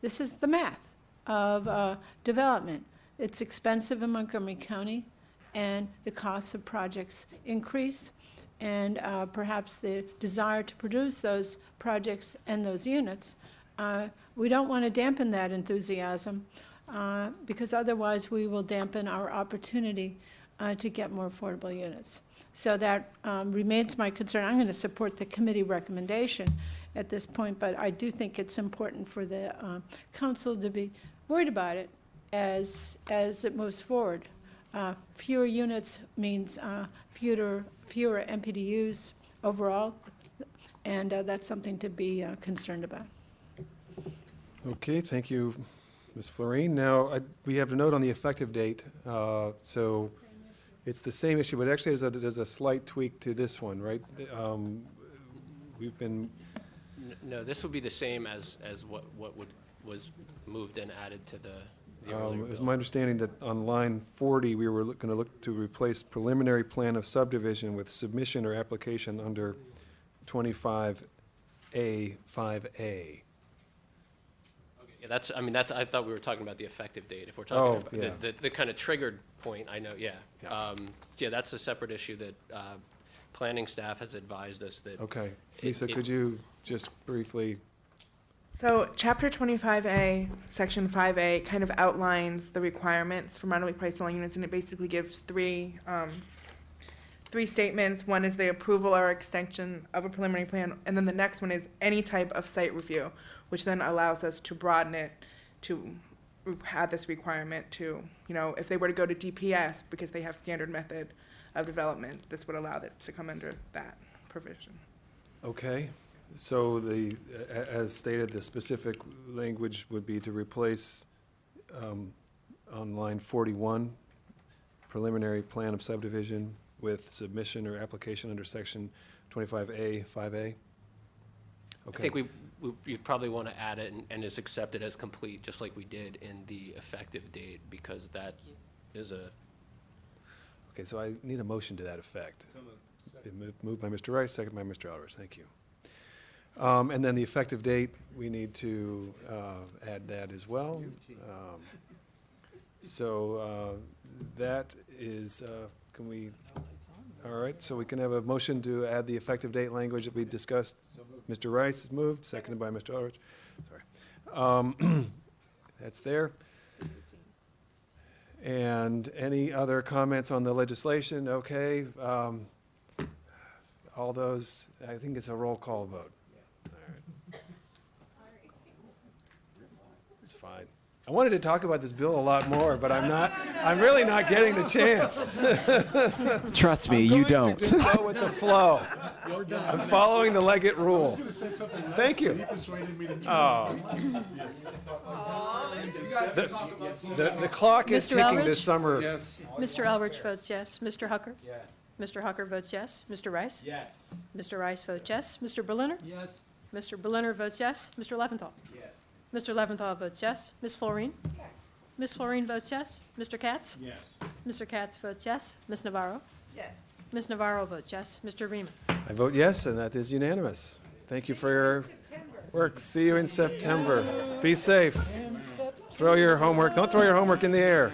This is the math of development. It's expensive in Montgomery County, and the costs of projects increase, and perhaps the desire to produce those projects and those units. We don't want to dampen that enthusiasm because otherwise we will dampen our opportunity to get more affordable units. So that remains my concern. I'm going to support the committee recommendation at this point, but I do think it's important for the council to be worried about it as it moves forward. Fewer units means fewer MPDUs overall, and that's something to be concerned about. Okay, thank you, Ms. Florine. Now, we have a note on the effective date. So it's the same issue, but actually there's a slight tweak to this one, right? We've been... No, this would be the same as what was moved and added to the earlier It's bill. my understanding that on line 40, we were going to look to replace preliminary plan of subdivision with submission or application under 25A, 5A. Yeah, Yeah, I thought we were talking about the effective date. If we're talking about yeah. the kind of triggered point, I know, yeah. Yeah, that's a separate issue that planning staff has advised us that. Okay. Lisa, could you just briefly? So Chapter 25A, Section 5A kind of outlines the requirements for moderately priced dwelling units, and it basically gives three statements. One is the approval or extension of a preliminary plan, and then the next one is any type of site review, which then allows us to broaden it to add this requirement to, if they were to go to DPS because they have standard method of development, this would allow this to come under that provision. Okay. So as stated, the specific language would be to replace on line 41, preliminary plan of subdivision with submission or application under section 25A, 5A. Okay. I think you probably want to add it and it's accepted as complete, just like we did in the effective date, because that is a. Okay, so I need a motion to that effect. Been moved by Mr. Rice, second by Mr. Aldrich. Thank you. And then the effective date, we need to add that as well. So that is, can we, all right, so we can have a motion to add the effective date language that we discussed. Mr. Rice has moved, seconded by Mr. Aldrich. Sorry. That's there. And any other comments on the legislation? Okay. All those, I think it's a roll call vote. It's fine. I wanted to talk about this bill a lot more, but I'm really not getting the chance. Trust me, you don't. Just go with the flow. I'm following the Leggett rule. Thank you. Oh. The clock is Mr. ticking Elrich? this summer. Yes. Mr. Elrich votes yes. Mr. Hucker? Yes. Mr. Hucker votes yes. Mr. Rice? Yes. Mr. Rice votes yes. Mr. Berliner? Yes. Mr. Berliner votes yes. Mr. Leventhal? Yes. Mr. Leventhal votes yes. Ms. Florine? Yes. Ms. Florine votes yes. Mr. Katz? Yes. Mr. Katz votes yes. Ms. Navarro? Yes. Ms. Navarro votes yes. Mr. Riemann? I vote yes, and that is unanimous. Thank you for your work. See you in September. Be safe. Throw your homework. Don't throw your homework in the air.